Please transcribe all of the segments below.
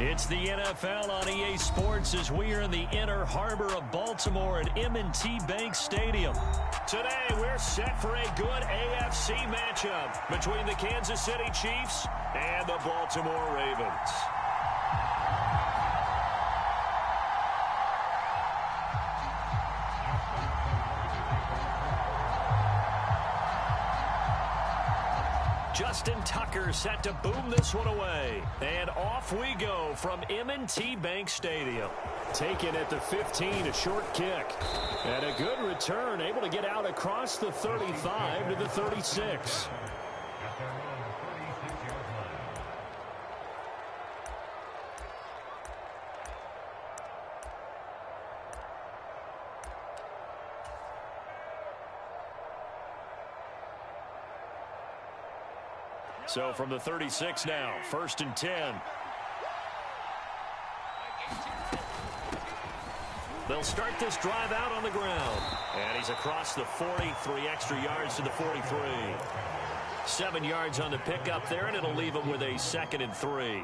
It's the NFL on EA Sports as we are in the inner harbor of Baltimore at M&T Bank Stadium. Today, we're set for a good AFC matchup between the Kansas City Chiefs and the Baltimore Ravens. Justin Tucker set to boom this one away. And off we go from M&T Bank Stadium. Taken at the 15, a short kick. And a good return, able to get out across the 35 to the 36. So from the 36 now, 1st and 10. They'll start this drive out on the ground. And he's across the 40, 3 extra yards to the 43. 7 yards on the pickup there, and it'll leave him with a 2nd and 3.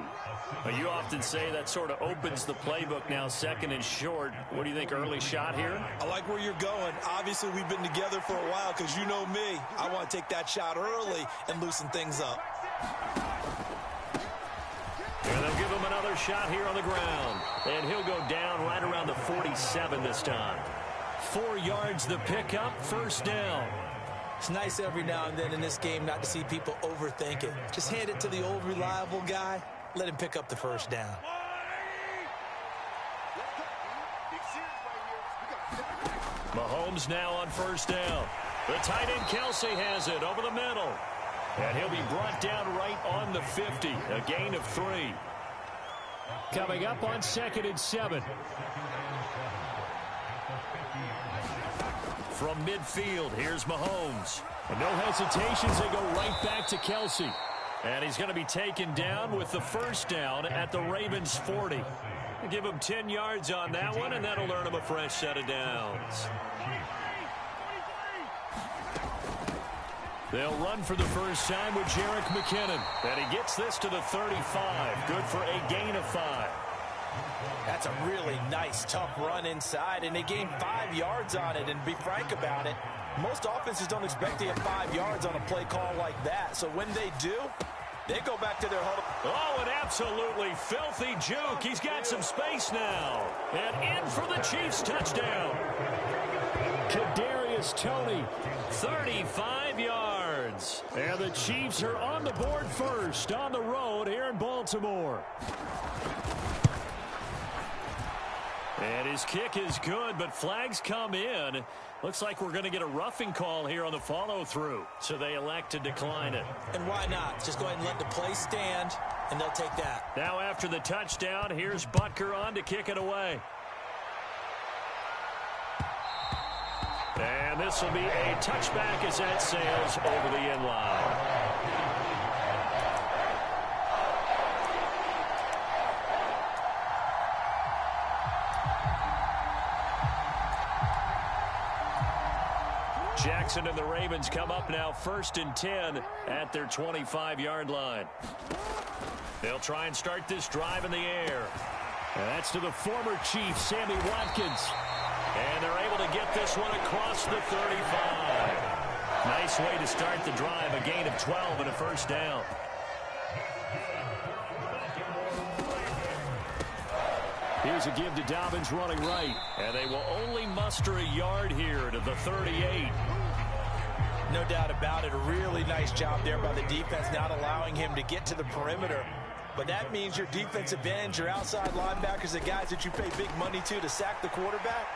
You often say that sort of opens the playbook now, 2nd and short. What do you think, early shot here? I like where you're going. Obviously, we've been together for a while because you know me. I want to take that shot early and loosen things up. And they'll give him another shot here on the ground. And he'll go down right around the 47 this time. 4 yards the pickup, 1st down. It's nice every now and then in this game not to see people overthink it. Just hand it to the old reliable guy. Let him pick up the 1st down. Mahomes now on 1st down. The tight end Kelsey has it over the middle. And he'll be brought down right on the 50. A gain of 3. Coming up on 2nd and 7. From midfield, here's Mahomes. And no hesitations, they go right back to Kelsey. And he's going to be taken down with the 1st down at the Ravens' 40. Give him 10 yards on that one, and that'll earn him a fresh set of downs. They'll run for the first time with Jerick McKinnon. And he gets this to the 35. Good for a gain of 5. That's a really nice, tough run inside, and they gained 5 yards on it. And be frank about it, most offenses don't expect to get 5 yards on a play call like that. So when they do, they go back to their huddle. Oh, an absolutely filthy juke. He's got some space now. And in for the Chiefs touchdown. Kadarius Toney, 35 yards. And the Chiefs are on the board first on the road here in Baltimore. And his kick is good, but flags come in. Looks like we're going to get a roughing call here on the follow-through. So they elect to decline it. And why not? Just go ahead and let the play stand, and they'll take that. Now after the touchdown, here's Butker on to kick it away. And this will be a touchback as that sails over the end line. Jackson and the Ravens come up now 1st and 10 at their 25-yard line. They'll try and start this drive in the air. And that's to the former Chief, Sammy Watkins. And they're able to get this one across the 35. Nice way to start the drive, a gain of 12 and a 1st down. Here's a give to Dobbins running right. And they will only muster a yard here to the 38. No doubt about it. A really nice job there by the defense, not allowing him to get to the perimeter. But that means your defensive ends, your outside linebackers, the guys that you pay big money to sack the quarterback,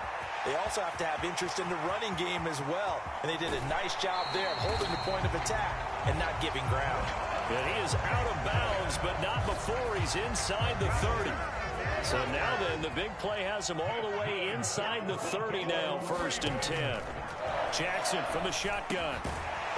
they also have to have interest in the running game as well. And they did a nice job there of holding the point of attack and not giving ground. And he is out of bounds, but not before he's inside the 30. So now then, the big play has him all the way inside the 30 now, 1st and 10. Jackson from the shotgun.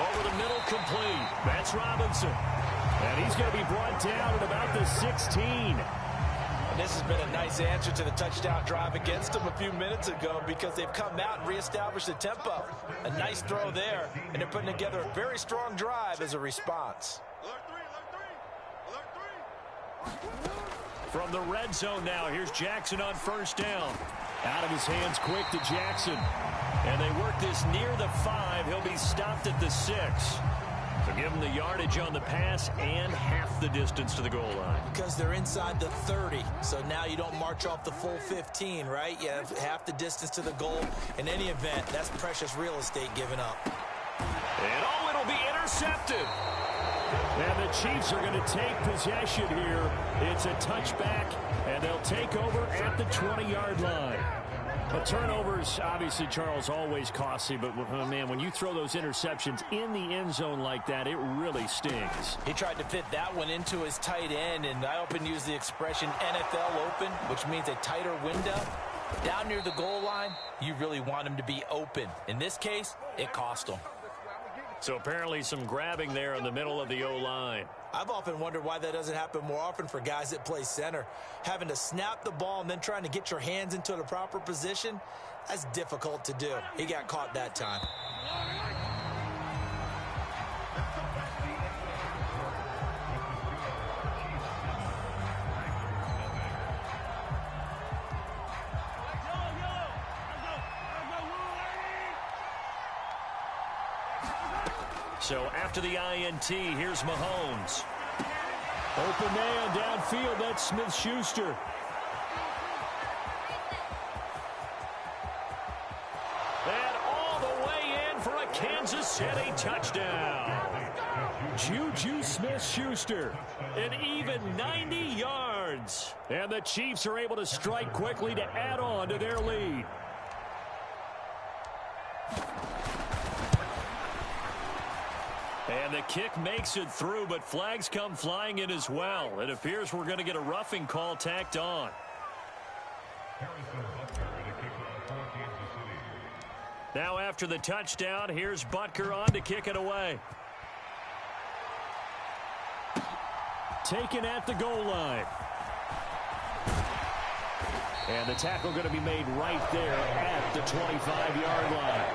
Over the middle, complete. That's Robinson. And he's going to be brought down at about the 16. And this has been a nice answer to the touchdown drive against them a few minutes ago because they've come out and reestablished the tempo. A nice throw there, and they're putting together a very strong drive as a response. From the red zone now, here's Jackson on first down. Out of his hands quick to Jackson. And they work this near the 5. He'll be stopped at the 6. So give him the yardage on the pass and half the distance to the goal line. Because they're inside the 30, so now you don't march off the full 15, right? You have half the distance to the goal. In any event, that's precious real estate given up. And it'll be intercepted. And the Chiefs are going to take possession here. It's a touchback, and they'll take over at the 20-yard line. But turnovers, obviously, Charles, always costly. But, man, when you throw those interceptions in the end zone like that, it really stings. He tried to fit that one into his tight end, and I often use the expression NFL open, which means a tighter window. Down near the goal line, you really want him to be open. In this case, it cost him. So apparently some grabbing there in the middle of the O-line. I've often wondered why that doesn't happen more often for guys that play center. Having to snap the ball and then trying to get your hands into the proper position, that's difficult to do. He got caught that time. So after the INT, here's Mahomes. Open man downfield, that's Smith-Schuster. And all the way in for a Kansas City touchdown. Juju Smith-Schuster, an even 90 yards. And the Chiefs are able to strike quickly to add on to their lead. And the kick makes it through, but flags come flying in as well. It appears we're going to get a roughing call tacked on. Now after the touchdown, here's Butker on to kick it away. Taken at the goal line. And the tackle going to be made right there at the 25-yard line.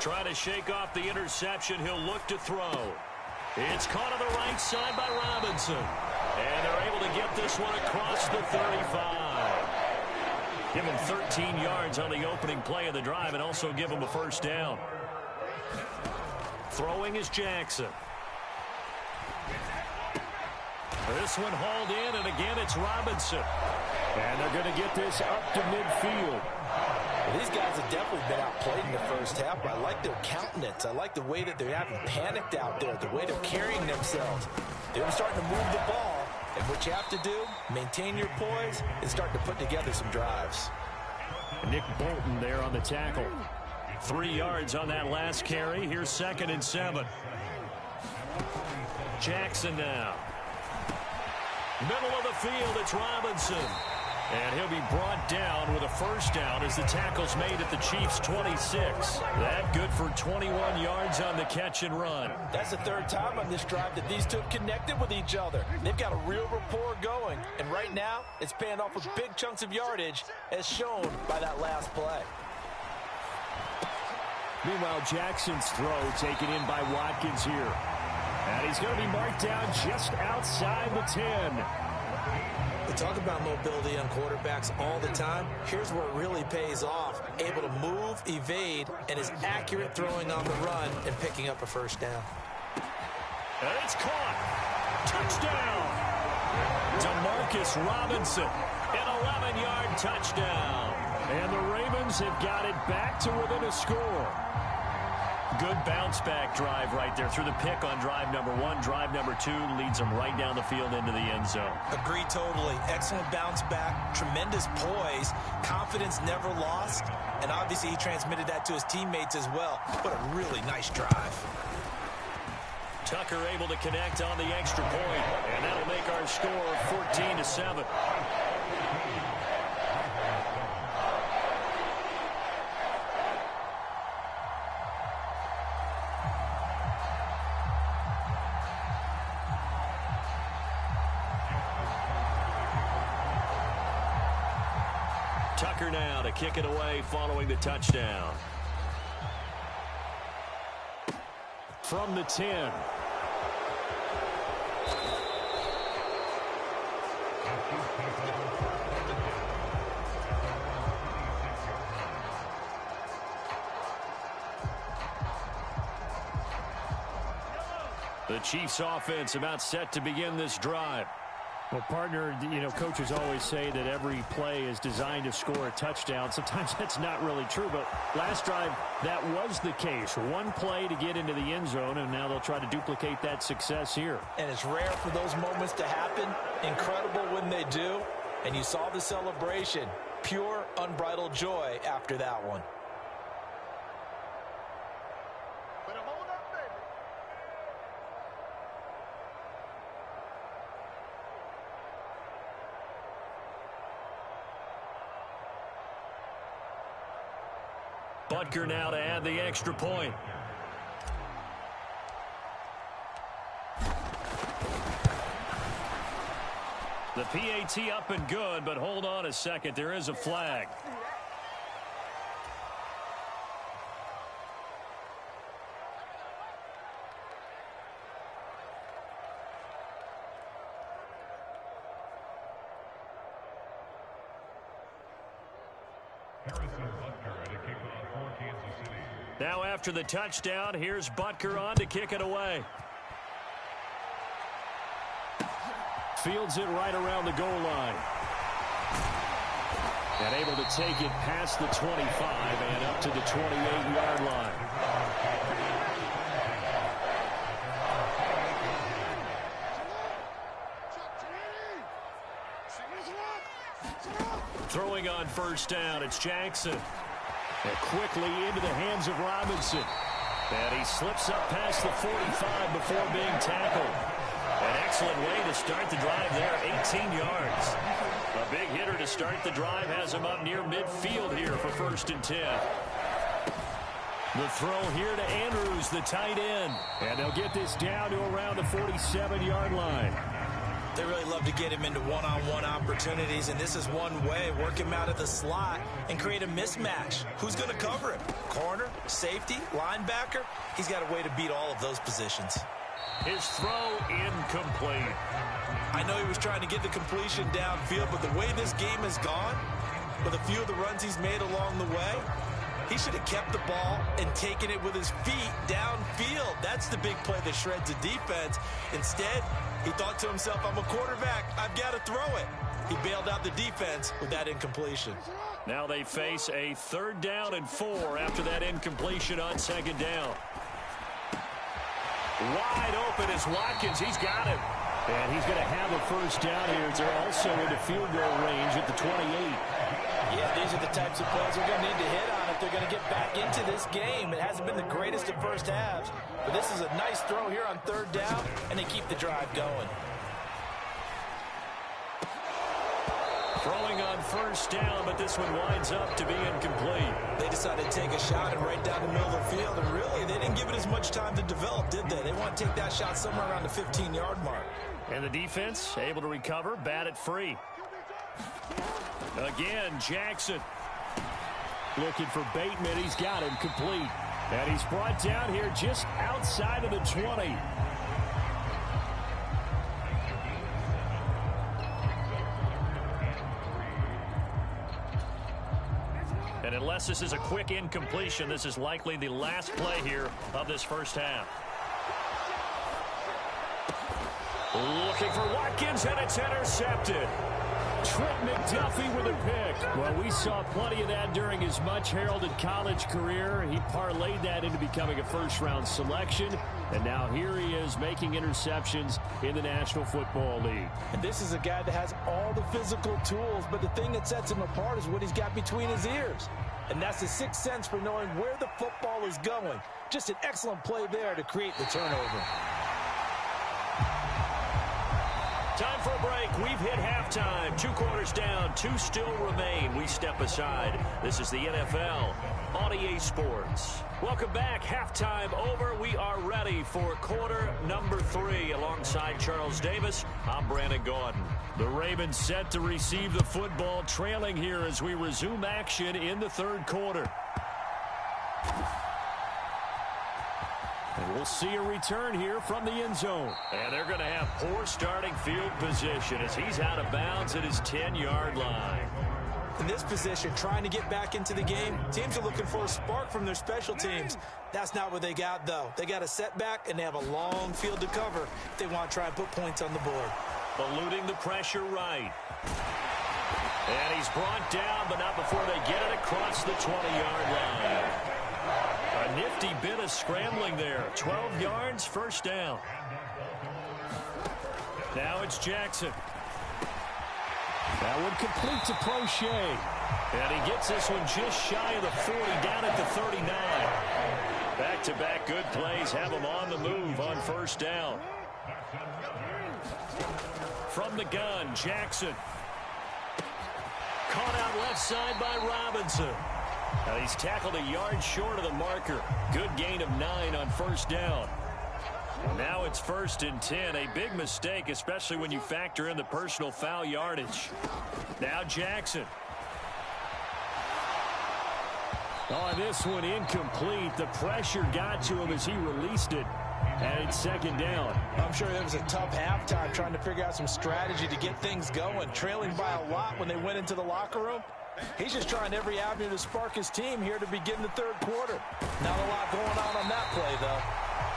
Trying to shake off the interception. He'll look to throw. It's caught on the right side by Robinson. And they're able to get this one across the 35. Give him 13 yards on the opening play of the drive and also give him a first down. Throwing is Jackson. This one hauled in, and again it's Robinson. And they're going to get this up to midfield. Well, these guys have definitely been outplayed in the first half, but I like their countenance. I like the way that they haven't panicked out there, the way they're carrying themselves. They're starting to move the ball, and what you have to do, maintain your poise, and start to put together some drives. Nick Bolton there on the tackle. 3 yards on that last carry. Here's 2nd and 7. Jackson now. Middle of the field, it's Robinson. And he'll be brought down with a first down as the tackle's made at the Chiefs' 26. That good for 21 yards on the catch and run. That's the third time on this drive that these two have connected with each other. They've got a real rapport going. And right now, it's paying off with big chunks of yardage, as shown by that last play. Meanwhile, Jackson's throw taken in by Watkins here. And he's going to be marked down just outside the 10. We talk about mobility on quarterbacks all the time. Here's where it really pays off. Able to move, evade, and is accurate throwing on the run and picking up a first down. And it's caught. Touchdown. Demarcus Robinson. An 11-yard touchdown. And the Ravens have got it back to within a score. Good bounce-back drive right there through the pick on drive number 1. Drive number 2 leads them right down the field into the end zone. Agree totally. Excellent bounce-back, tremendous poise, confidence never lost, and obviously he transmitted that to his teammates as well. What a really nice drive. Tucker able to connect on the extra point, and that'll make our score 14-7. Tucker now to kick it away following the touchdown. From the 10. The Chiefs offense about set to begin this drive. Well, partner, coaches always say that every play is designed to score a touchdown. Sometimes that's not really true, but last drive, that was the case. One play to get into the end zone, and now they'll try to duplicate that success here. And it's rare for those moments to happen. Incredible when they do. And you saw the celebration. Pure, unbridled joy after that one. Butker now to add the extra point. The PAT up and good, but hold on a second. There is a flag. Now after the touchdown, here's Butker on to kick it away. Fields it right around the goal line. And able to take it past the 25 and up to the 28-yard line. Throwing on first down, it's Jackson. And quickly into the hands of Robinson. And he slips up past the 45 before being tackled. An excellent way to start the drive there, 18 yards. A big hitter to start the drive has him up near midfield here for 1st and 10. The throw here to Andrews, the tight end. And they'll get this down to around the 47-yard line. They really love to get him into one-on-one opportunities, and this is one way. Work him out of the slot and create a mismatch. Who's going to cover him? Corner, safety, linebacker? He's got a way to beat all of those positions. His throw incomplete. I know he was trying to get the completion downfield, but the way this game has gone, with a few of the runs he's made along the way, he should have kept the ball and taken it with his feet downfield. That's the big play that shreds a defense. Instead, he thought to himself, I'm a quarterback. I've got to throw it. He bailed out the defense with that incompletion. Now they face a 3rd down and 4 after that incompletion on 2nd down. Wide open is Watkins. He's got him. And he's going to have a first down here. They're also into field goal range at the 28. Yeah, these are the types of plays they're going to need to hit on if they're going to get back into this game. It hasn't been the greatest of first halves, but this is a nice throw here on 3rd down, and they keep the drive going. Throwing on first down, but this one winds up to be incomplete. They decided to take a shot and right down the middle of the field, and really, they didn't give it as much time to develop, did they? They want to take that shot somewhere around the 15-yard mark. And the defense able to recover, bat it free. Again, Jackson. Looking for Bateman. He's got him complete. And he's brought down here just outside of the 20. And unless this is a quick incompletion, this is likely the last play here of this first half. Looking for Watkins, and it's intercepted. Trent McDuffie with a pick. Well, we saw plenty of that during his much-heralded college career. He parlayed that into becoming a first-round selection. And now here he is making interceptions in the National Football League. And this is a guy that has all the physical tools, but the thing that sets him apart is what he's got between his ears. And that's the sixth sense for knowing where the football is going. Just an excellent play there to create the turnover. Time for a break. We've hit halftime. 2 quarters down. 2 still remain. We step aside. This is the NFL on EA Sports. Welcome back. Halftime over. We are ready for quarter number 3. Alongside Charles Davis, I'm Brandon Gaudin. The Ravens set to receive the football, trailing here as we resume action in the third quarter. And we'll see a return here from the end zone. And they're going to have poor starting field position as he's out of bounds at his 10-yard line. In this position, trying to get back into the game, teams are looking for a spark from their special teams. That's not what they got, though. They got a setback, and they have a long field to cover if they want to try and put points on the board. Eluding the pressure right. And he's brought down, but not before they get it across the 20-yard line. A nifty bit of scrambling there. 12 yards, first down. Now it's Jackson. That one complete to Crochet. And he gets this one just shy of the 40, down at the 39. Back-to-back good plays have him on the move on first down. From the gun, Jackson. Caught out left side by Robinson. And he's tackled a yard short of the marker. Good gain of 9 on first down. Now it's 1st and 10. A big mistake, especially when you factor in the personal foul yardage. Now Jackson. On this one, incomplete. The pressure got to him as he released it. And it's 2nd down. I'm sure it was a tough halftime trying to figure out some strategy to get things going. Trailing by a lot when they went into the locker room. He's just trying every avenue to spark his team here to begin the third quarter. Not a lot going on that play, though.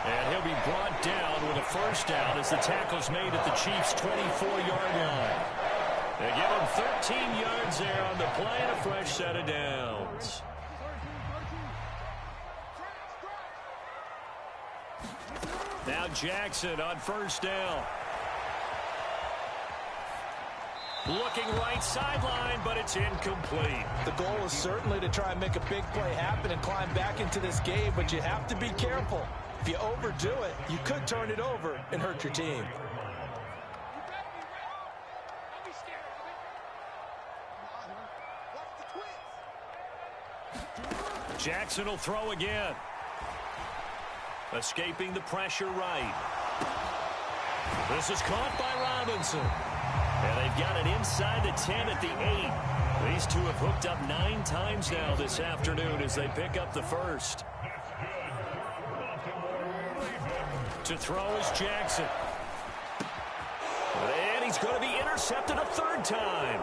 And he'll be brought down with a first down as the tackle's made at the Chiefs' 24-yard line. They give him 13 yards there on the play and a fresh set of downs. Now Jackson on first down. Looking right sideline, but it's incomplete. The goal is certainly to try and make a big play happen and climb back into this game, but you have to be careful. If you overdo it, you could turn it over and hurt your team. Jackson will throw again. Escaping the pressure right. This is caught by Robinson. And they've got it inside the 10 at the 8. These two have hooked up 9 times now this afternoon as they pick up the first. To throw is Jackson. And he's going to be intercepted a 3rd time.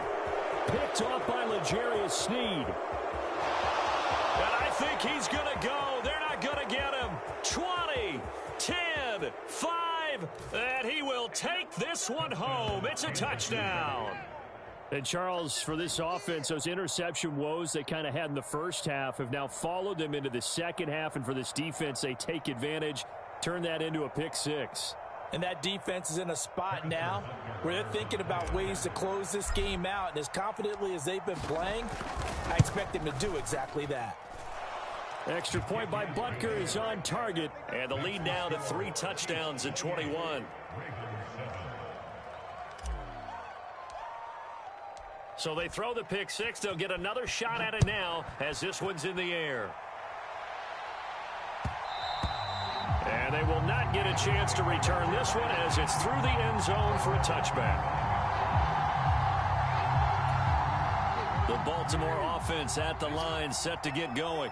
Picked off by L'Jarius Sneed. And I think he's going to go. They're not going to get him. 20, 10, 5. And he will take this one home. It's a touchdown. And Charles, for this offense, those interception woes they kind of had in the first half have now followed them into the second half. And for this defense, they take advantage, turn that into a pick 6. And that defense is in a spot now where they're thinking about ways to close this game out. And as confidently as they've been playing, I expect them to do exactly that. Extra point by Butker is on target. And the lead now to 3 touchdowns at 21. So they throw the pick 6. They'll get another shot at it now as this one's in the air. And they will not get a chance to return this one as it's through the end zone for a touchback. The Baltimore offense at the line set to get going.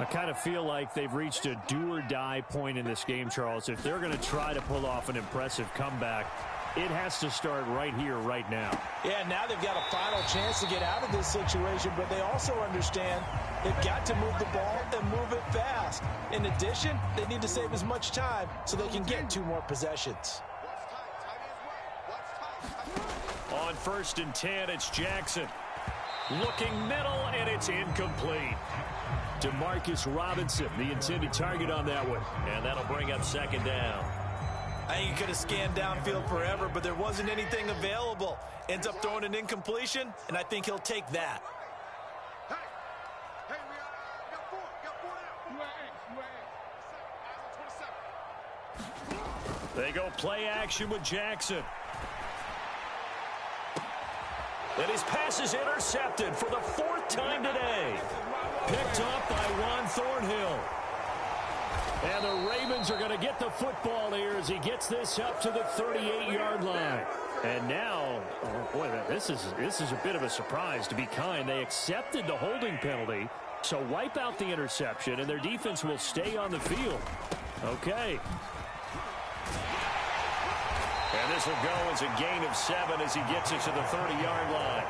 I kind of feel like they've reached a do-or-die point in this game, Charles. If they're going to try to pull off an impressive comeback, it has to start right here, right now. Yeah, now they've got a final chance to get out of this situation, but they also understand they've got to move the ball and move it fast. In addition, they need to save as much time so they can get 2 more possessions. On 1st and 10, it's Jackson. Looking middle, and it's incomplete. DeMarcus Robinson, the intended target on that one. And that'll bring up 2nd down. I think he could have scanned downfield forever, but there wasn't anything available. Ends up throwing an incompletion, and I think he'll take that. They go play action with Jackson. And his pass is intercepted for the fourth time today. Picked up by Juan Thornhill. And the Ravens are going to get the football here as he gets this up to the 38-yard line. And now, oh boy, this is a bit of a surprise, to be kind. They accepted the holding penalty, so wipe out the interception, and their defense will stay on the field. Okay. And this will go as a gain of 7 as he gets it to the 30-yard line.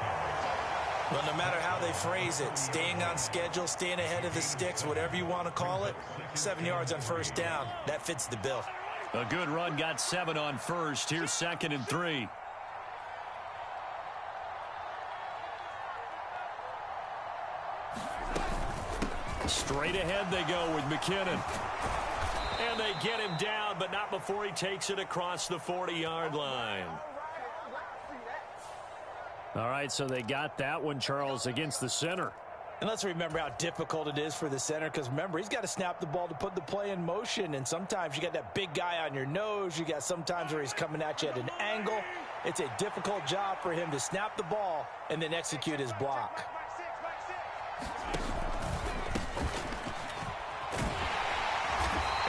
Well, no matter how they phrase it, staying on schedule, staying ahead of the sticks, whatever you want to call it, 7 yards on first down, that fits the bill. A good run got 7 on first. Here's 2nd and 3. Straight ahead they go with McKinnon. And they get him down, but not before he takes it across the 40-yard line. All right, so they got that one, Charles, against the center. And let's remember how difficult it is for the center, because remember, he's got to snap the ball to put the play in motion, and sometimes you got that big guy on your nose. You got sometimes where he's coming at you at an angle. It's a difficult job for him to snap the ball and then execute his block.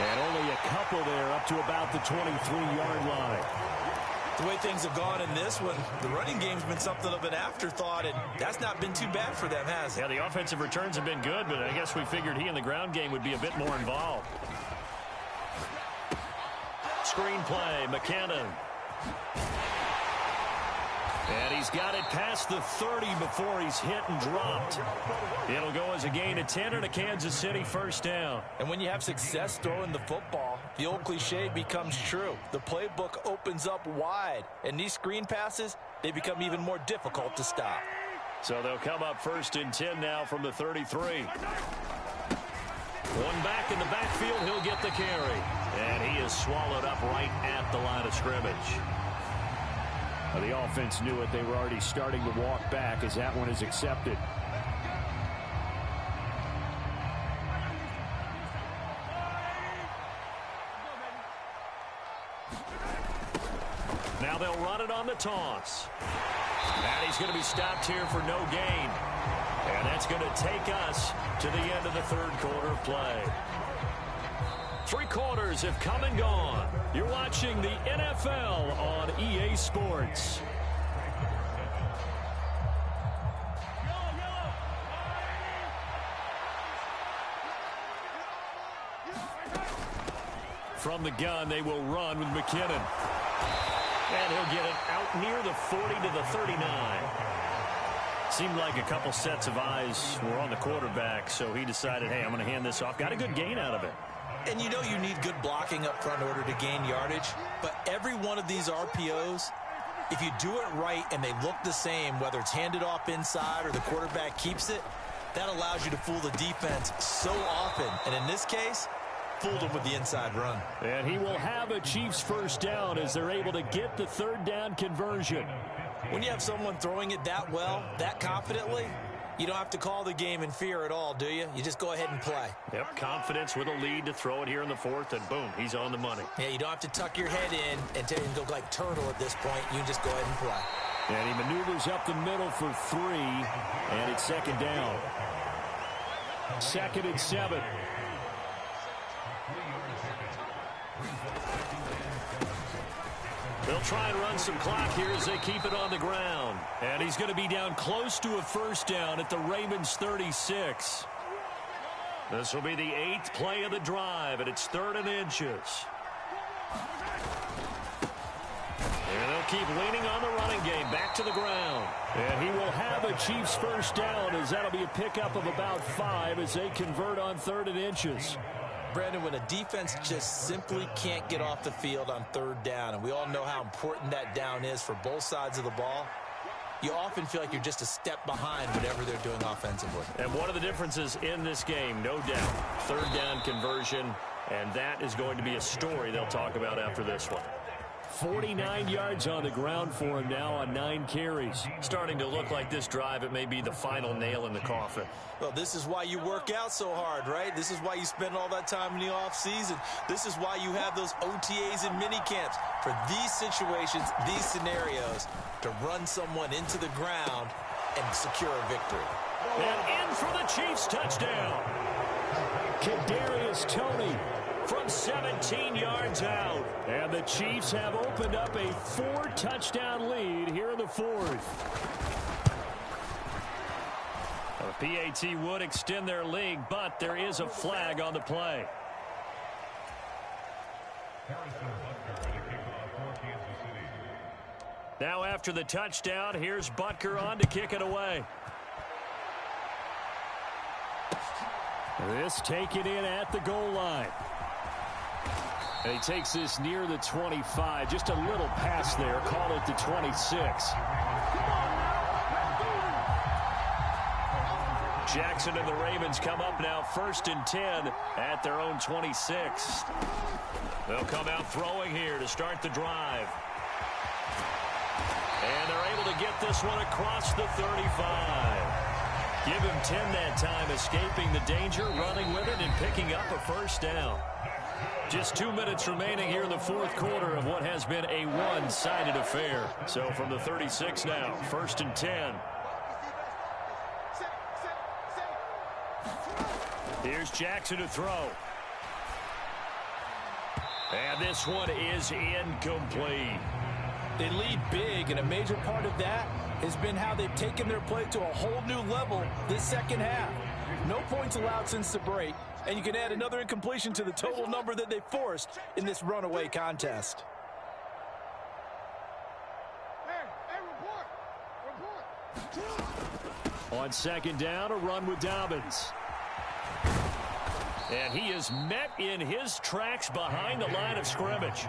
And only a couple there up to about the 23-yard line. The way things have gone in this one, the running game's been something of an afterthought, and that's not been too bad for them, has it? Yeah, the offensive returns have been good, but I guess we figured he in the ground game would be a bit more involved. Screen play, McKinnon. And he's got it past the 30 before he's hit and dropped. It'll go as a gain of 10 and a Kansas City first down. And when you have success throwing the football, the old cliche becomes true. The playbook opens up wide, and these screen passes, they become even more difficult to stop. So they'll come up 1st and 10 now from the 33. One back in the backfield, he'll get the carry. And he is swallowed up right at the line of scrimmage. The offense knew it. They were already starting to walk back as that one is accepted. Now they'll run it on the toss. And he's going to be stopped here for no gain. And that's going to take us to the end of the third quarter of play. 3 quarters have come and gone. You're watching the NFL on EA Sports. From the gun, they will run with McKinnon. And he'll get it out near the 40 to the 39. Seemed like a couple sets of eyes were on the quarterback, so he decided, hey, I'm going to hand this off. Got a good gain out of it. And you know you need good blocking up front in order to gain yardage. But every one of these RPOs, if you do it right and they look the same, whether it's handed off inside or the quarterback keeps it, that allows you to fool the defense so often. And in this case, fooled them with the inside run. And he will have a Chiefs first down as they're able to get the third down conversion. When you have someone throwing it that well, that confidently, you don't have to call the game in fear at all, do you? You just go ahead and play. Yep, confidence with a lead to throw it here in the fourth, and boom, he's on the money. Yeah, you don't have to tuck your head in and go like turtle at this point. You can just go ahead and play. And he maneuvers up the middle for 3, and it's 2nd down. 2nd and 7. They'll try and run some clock here as they keep it on the ground. And he's going to be down close to a first down at the Ravens 36. This will be the 8th play of the drive, and it's 3rd and inches. And they'll keep leaning on the running game, back to the ground. And he will have a Chiefs first down as that'll be a pickup of about 5 as they convert on 3rd and inches. Brandon, when a defense just simply can't get off the field on 3rd down, and we all know how important that down is for both sides of the ball, you often feel like you're just a step behind whatever they're doing offensively. And one of the differences in this game, no doubt, 3rd down conversion, and that is going to be a story they'll talk about after this one. 49 yards on the ground for him now on 9 carries. Starting to look like this drive, it may be the final nail in the coffin. Well, this is why you work out so hard, right? This is why you spend all that time in the offseason. This is why you have those OTAs and mini camps for these situations, these scenarios, to run someone into the ground and secure a victory. And in for the Chiefs touchdown. Kadarius Toney from 17 yards out. And the Chiefs have opened up a 4-touchdown lead here in the fourth. The PAT would extend their lead, but there is a flag on the play. Now after the touchdown, here's Butker on to kick it away. This taken in at the goal line. And he takes this near the 25. Just a little pass there. Call it the 26. Jackson and the Ravens come up now 1st and 10 at their own 26. They'll come out throwing here to start the drive. And they're able to get this one across the 35. Give him 10 that time, escaping the danger, running with it, and picking up a first down. Just 2 minutes remaining here in the fourth quarter of what has been a one-sided affair. So from the 36 now, 1st and 10. Here's Jackson to throw. And this one is incomplete. They lead big, and a major part of that has been how they've taken their play to a whole new level this second half. No points allowed since the break, and you can add another incompletion to the total number that they forced in this runaway contest. On 2nd down, a run with Dobbins. And he is met in his tracks behind the line of scrimmage.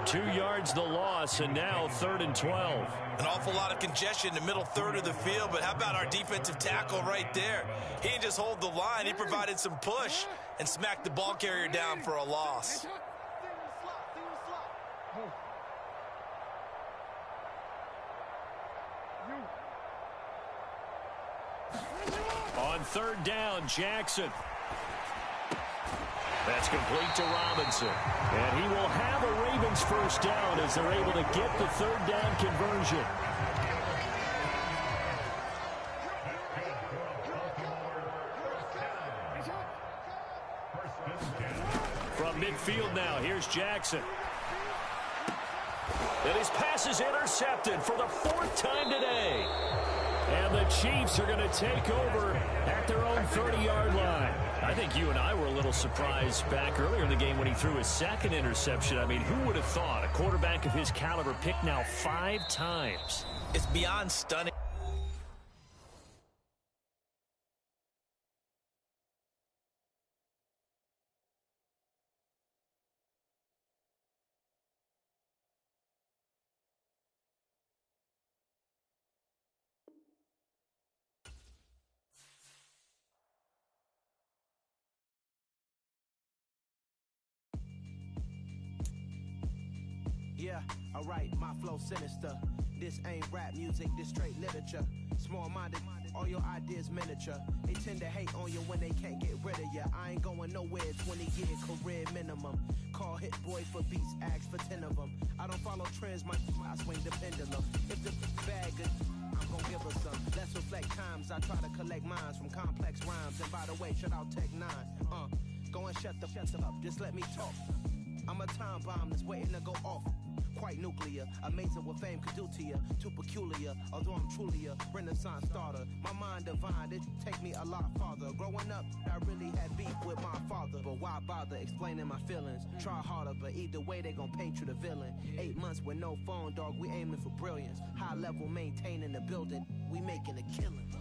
2 yards the loss, and now 3rd and 12. An awful lot of congestion in the middle third of the field, but how about our defensive tackle right there? He didn't just hold the line. He provided some push and smacked the ball carrier down for a loss. On 3rd down, Jackson. That's complete to Robinson. And he will have a Ravens first down as they're able to get the 3rd down conversion. From midfield now, here's Jackson. And his pass is intercepted for the 4th time today. And the Chiefs are going to take over at their own 30-yard line. I think you and I were a little surprised back earlier in the game when he threw his 2nd interception. I mean, who would have thought a quarterback of his caliber picked now 5 times? It's beyond stunning. Yeah, alright, my flow sinister. This ain't rap music, this straight literature. Small-minded, all your ideas miniature. They tend to hate on you when they can't get rid of you. I ain't going nowhere, 20-year career minimum. Call hit boy for beats, ask for 10 of them. I don't follow trends, I swing the pendulum. If the bag good, I'm gonna give her some. Let's reflect times, I try to collect minds from complex rhymes. And by the way, shout out Tech 9. Go and shut the up, just let me talk. I'm a time bomb that's waiting to go off. Quite nuclear, amazing what fame could do to you. Too peculiar, although I'm truly a Renaissance starter. My mind divine, it take me a lot farther. Growing up, I really had beef with my father. But why bother explaining my feelings? Try harder, but either way they gon' paint you the villain. 8 months with no phone, dog, we aiming for brilliance. High level maintaining the building, we making a killing.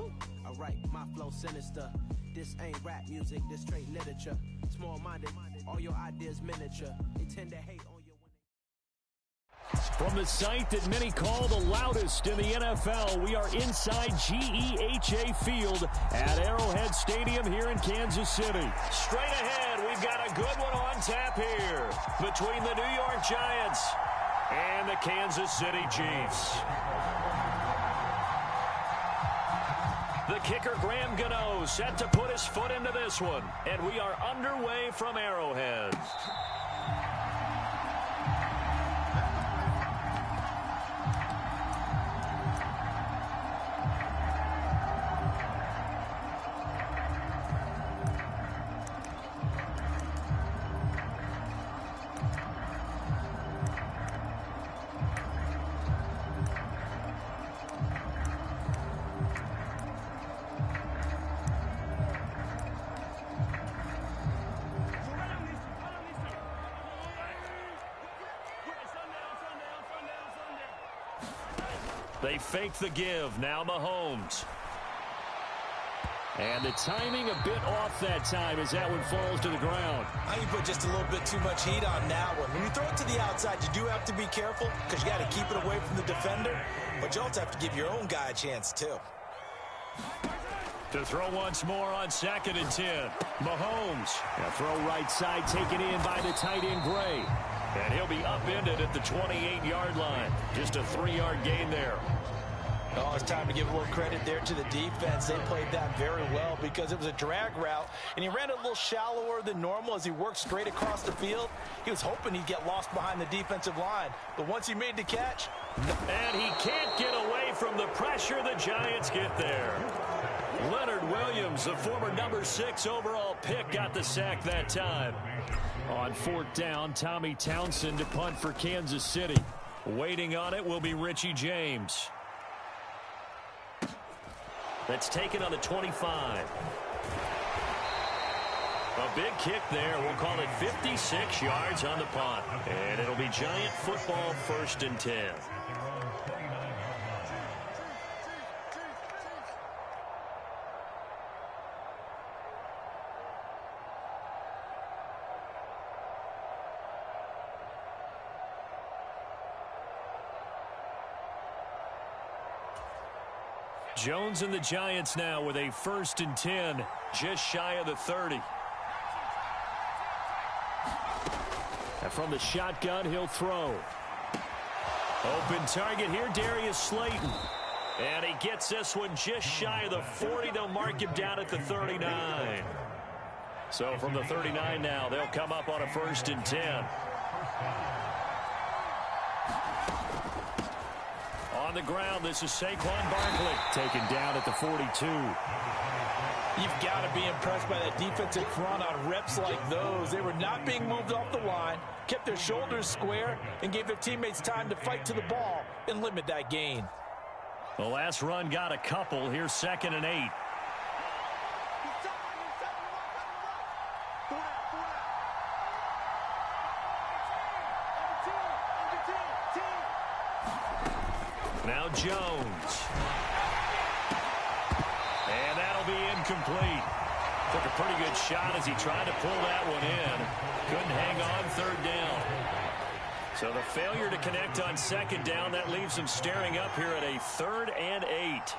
Alright, my flow sinister. This ain't rap music, this straight literature. Small-minded, all your ideas miniature. They tend to hate on you when they... From the site that many call the loudest in the NFL, we are inside GEHA Field at Arrowhead Stadium here in Kansas City. Straight ahead, we've got a good one on tap here between the New York Giants And the Kansas City Chiefs. The kicker, Graham Gano, set to put his foot into this one. And we are underway from Arrowhead. They fake the give. Now Mahomes. And the timing a bit off that time as that one falls to the ground. I think you put just a little bit too much heat on that one. When you throw it to the outside, you do have to be careful because you got to keep it away from the defender. But you also have to give your own guy a chance, too. To throw once more on 2nd and 10. Mahomes. A throw right side taken in by the tight end Gray. And he'll be upended at the 28-yard line. Just a 3-yard gain there. Oh, it's time to give a little credit there to the defense. They played that very well because it was a drag route, and he ran a little shallower than normal as he worked straight across the field. He was hoping he'd get lost behind the defensive line, but once he made the catch... And he can't get away from the pressure. The Giants get there. Leonard Williams, the former number 6 overall pick, got the sack that time. On 4th down, Tommy Townsend to punt for Kansas City. Waiting on it will be Richie James. That's taken on the 25. A big kick there. We'll call it 56 yards on the punt. And it'll be Giant football, 1st and 10. Jones and the Giants now with a 1st and 10, just shy of the 30. And from the shotgun, he'll throw. Open target here, Darius Slayton. And he gets this one just shy of the 40. They'll mark him down at the 39. So from the 39 now, they'll come up on a 1st and 10. On the ground, this is Saquon Barkley. Taken down at the 42. You've got to be impressed by that defensive front on reps like those. They were not being moved off the line, kept their shoulders square, and gave their teammates time to fight to the ball and limit that gain. The last run got a couple. Here's 2nd and 8. Now Jones. And that'll be incomplete. Took a pretty good shot as he tried to pull that one in. Couldn't hang on 3rd down. So the failure to connect on 2nd down, that leaves him staring up here at a 3rd and 8.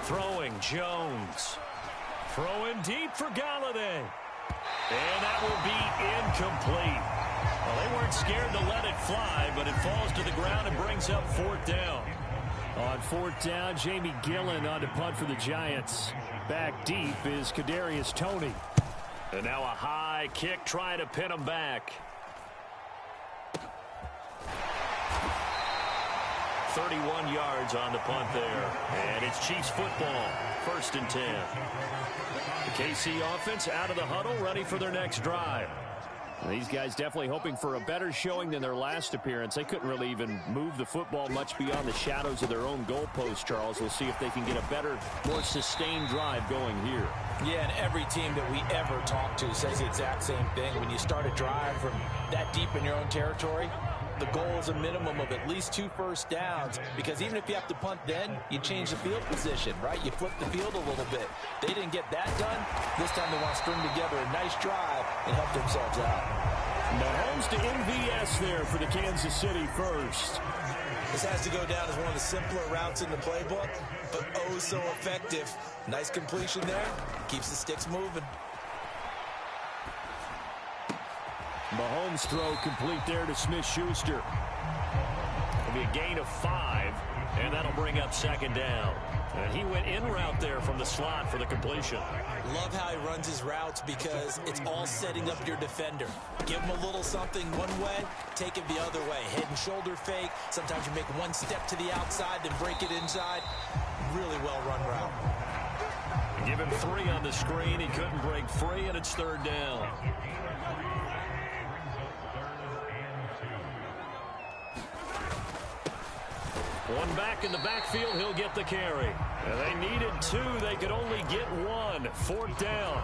Throwing Jones. Throwing deep for Galladay. And that will be incomplete. Well, they weren't scared to let it fly, but it falls to the ground and brings up 4th down. On 4th down, Jamie Gillen on to punt for the Giants. Back deep is Kadarius Toney. And now a high kick trying to pin him back. 31 yards on the punt there. And it's Chiefs football, 1st and 10. The KC offense out of the huddle, ready for their next drive. These guys definitely hoping for a better showing than their last appearance. They couldn't really even move the football much beyond the shadows of their own goalpost, Charles. We'll see if they can get a better, more sustained drive going here. Yeah, and every team that we ever talk to says the exact same thing. When you start a drive from that deep in your own territory, the goal is a minimum of at least 2 first downs, because even if you have to punt then, you change the field position, right? You flip the field a little bit. They didn't get that done. This time they want to string together a nice drive and help themselves out. Mahomes to MVS there for the Kansas City first. This has to go down as one of the simpler routes in the playbook, but oh so effective Nice completion there. Keeps the sticks moving. Mahomes' throw complete there to Smith-Schuster. It'll be a gain of 5, and that'll bring up second down. And he went in route there from the slot for the completion. Love how he runs his routes because it's all setting up your defender. Give him a little something one way, take it the other way. Head and shoulder fake. Sometimes you make one step to the outside, then break it inside. Really well-run route. Give him 3 on the screen. He couldn't break free, and it's third down. One back in the backfield, he'll get the carry. And they needed 2, they could only get 1. Fourth down.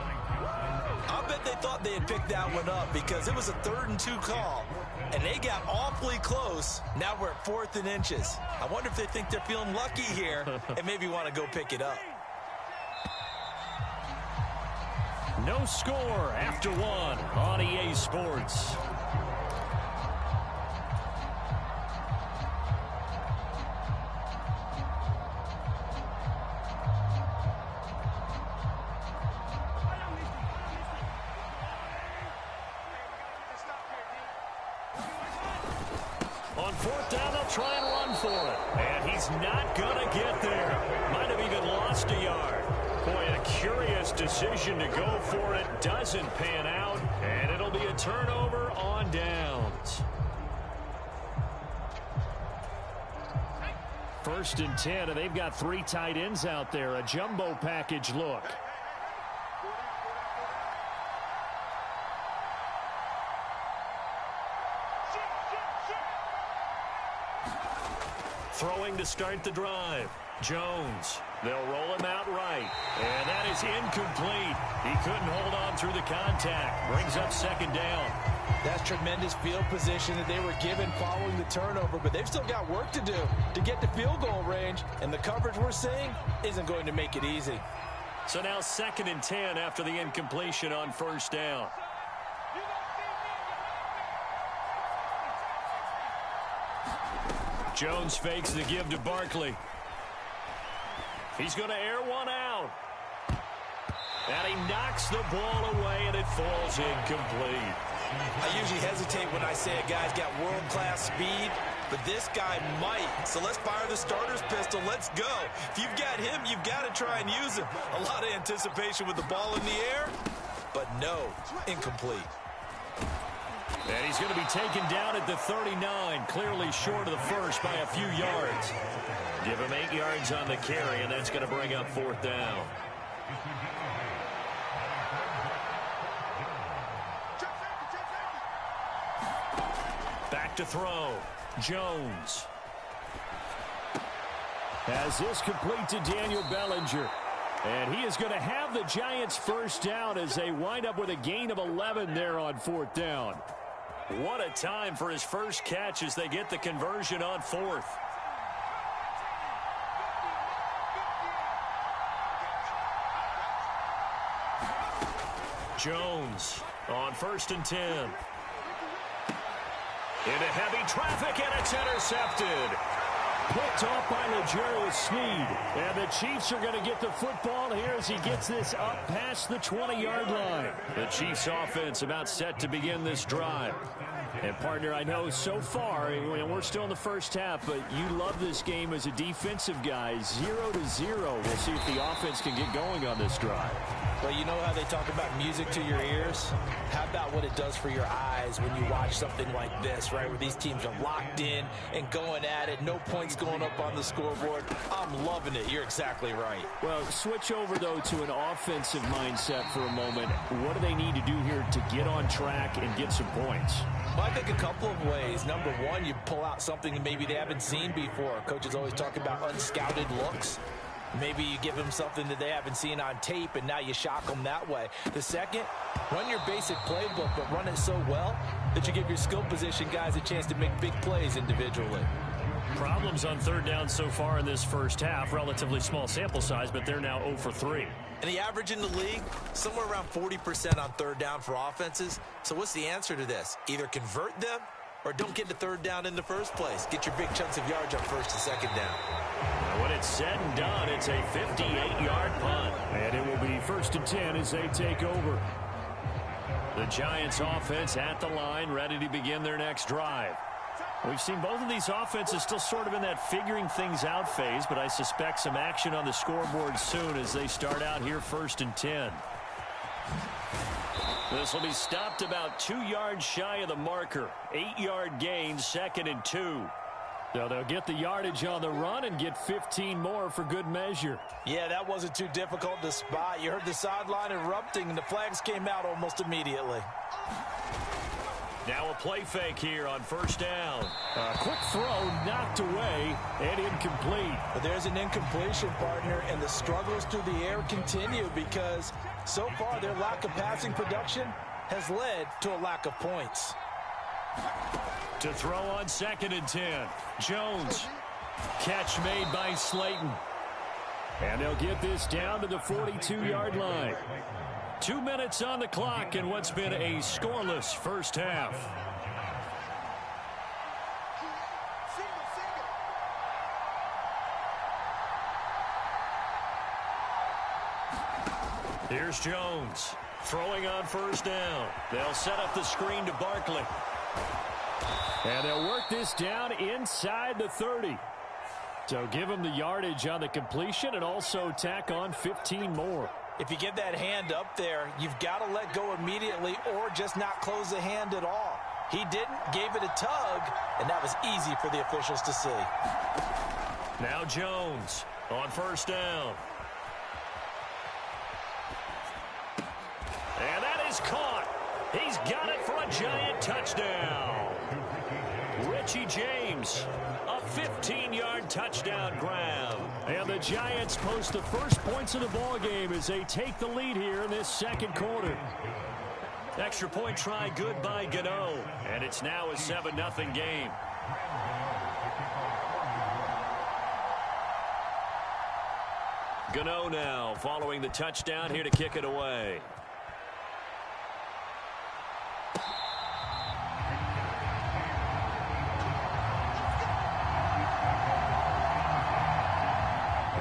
I bet they thought they had picked that one up because it was a 3rd and 2 call, and they got awfully close. Now we're at 4th and inches. I wonder if they think they're feeling lucky here and maybe want to go pick it up. No score after 1 on EA Sports. On 4th down, they'll try and run for it. And he's not going to get there. Might have even lost a yard. Boy, a curious decision to go for it. Doesn't pan out. And it'll be a turnover on downs. 1st and 10, and they've got 3 tight ends out there. A jumbo package look. Throwing to start the drive. Jones. They'll roll him out right. And that is incomplete. He couldn't hold on through the contact. Brings up second down. That's tremendous field position that they were given following the turnover, but they've still got work to do to get to field goal range, and the coverage we're seeing isn't going to make it easy. So now 2nd and 10 after the incompletion on 1st down. Jones fakes the give to Barkley. He's going to air one out. And he knocks the ball away, and it falls incomplete. I usually hesitate when I say a guy's got world-class speed, but this guy might. So let's fire the starter's pistol. Let's go. If you've got him, you've got to try and use him. A lot of anticipation with the ball in the air, but no, incomplete. And he's going to be taken down at the 39, clearly short of the first by a few yards. Give him 8 yards on the carry, and that's going to bring up 4th down. Back to throw. Jones. As this complete to Daniel Bellinger. And he is going to have the Giants first down as they wind up with a gain of 11 there on 4th down. What a time for his first catch as they get the conversion on 4th. Jones on 1st and 10. Into heavy traffic, and it's intercepted. Picked off by L'Jarius Sneed. And the Chiefs are going to get the football here as he gets this up past the 20-yard line. The Chiefs offense about set to begin this drive. And, partner, I know so far, we're still in the first half, but you love this game as a defensive guy. 0-0. We'll see if the offense can get going on this drive. Well, you know how they talk about music to your ears? How about what it does for your eyes when you watch something like this, right, where these teams are locked in and going at it, no points going up on the scoreboard? I'm loving it. You're exactly right. Well, switch over, though, to an offensive mindset for a moment. What do they need to do here to get on track and get some points? Well, I think a couple of ways. Number one, you pull out something that maybe they haven't seen before. Coaches always talk about unscouted looks. Maybe you give them something that they haven't seen on tape, and now you shock them that way. The second, run your basic playbook, but run it so well that you give your skill position guys a chance to make big plays individually. Problems on 3rd down so far in this first half. Relatively small sample size, but they're now 0 for 3. And the average in the league, somewhere around 40% on 3rd down for offenses. So what's the answer to this? Either convert them or don't get to 3rd down in the first place. Get your big chunks of yards on 1st and 2nd down. Now, what it's said and done, it's a 58-yard punt. And it will be 1st and 10 as they take over. The Giants offense at the line, ready to begin their next drive. We've seen both of these offenses still sort of in that figuring things out phase, but I suspect some action on the scoreboard soon as they start out here 1st and 10. This will be stopped about 2 yards shy of the marker. 8-yard gain, 2nd and 2. So they'll get the yardage on the run and get 15 more for good measure. Yeah, that wasn't too difficult to spot. You heard the sideline erupting, and the flags came out almost immediately. Now a play fake here on 1st down. A quick throw knocked away and incomplete. But there's an incompletion, partner, and the struggles through the air continue because so far their lack of passing production has led to a lack of points. To throw on 2nd and 10. Jones. Catch made by Slayton. And they'll get this down to the 42-yard line. 2 minutes on the clock in what's been a scoreless first half. Here's Jones. Throwing on 1st down. They'll set up the screen to Barkley. And they'll work this down inside the 30. So give them the yardage on the completion and also tack on 15 more. If you get that hand up there, you've got to let go immediately or just not close the hand at all. He didn't, gave it a tug, and that was easy for the officials to see. Now Jones on 1st down. And that is caught. He's got it for a giant touchdown. Richie James, a 15-yard touchdown grab. And the Giants post the first points of the ball game as they take the lead here in this 2nd quarter. Extra point try good by Gano. And it's now a 7-0 game. Gano now following the touchdown here to kick it away.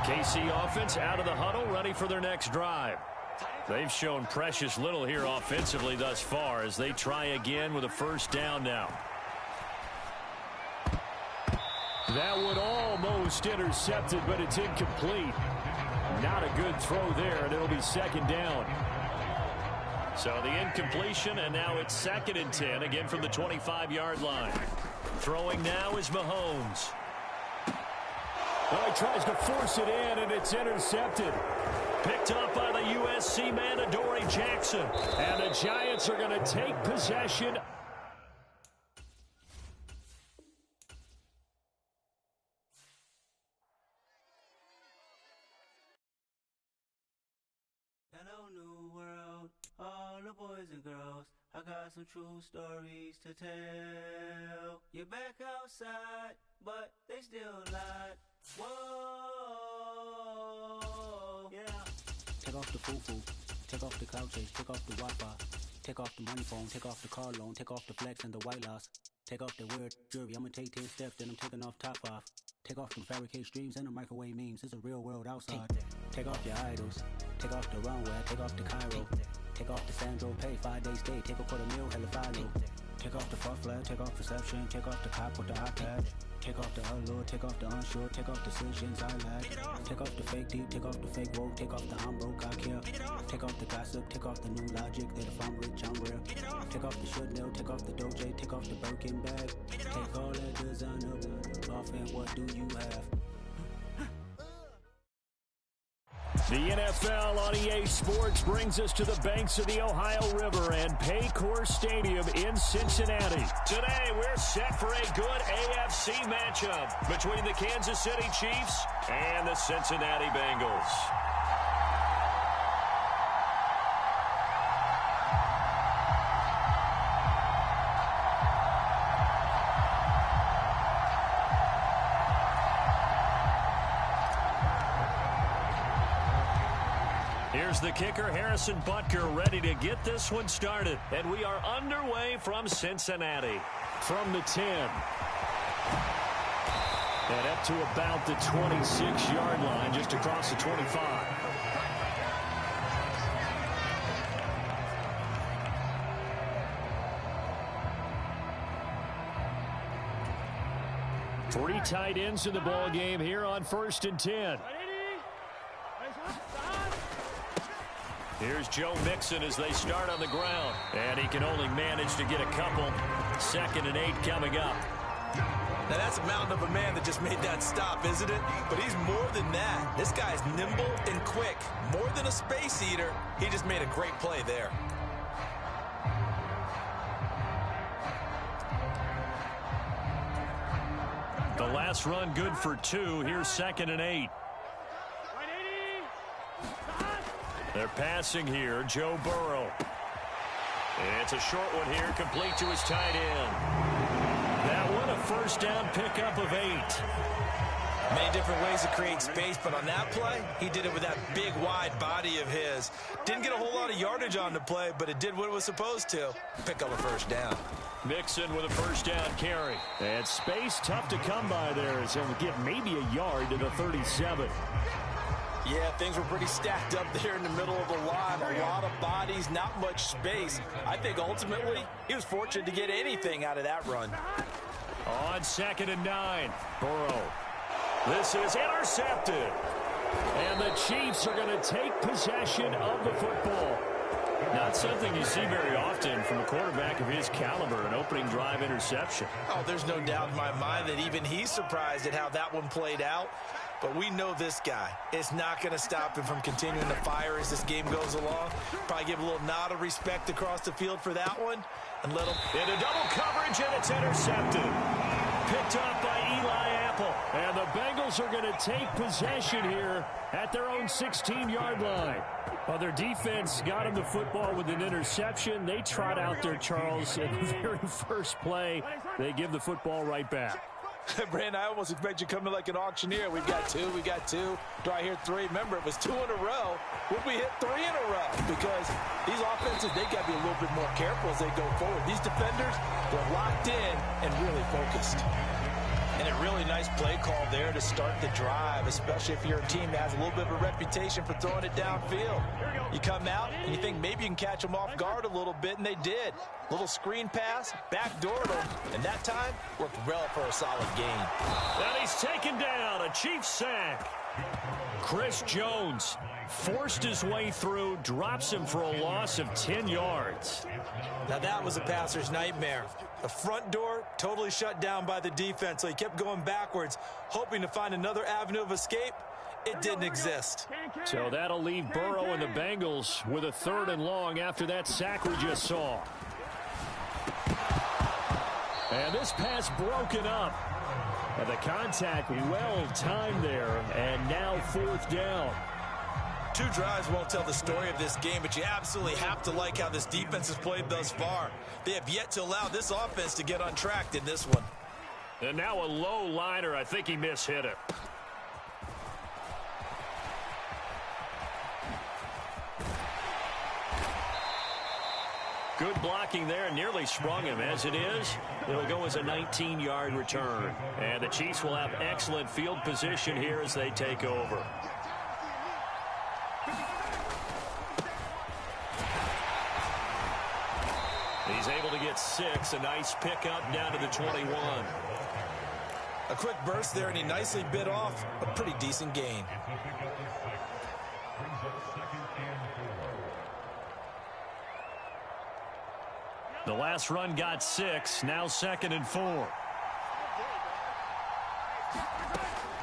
KC offense out of the huddle, ready for their next drive. They've shown precious little here offensively thus far as they try again with a 1st down now. That one almost intercepted, but it's incomplete. Not a good throw there, and it'll be 2nd down. So the incompletion, and now it's 2nd and 10, again from the 25-yard line. Throwing now is Mahomes. Well, he tries to force it in, and it's intercepted. Picked up by the USC man, Adoree Jackson. And the Giants are going to take possession. Hello, new world, all the boys and girls. I got some true stories to tell. You're back outside, but they still lied. Whoa, yeah. Take off the foo-foo, take off the couches, take off the Wi-Fi, take off the money phone, take off the car loan, take off the flex and the white loss, take off the weird jewelry. I'ma take 10 steps, then I'm taking off top off. Take off the fabricated streams and the microwave memes. It's a real world outside. Take off your idols, take off the runway, take off the Cairo, take off the Sandro Pay, 5-day stay, take a $250,000, hella follow. Take off the fuck flag, take off reception, take off the cop with the iPad. Take off the allure, take off the unsure, take off decisions I lack. Take off the fake deep, take off the fake woke, take off the I'm broke, I care. Take off the gossip, take off the new logic that if I'm rich, I'm rare. Take off the should know, take off the Doja, take off the Birkin bag. Take all that designer off and what do you have? The NFL on EA Sports brings us to the banks of the Ohio River and Paycor Stadium in Cincinnati. Today, we're set for a good AFC matchup between the Kansas City Chiefs and the Cincinnati Bengals. Here's the kicker, Harrison Butker, ready to get this one started. And we are underway from Cincinnati. From the 10. And up to about the 26-yard line, just across the 25. Three tight ends in the ball game here on 1st and 10. Here's Joe Mixon as they start on the ground. And he can only manage to get a couple. 2nd and 8 coming up. Now that's a mountain of a man that just made that stop, isn't it? But he's more than that. This guy's nimble and quick. More than a space eater. He just made a great play there. The last run good for 2. Here's 2nd and 8. They're passing here. Joe Burrow. It's a short one here, complete to his tight end. That one a first down pickup of 8. Many different ways to create space, but on that play, he did it with that big, wide body of his. Didn't get a whole lot of yardage on the play, but it did what it was supposed to. Pick up a first down. Mixon with a first down carry. And space tough to come by there as he'll get maybe a yard to the 37. Yeah, things were pretty stacked up there in the middle of the line. A lot of bodies, not much space. I think ultimately he was fortunate to get anything out of that run. On 2nd and 9, Burrow. This is intercepted. And the Chiefs are going to take possession of the football. Not something you see very often from a quarterback of his caliber, an opening drive interception. Oh, there's no doubt in my mind that even he's surprised at how that one played out. But we know this guy is not going to stop him from continuing to fire as this game goes along. Probably give a little nod of respect across the field for that one. And let him into double coverage, and it's intercepted. Picked up by Eli Apple. And the Bengals are going to take possession here at their own 16-yard line. Well, their defense got him the football with an interception. They trot out there, Charles, in the very first play. They give the football right back. Brandon, I almost expect you coming like an auctioneer. We've got 2, we got 2. Do I hear 3? Remember, it was 2 in a row. Would we hit 3 in a row? Because these offenses, they got to be a little bit more careful as they go forward. These defenders, they're locked in and really focused. And a really nice play call there to start the drive, especially if you're a team that has a little bit of a reputation for throwing it downfield. You come out and you think maybe you can catch them off guard a little bit, and they did. Little screen pass, backdoored them, and that time worked well for a solid gain. And he's taken down, a Chiefs sack. Chris Jones forced his way through, drops him for a loss of 10 yards. Now that was a passer's nightmare. The front door totally shut down by the defense, so he kept going backwards, hoping to find another avenue of escape. It didn't exist. So that'll leave Burrow and the Bengals with a 3rd and long after that sack we just saw. And this pass broken up. And the contact well timed there. And now 4th down. 2 drives won't tell the story of this game, but you absolutely have to like how this defense has played thus far. They have yet to allow this offense to get untracked in this one. And now a low liner. I think he mishit it. Good blocking there, nearly sprung him. As it is, it'll go as a 19-yard return. And the Chiefs will have excellent field position here as they take over. He's able to get 6, a nice pickup down to the 21. A quick burst there, and he nicely bit off a pretty decent gain. The last run got 6, now 2nd and 4.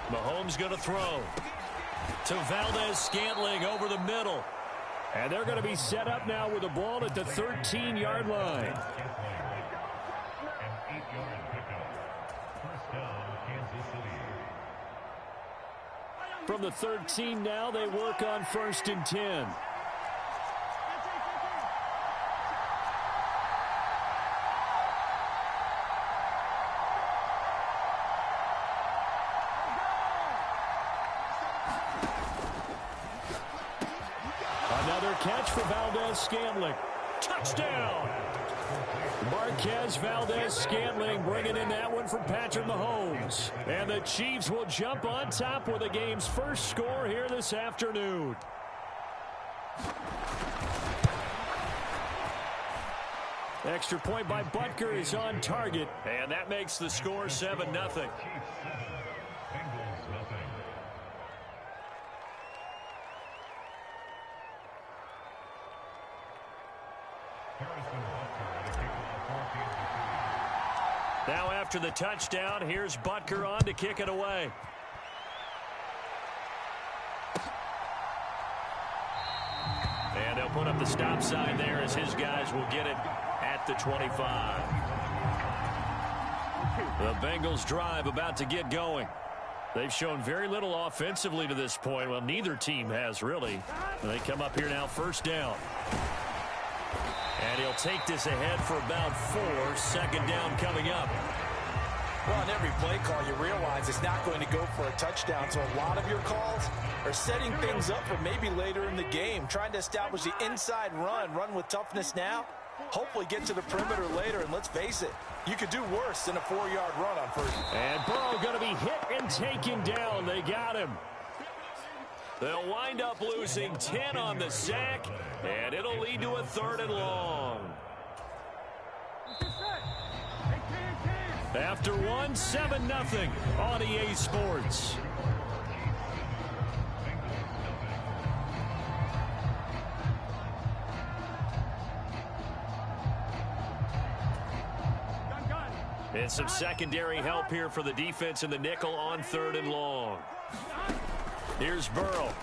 Mahomes going to throw to Valdez-Scantling over the middle. And they're going to be set up now with the ball at the 13-yard line. From the 13 now, they work on 1st and 10. Another catch for Valdez-Scantling. Touchdown! Marquez Valdez-Scantling bringing in that one from Patrick Mahomes. And the Chiefs will jump on top with the game's first score here this afternoon. Extra point by Butker is on target. And that makes the score 7-0. Now after the touchdown, here's Butker on to kick it away. And they'll put up the stop sign there as his guys will get it at the 25. The Bengals drive about to get going. They've shown very little offensively to this point. Well, neither team has really. They come up here now, first down. And he'll take this ahead for about 4. Second down coming up. Well, on every play call, you realize it's not going to go for a touchdown. So a lot of your calls are setting things up for maybe later in the game, trying to establish the inside run with toughness now, hopefully get to the perimeter later. And let's face it, you could do worse than a 4-yard run on first. And Burrow going to be hit and taken down. They got him. They'll wind up losing 10 on the sack, and it'll lead to a 3rd and long. After 1, 7-0 on EA Sports. And some secondary help here for the defense in the nickel on 3rd and long. Here's Burrow.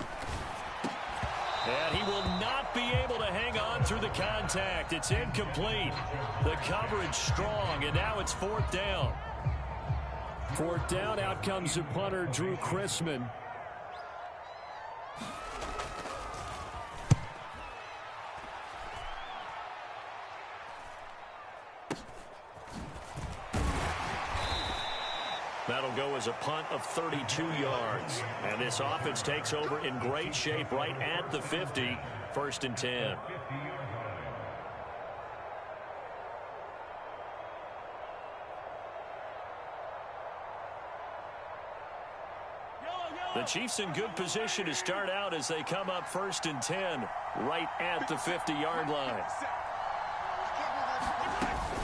And he will not be able to hang on through the contact. It's incomplete. The coverage strong, and now it's 4th down. 4th down, out comes the punter, Drew Chrisman. That'll go as a punt of 32 yards. And this offense takes over in great shape right at the 50. 1st and 10. The Chiefs in good position to start out as they come up 1st and 10 right at the 50-yard line.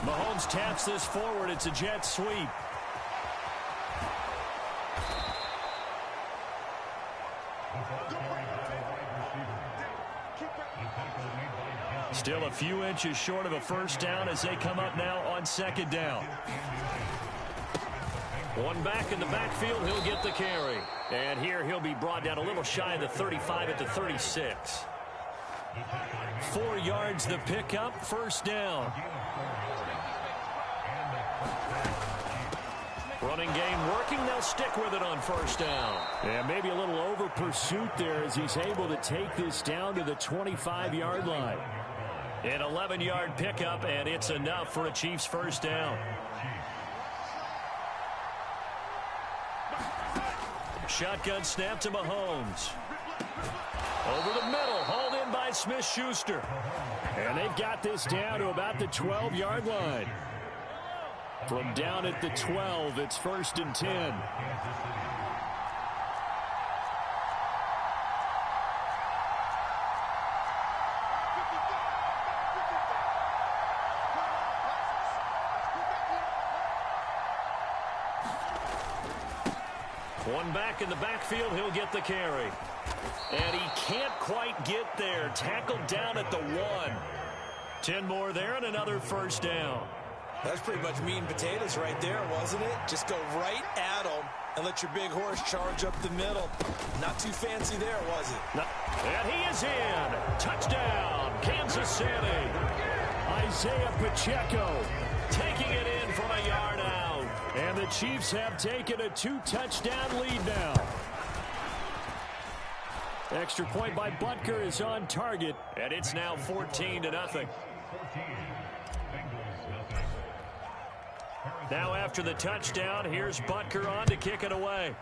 Mahomes taps this forward. It's a jet sweep. Still a few inches short of a 1st down as they come up now on 2nd down. One back in the backfield, he'll get the carry. And here he'll be brought down a little shy of the 35 at the 36. 4 yards the pickup, 1st down. Running game working, they'll stick with it on 1st down. And maybe a little over pursuit there as he's able to take this down to the 25-yard line. An 11-yard pickup, and it's enough for a Chiefs 1st down. Shotgun snap to Mahomes. Over the middle, hauled in by Smith-Schuster. And they've got this down to about the 12-yard line. From down at the 12, it's 1st and 10. One back in the backfield, he'll get the carry. And he can't quite get there. Tackled down at the 1. 10 more there and another 1st down. That's pretty much meat and potatoes right there, wasn't it? Just go right at him and let your big horse charge up the middle. Not too fancy there, was it? No. And he is in. Touchdown, Kansas City. Isaiah Pacheco taking it in from a yard out. And the Chiefs have taken a 2-touchdown lead now. Extra point by Butker is on target. And it's now 14-0. Now after the touchdown, here's Butker on to kick it away.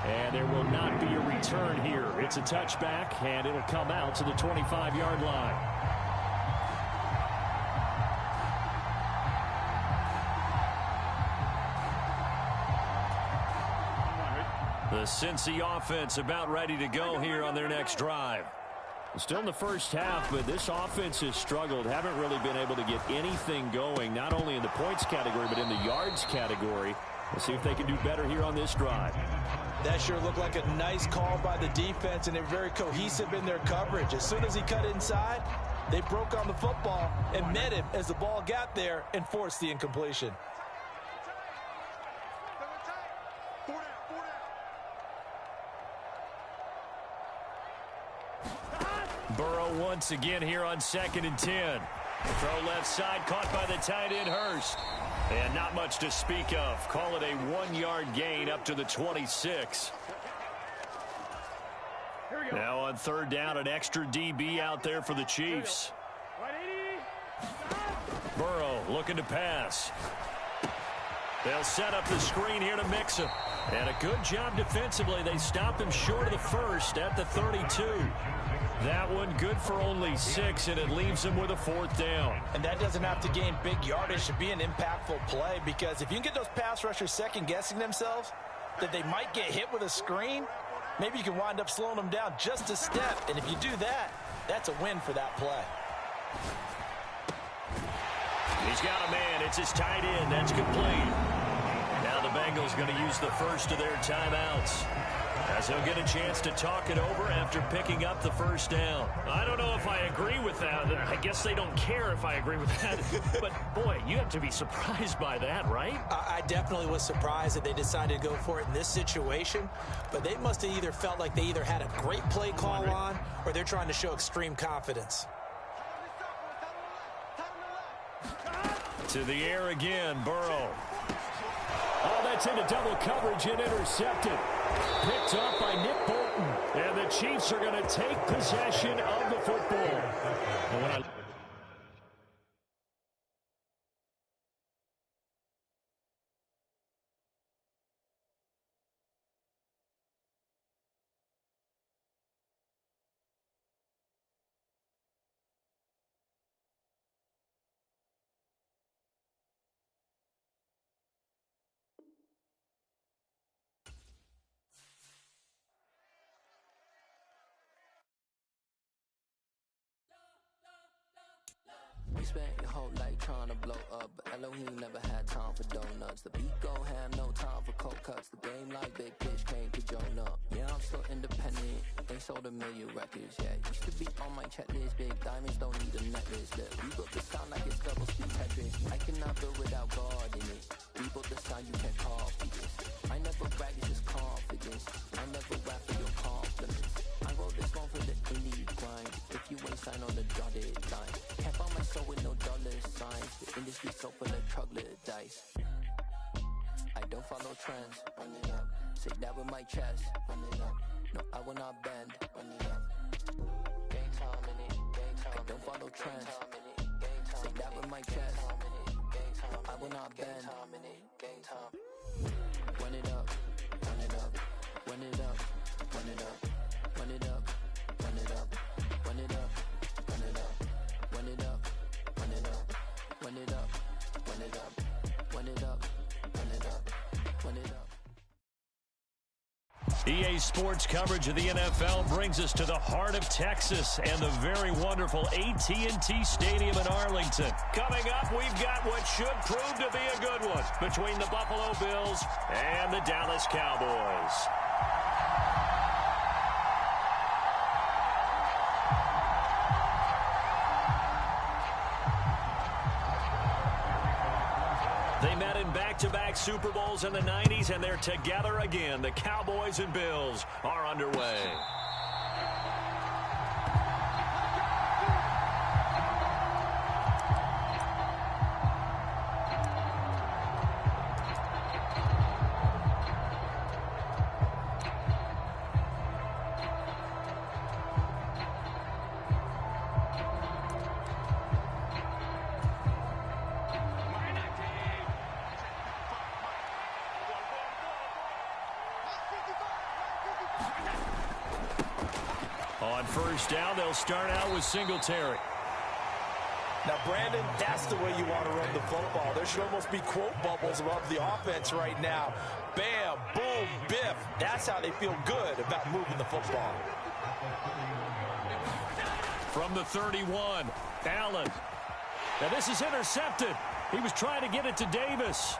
And there will not be a return here. It's a touchback, and it'll come out to the 25-yard line. The Cincy offense about ready to go here on their next drive. Still in the first half, but this offense has struggled. Haven't really been able to get anything going, not only in the points category, but in the yards category. We'll see if they can do better here on this drive. That sure looked like a nice call by the defense, and they're very cohesive in their coverage. As soon as he cut inside, they broke on the football and met him as the ball got there and forced the incompletion. Burrow once again here on 2nd and 10. Throw left side, caught by the tight end Hurst. And not much to speak of. Call it a 1-yard gain up to the 26. Now on 3rd down, an extra DB out there for the Chiefs. Burrow looking to pass. They'll set up the screen here to mix him. And a good job defensively. They stopped him short of the first at the 32. That one good for only 6, and it leaves him with a 4th down. And that doesn't have to gain big yardage to be an impactful play, because if you can get those pass rushers second-guessing themselves that they might get hit with a screen, maybe you can wind up slowing them down just a step. And if you do that, that's a win for that play. He's got a man. It's his tight end. That's complete. Now the Bengals going to use the first of their timeouts, as he'll get a chance to talk it over after picking up the 1st down. I don't know if I agree with that. I guess they don't care if I agree with that. But, boy, you have to be surprised by that, right? I definitely was surprised that they decided to go for it in this situation. But they must have either felt like they either had a great play call on, or they're trying to show extreme confidence. To the air again, Burrow. Oh, that's into double coverage and intercepted. Picked up by Nick Bolton. And the Chiefs are going to take possession of the football. And when We spent your whole life trying to blow up, but Elohim never had time for donuts. The beat go ham, no time for cold cuts. The game like Big Pitch came to join up. Yeah, I'm still independent. They sold 1 million records, yeah. Used to be on my checklist. Big diamonds don't need a necklace. Look, we built the sound like it's double speed Tetris. I cannot build without God in it. We built the sound, you can't copy this. I never brag, it's just confidence. I never rap for your confidence. I wrote this one for the indie grind. If you ain't signed on the dotted line, can't buy my soul with no dollar signs. The industry so full of troglodytes. I don't follow trends. Run it up. Say that with my chest. Run it up. No, I will not bend. Run it up. Game time in it. Game time. I don't follow trends. Say that with my chest. I will not bend. Game time. Run it up. Run it up. Run it up. Run it up. Run it up. Run it up. Run it up. Run it up. Run it up. Run it up. Run it up. Run it up. Run it up. Run it up. Run it up. EA Sports coverage of the NFL brings us to the heart of Texas and the very wonderful AT&T Stadium in Arlington. Coming up, we've got what should prove to be a good one between the Buffalo Bills and the Dallas Cowboys. They met in back-to-back Super Bowls in the 90s, and they're together again. The Cowboys and Bills are underway. On first down, they'll start out with Singletary. Now, Brandon, that's the way you want to run the football. There should almost be quote bubbles above the offense right now. Bam, boom, biff. That's how they feel good about moving the football. From the 31, Allen. Now this is intercepted. He was trying to get it to Davis.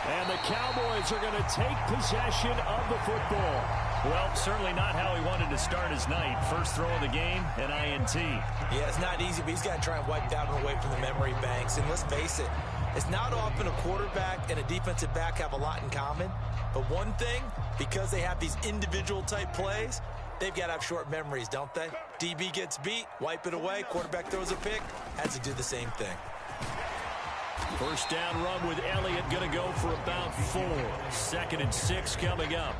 And the Cowboys are going to take possession of the football. Well, certainly not how he wanted to start his night. First throw of the game, an INT. Yeah, it's not easy, but he's got to try and wipe that one away from the memory banks. And let's face it, it's not often a quarterback and a defensive back have a lot in common. But one thing, because they have these individual type plays, they've got to have short memories, don't they? DB gets beat, wipe it away, quarterback throws a pick, has to do the same thing. First down run with Elliott, going to go for about 4. 2nd and 6 coming up.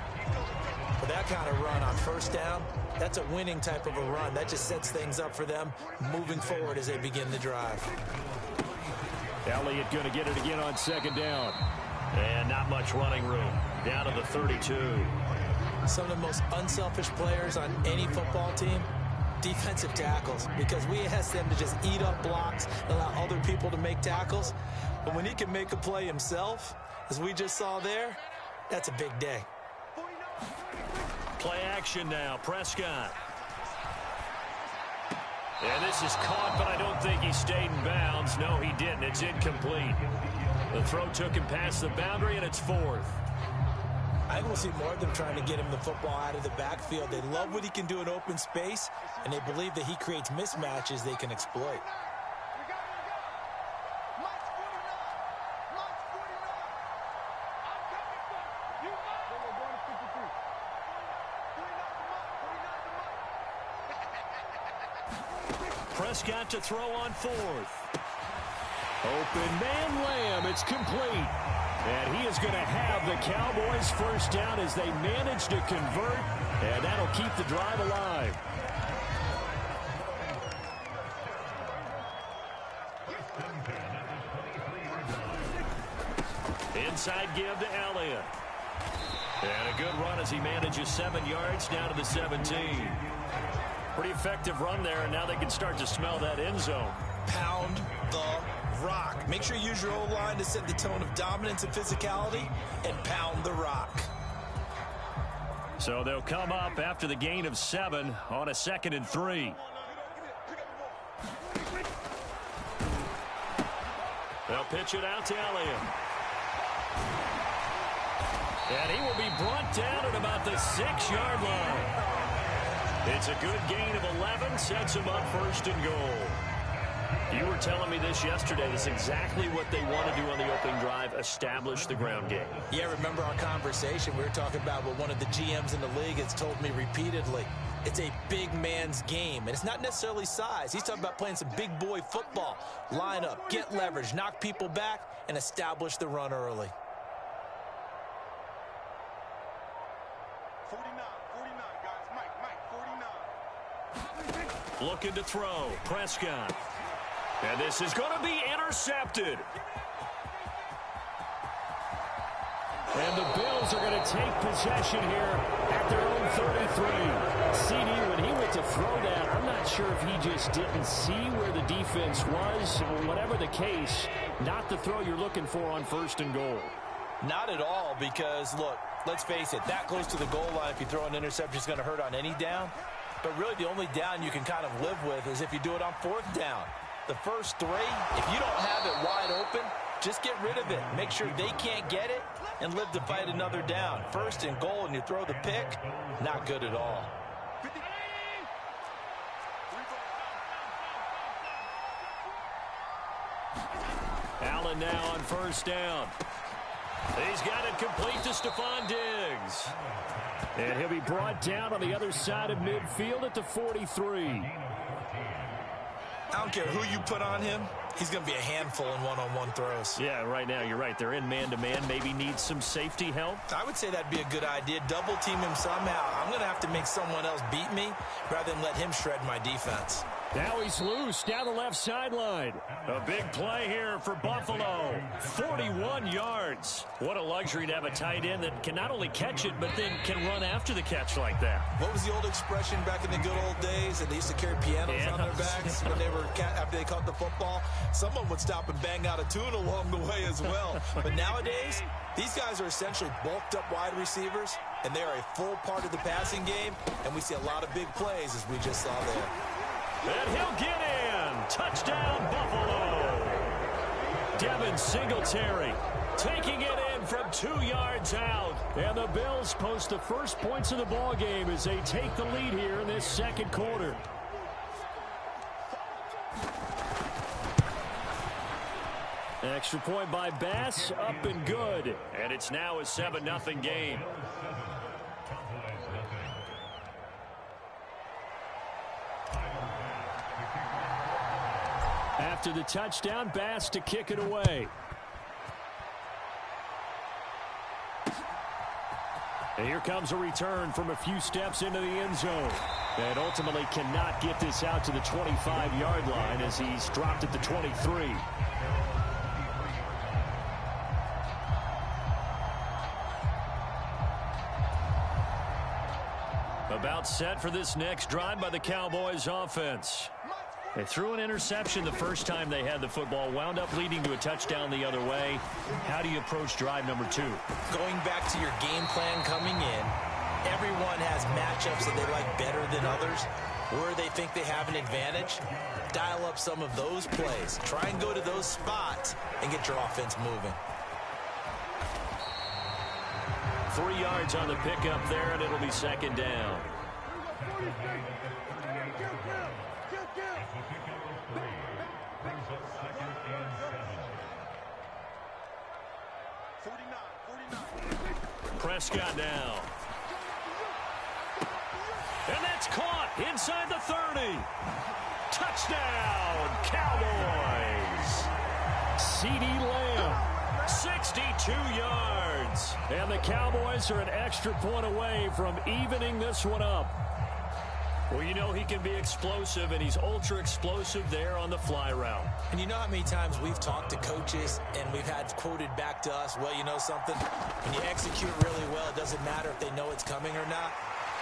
For that kind of run on first down, that's a winning type of a run. That just sets things up for them moving forward as they begin the drive. Elliott going to get it again on 2nd down. And not much running room. Down to the 32. Some of the most unselfish players on any football team, defensive tackles, because we ask them to just eat up blocks and allow other people to make tackles. But when he can make a play himself, as we just saw there, that's a big day. Play action now, Prescott. And this is caught, but I don't think he stayed in bounds. No, he didn't. It's incomplete. The throw took him past the boundary, and it's 4th. I think we'll see more of them trying to get him the football out of the backfield. They love what he can do in open space, and they believe that he creates mismatches they can exploit. Prescott to throw on 4th. Open man Lamb. It's complete. And he is going to have the Cowboys first down as they manage to convert. And that'll keep the drive alive. Inside give to Elliott. And a good run as he manages 7 yards down to the 17. Pretty effective run there, and now they can start to smell that end zone. Pound the rock. Make sure you use your O-line to set the tone of dominance and physicality, and pound the rock. So they'll come up after the gain of 7 on a 2nd and 3. They'll pitch it out to Elliott. And he will be brought down at about the 6-yard line. It's a good gain of 11, sets him up 1st and goal. You were telling me this yesterday. This is exactly what they want to do on the opening drive, establish the ground game. Yeah, remember our conversation? We were talking about what one of the GMs in the league has told me repeatedly. It's a big man's game, and it's not necessarily size. He's talking about playing some big boy football. Line up, get leverage, knock people back, and establish the run early. 49, guys. Mike, 49. Looking to throw. Prescott. And this is going to be intercepted. And the Bills are going to take possession here at their own 33. CD, when he went to throw that, I'm not sure if he just didn't see where the defense was. Whatever the case, not the throw you're looking for on 1st and goal. Not at all, because, look, let's face it, that close to the goal line, if you throw an interception, it's going to hurt on any down. But really, the only down you can kind of live with is if you do it on 4th down. The first 3, if you don't have it wide open, just get rid of it. Make sure they can't get it and live to fight another down. 1st and goal, and you throw the pick, not good at all. Allen now on 1st down. He's got it complete to Stephon Diggs. And he'll be brought down on the other side of midfield at the 43. I don't care who you put on him. He's going to be a handful in one-on-one throws. Yeah, right now, you're right. They're in man-to-man. Maybe needs some safety help. I would say that'd be a good idea. Double team him somehow. I'm going to have to make someone else beat me rather than let him shred my defense. Now he's loose down the left sideline. A big play here for Buffalo. 41 yards. What a luxury to have a tight end that can not only catch it, but then can run after the catch like that. What was the old expression back in the good old days? And they used to carry pianos on their backs when they were after they caught the football. Someone would stop and bang out a tune along the way as well. But nowadays, these guys are essentially bulked up wide receivers, and they are a full part of the passing game. And we see a lot of big plays, as we just saw there. And he'll get in. Touchdown, Buffalo. Devin Singletary taking it in from 2 yards out. And the Bills post the first points of the ball game as they take the lead here in this second quarter. Extra point by Bass, up and good. And it's now a 7-0 game. After the touchdown, Bass to kick it away. And here comes a return from a few steps into the end zone. And ultimately cannot get this out to the 25-yard line as he's dropped at the 23. About set for this next drive by the Cowboys offense. They threw an interception the first time they had the football, wound up leading to a touchdown the other way. How do you approach drive number 2? Going back to your game plan coming in, everyone has matchups that they like better than others, where they think they have an advantage. Dial up some of those plays. Try and go to those spots and get your offense moving. 3 yards on the pickup there, and it'll be second down. Prescott now. And that's caught inside the 30. Touchdown, Cowboys. CeeDee Lamb, 62 yards. and the Cowboys are an extra point away from evening this one up. Well, you know he can be explosive, and he's ultra-explosive there on the fly route. And you know how many times we've talked to coaches and we've had quoted back to us, well, you know something? When you execute really well, it doesn't matter if they know it's coming or not.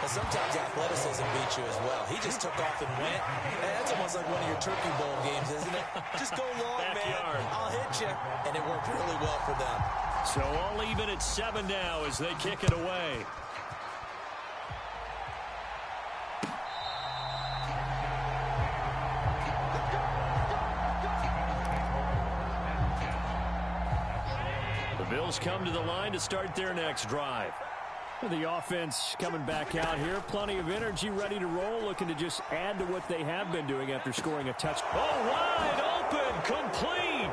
But sometimes athleticism beats you as well. He just took off and went. Hey, that's almost like one of your Turkey Bowl games, isn't it? Just go long, Backyard. man. I'll hit you. And it worked really well for them. So all even at 7 now as they kick it away. The Bills come to the line to start their next drive. The offense coming back out here. Plenty of energy, ready to roll, looking to just add to what they have been doing after scoring a touchdown. Oh, wide open, complete.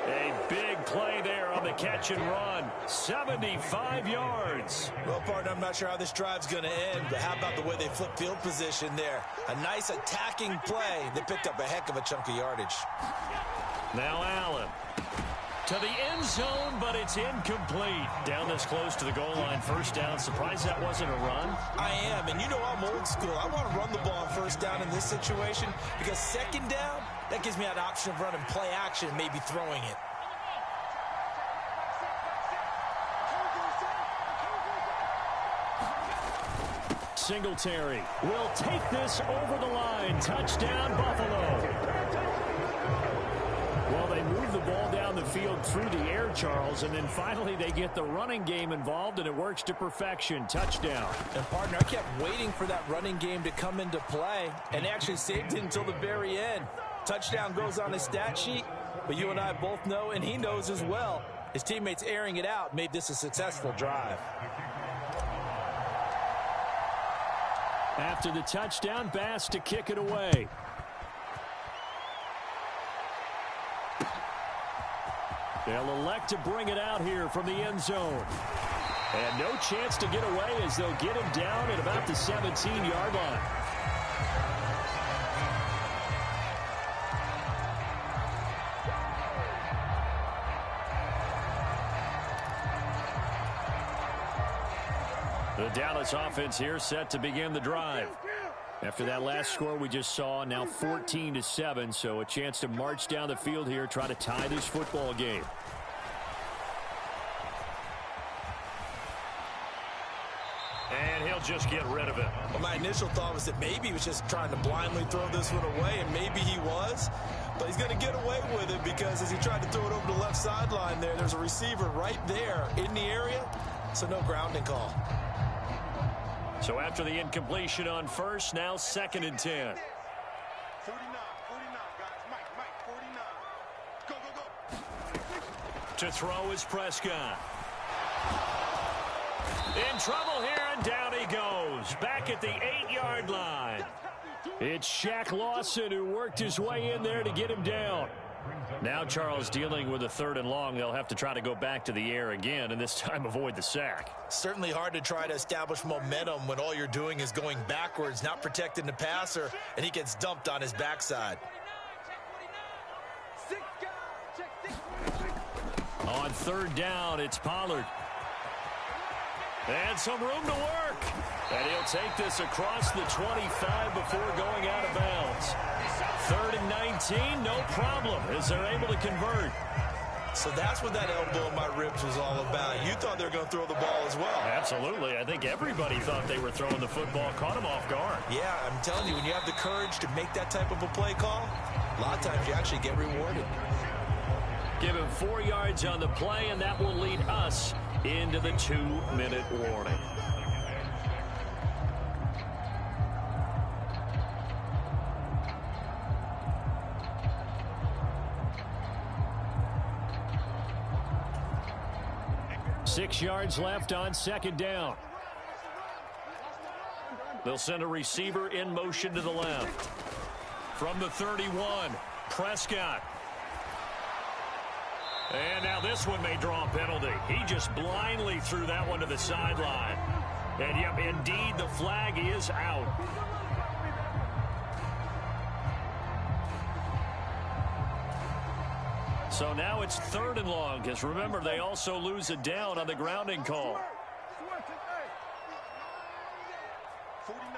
A big play there on the catch and run. 75 yards. Well, partner, I'm not sure how this drive's going to end, but how about the way they flip field position there? A nice attacking play. They picked up a heck of a chunk of yardage. Now Allen. To the end zone, but it's incomplete. Down this close to the goal line, first down. Surprised that wasn't a run? I am, and you know I'm old school. I want to run the ball on first down in this situation because second down, that gives me an option of running play action, maybe throwing it. Singletary will take this over the line. Touchdown, Buffalo. Well, they move the ball down the field through the air, Charles, and then finally they get the running game involved, and it works to perfection. Touchdown. And, partner, I kept waiting for that running game to come into play, and they actually saved it until the very end. Touchdown goes on his stat sheet, but you and I both know, and he knows as well, his teammates airing it out made this a successful drive. After the touchdown, Bass to kick it away. They'll elect to bring it out here from the end zone. And no chance to get away as they'll get him down at about the 17-yard line. The Dallas offense here set to begin the drive. After that last score we just saw, now 14-7, so a chance to march down the field here, try to tie this football game. And he'll just get rid of it. Well, my initial thought was that maybe he was just trying to blindly throw this one away, and maybe he was. But he's going to get away with it because as he tried to throw it over the left sideline there's a receiver right there in the area, so no grounding call. So after the incompletion on first, now 2nd and 10. 49, guys. Mike, 49. Go, go, go. To throw is Prescott. In trouble here, and down he goes. Back at the 8-yard line. It's Shaq Lawson who worked his way in there to get him down. Now Charles dealing with a 3rd and long. They'll have to try to go back to the air again, and this time avoid the sack. Certainly hard to try to establish momentum when all you're doing is going backwards, not protecting the passer, and he gets dumped on his backside. On 3rd down, it's Pollard. And some room to work. And he'll take this across the 25 before going out of bounds. 3rd and 19, no problem, as they're able to convert. So that's what that elbow in my ribs was all about. You thought they were going to throw the ball as well. Absolutely. I think everybody thought they were throwing the football, caught him off guard. Yeah, I'm telling you, when you have the courage to make that type of a play call, a lot of times you actually get rewarded. Give him 4 yards on the play, and that will lead us into the 2-minute warning. Six yards left on 2nd down. They'll send a receiver in motion to the left. From the 31, Prescott. And now this one may draw a penalty. He just blindly threw that one to the sideline. And yep, indeed, the flag is out. So now it's 3rd and long, because remember, they also lose a down on the grounding call. 49,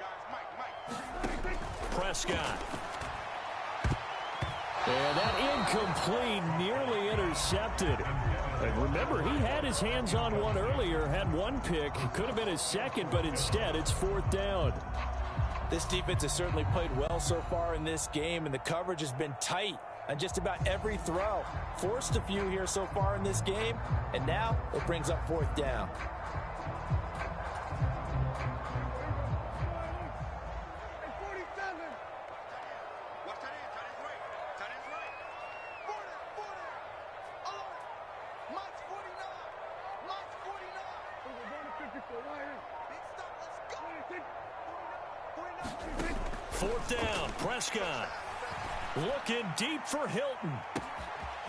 guys. Mike. Prescott. And that incomplete, nearly intercepted. And remember, he had his hands on one earlier, had one pick. Could have been his second, but instead it's 4th down. This defense has certainly played well so far in this game, and the coverage has been tight on just about every throw. Forced a few here so far in this game, and now it brings up 4th down. Fourth down, Prescott. Looking deep for Hilton.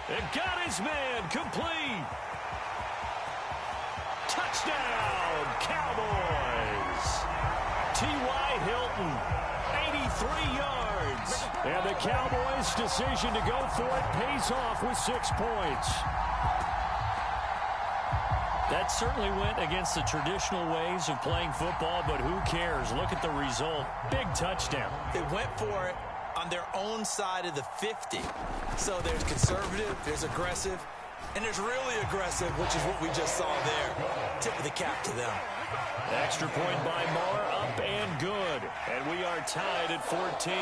And got his man complete. Touchdown, Cowboys. T.Y. Hilton, 83 yards. And the Cowboys' decision to go for it pays off with 6 points. That certainly went against the traditional ways of playing football, but who cares? Look at the result. Big touchdown. They went for it on their own side of the 50. So there's conservative, there's aggressive, and there's really aggressive, which is what we just saw there. Tip of the cap to them. Extra point by Moore, up and good. And we are tied at 14.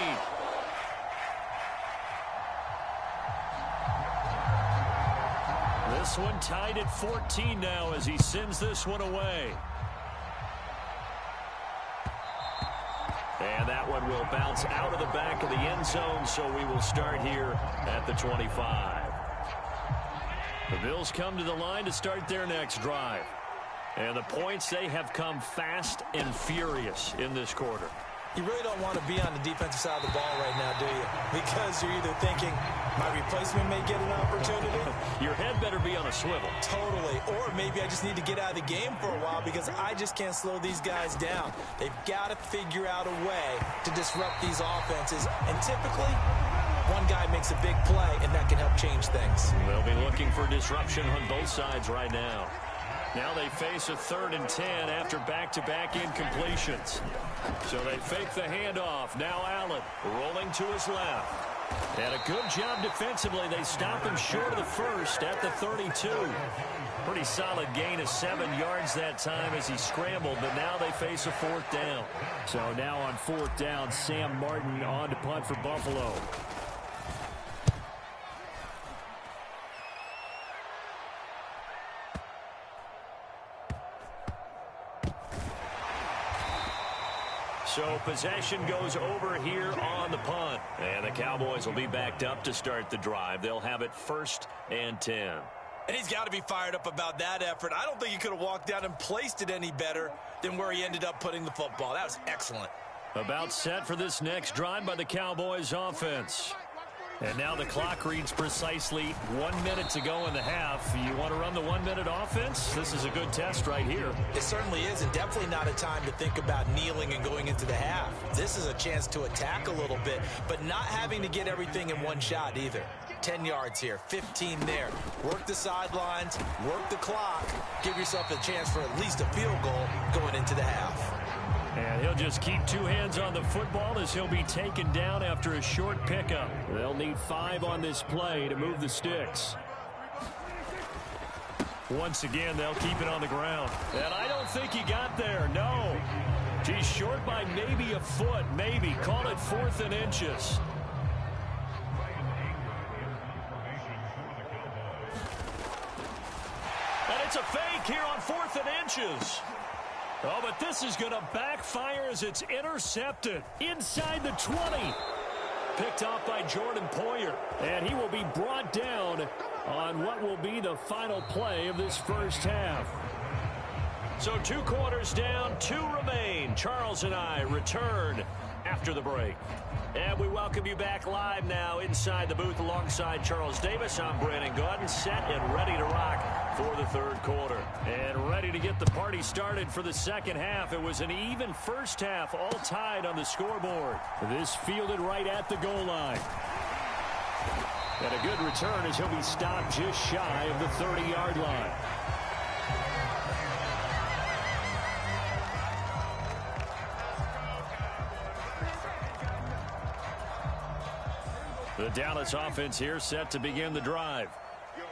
This one tied at 14 now as he sends this one away. And that one will bounce out of the back of the end zone, so we will start here at the 25. The Bills come to the line to start their next drive. And the points, they have come fast and furious in this quarter. You really don't want to be on the defensive side of the ball right now, do you? Because you're either thinking, my replacement may get an opportunity. Your head better be on a swivel. Totally. Or maybe I just need to get out of the game for a while because I just can't slow these guys down. They've got to figure out a way to disrupt these offenses. And typically, one guy makes a big play, and that can help change things. They'll be looking for disruption on both sides right now. Now they face a 3rd and 10 after back-to-back incompletions. So they fake the handoff. Now Allen rolling to his left. And a good job defensively. They stop him short of the first at the 32. Pretty solid gain of 7 yards that time as he scrambled, but now they face a 4th down. So now on 4th down, Sam Martin on to punt for Buffalo. So possession goes over here on the punt. And the Cowboys will be backed up to start the drive. They'll have it 1st and 10. And he's got to be fired up about that effort. I don't think he could have walked out and placed it any better than where he ended up putting the football. That was excellent. About set for this next drive by the Cowboys offense. And now the clock reads precisely 1 minute to go in the half. You want to run the 1 minute offense? This is a good test right here. It certainly is, and definitely not a time to think about kneeling and going into the half. This is a chance to attack a little bit, but not having to get everything in one shot either. 10 yards here, 15 there. Work the sidelines, work the clock. Give yourself a chance for at least a field goal going into the half. And he'll just keep 2 hands on the football as he'll be taken down after a short pickup. They'll need 5 on this play to move the sticks. Once again, they'll keep it on the ground. And I don't think he got there, no. He's short by maybe a foot, maybe. Call it 4th and inches. And it's a fake here on 4th and inches. Oh, but this is going to backfire as it's intercepted inside the 20. Picked off by Jordan Poyer. And he will be brought down on what will be the final play of this first half. So 2 quarters down, 2 remain. Charles and I return after the break. And we welcome you back live now inside the booth alongside Charles Davis. I'm Brandon Gaudin, set and ready to rock for the 3rd quarter. And ready to get the party started for the second half. It was an even first half, all tied on the scoreboard. This fielded right at the goal line. And a good return as he'll be stopped just shy of the 30-yard line. The Dallas offense here set to begin the drive.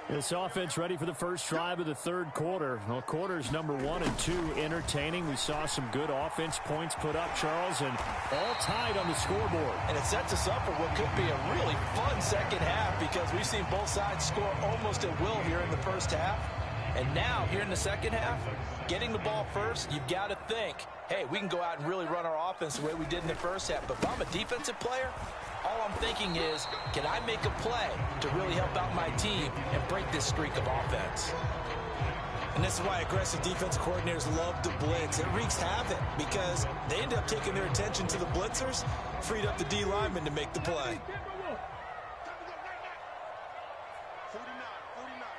This offense ready for the first drive of the 3rd quarter. Well, quarters number 1 and 2 entertaining. We saw some good offense points put up, Charles, and all tied on the scoreboard. And it sets us up for what could be a really fun second half because we've seen both sides score almost at will here in the first half. And now, here in the second half, getting the ball first, you've got to think, hey, we can go out and really run our offense the way we did in the first half. But if I'm a defensive player, all I'm thinking is, can I make a play to really help out my team and break this streak of offense? And this is why aggressive defensive coordinators love to blitz. It wreaks havoc because they end up taking their attention to the blitzers, freed up the D lineman to make the play. 49,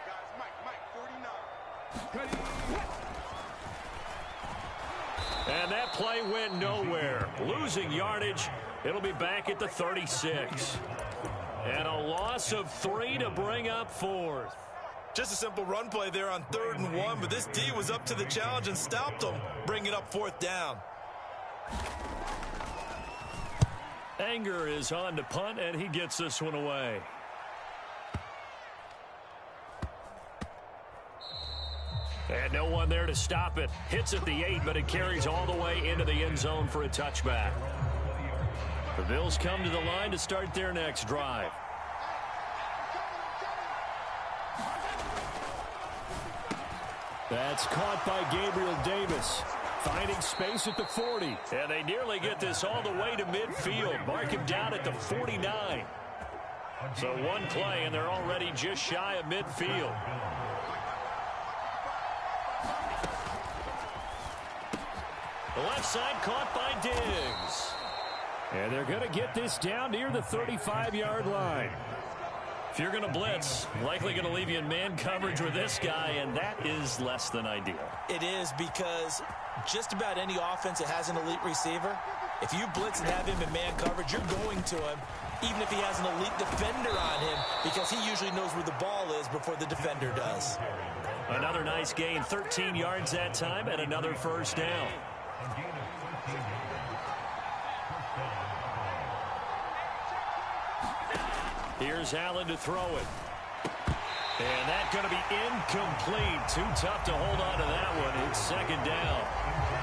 guys. Mike, 49. And that play went nowhere. Losing yardage. It'll be back at the 36. And a loss of 3 to bring up 4th. Just a simple run play there on 3rd and 1, but this D was up to the challenge and stopped them, bringing up 4th down. Anger is on to punt, and he gets this one away. And no one there to stop it. Hits at the 8, but it carries all the way into the end zone for a touchback. The Bills come to the line to start their next drive. That's caught by Gabriel Davis. Finding space at the 40. And they nearly get this all the way to midfield. Mark him down at the 49. So one play, and they're already just shy of midfield. The left side caught by Diggs. And they're going to get this down near the 35-yard line. If you're going to blitz, likely going to leave you in man coverage with this guy, and that is less than ideal. It is because just about any offense that has an elite receiver, if you blitz and have him in man coverage, you're going to him even if he has an elite defender on him, because he usually knows where the ball is before the defender does. Another nice gain, 13 yards that time, and another first down. Here's Allen to throw it. And that's going to be incomplete. Too tough to hold on to that one. It's second down.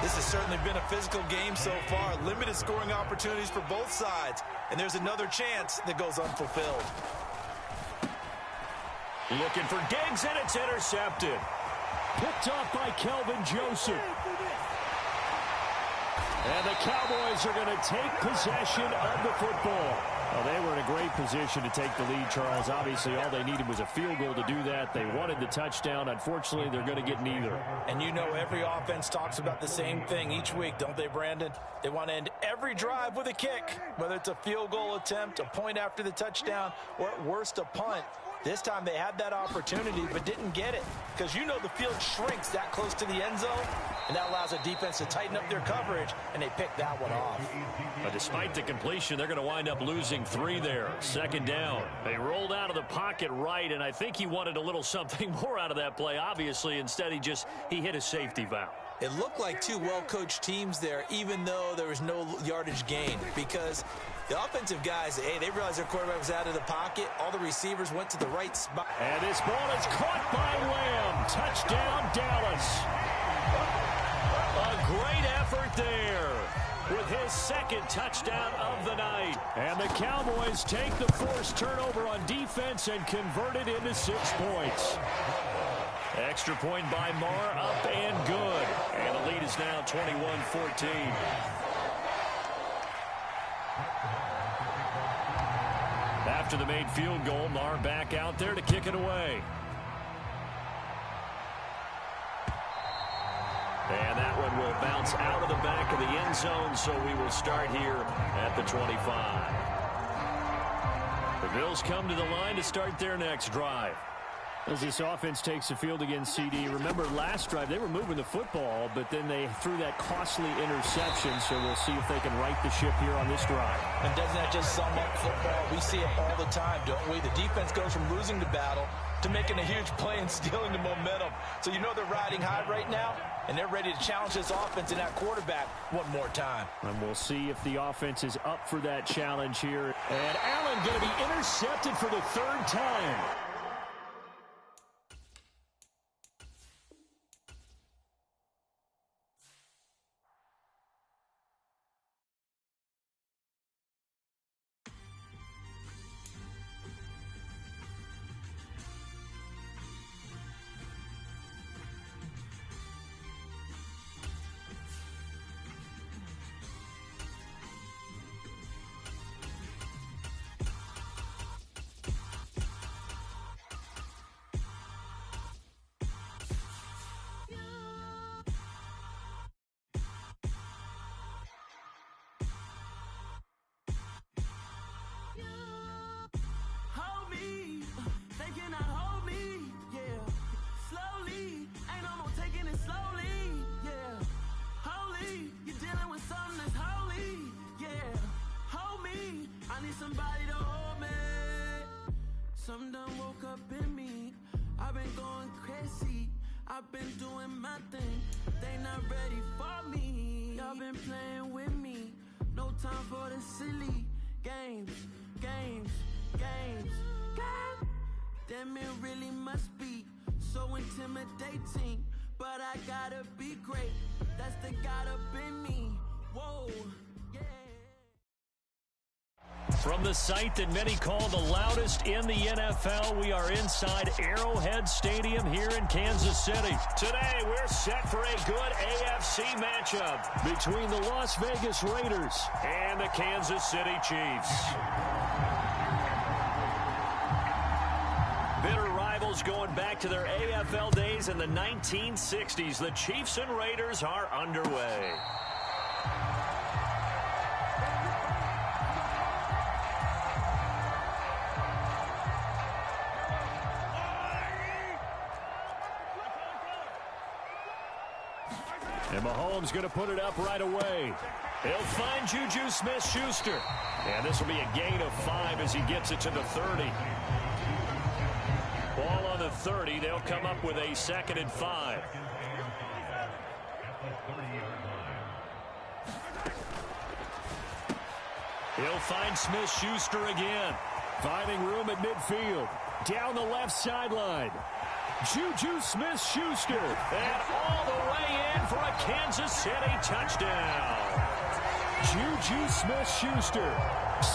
This has certainly been a physical game so far. Limited scoring opportunities for both sides. And there's another chance that goes unfulfilled. Looking for Diggs, and it's intercepted. Picked off by Kelvin Joseph. And the Cowboys are going to take possession of the football. Well, they were in a great position to take the lead, Charles. Obviously, all they needed was a field goal to do that. They wanted the touchdown. Unfortunately, they're going to get neither. And you know every offense talks about the same thing each week, don't they, Brandon? They want to end every drive with a kick, whether it's a field goal attempt, a point after the touchdown, or at worst a punt. This time they had that opportunity but didn't get it, because you know the field shrinks that close to the end zone, and that allows a defense to tighten up their coverage, and they picked that one off. But despite the completion, they're going to wind up losing 3 there. Second down. They rolled out of the pocket right, and I think he wanted a little something more out of that play, obviously. Instead, he hit a safety valve. It looked like two well-coached teams there, even though there was no yardage gain, because the offensive guys, hey, they realized their quarterback was out of the pocket. All the receivers went to the right spot. And this ball is caught by Lamb. Touchdown, Dallas. A great effort there with his second touchdown of the night. And the Cowboys take the forced turnover on defense and convert it into 6 points. Extra point by Marr, up and good. And the lead is now 21-14. After the made field goal, Marr back out there to kick it away. And that one will bounce out of the back of the end zone, so we will start here at the 25. The Bills come to the line to start their next drive. As this offense takes the field against CD, remember last drive they were moving the football, but then they threw that costly interception, so we'll see if they can right the ship here on this drive. And doesn't that just sum up football? We see it all the time, don't we? The defense goes from losing the battle to making a huge play and stealing the momentum. So you know they're riding high right now, and they're ready to challenge this offense and that quarterback one more time. And we'll see if the offense is up for that challenge here. And Allen going to be intercepted for the 3rd time. Somebody to hold me. Some done woke up in me. I've been going crazy. I've been doing my thing. They not ready for me. Y'all been playing with me. No time for the silly games. God damn, it really must be so intimidating. But I gotta be great. That's the God up in me. Whoa. From the site that many call the loudest in the NFL, we are inside Arrowhead Stadium here in Kansas City. Today, we're set for a good AFC matchup between the Las Vegas Raiders and the Kansas City Chiefs. Bitter rivals going back to their AFL days in the 1960s. The Chiefs and Raiders are underway. And Mahomes going to put it up right away. He'll find Juju Smith-Schuster. And this will be a gain of 5 as he gets it to the 30. Ball on the 30. They'll come up with a 2nd and 5. He'll find Smith-Schuster again. Finding room at midfield. Down the left sideline. Juju Smith-Schuster. And all the way in for a Kansas City touchdown. Juju Smith-Schuster,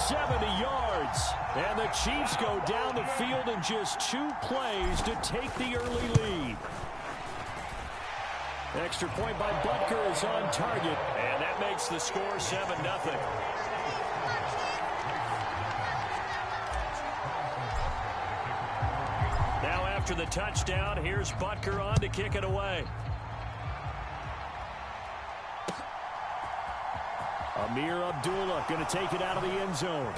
70 yards. And the Chiefs go down the field in just 2 plays to take the early lead. Extra point by Butker is on target. And that makes the score 7-0. Now after the touchdown, here's Butker on to kick it away. Amir Abdullah going to take it out of the end zone.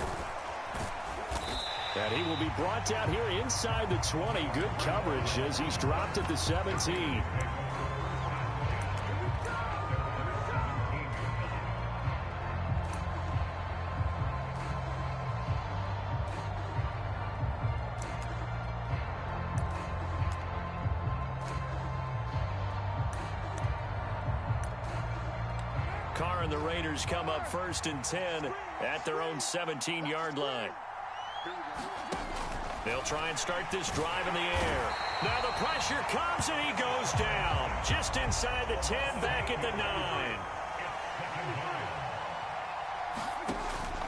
And he will be brought down here inside the 20. Good coverage as he's dropped at the 17. Carr and the Raiders come up 1st and 10 at their own 17-yard line. They'll try and start this drive in the air. Now the pressure comes and he goes down. Just inside the 10, back at the 9.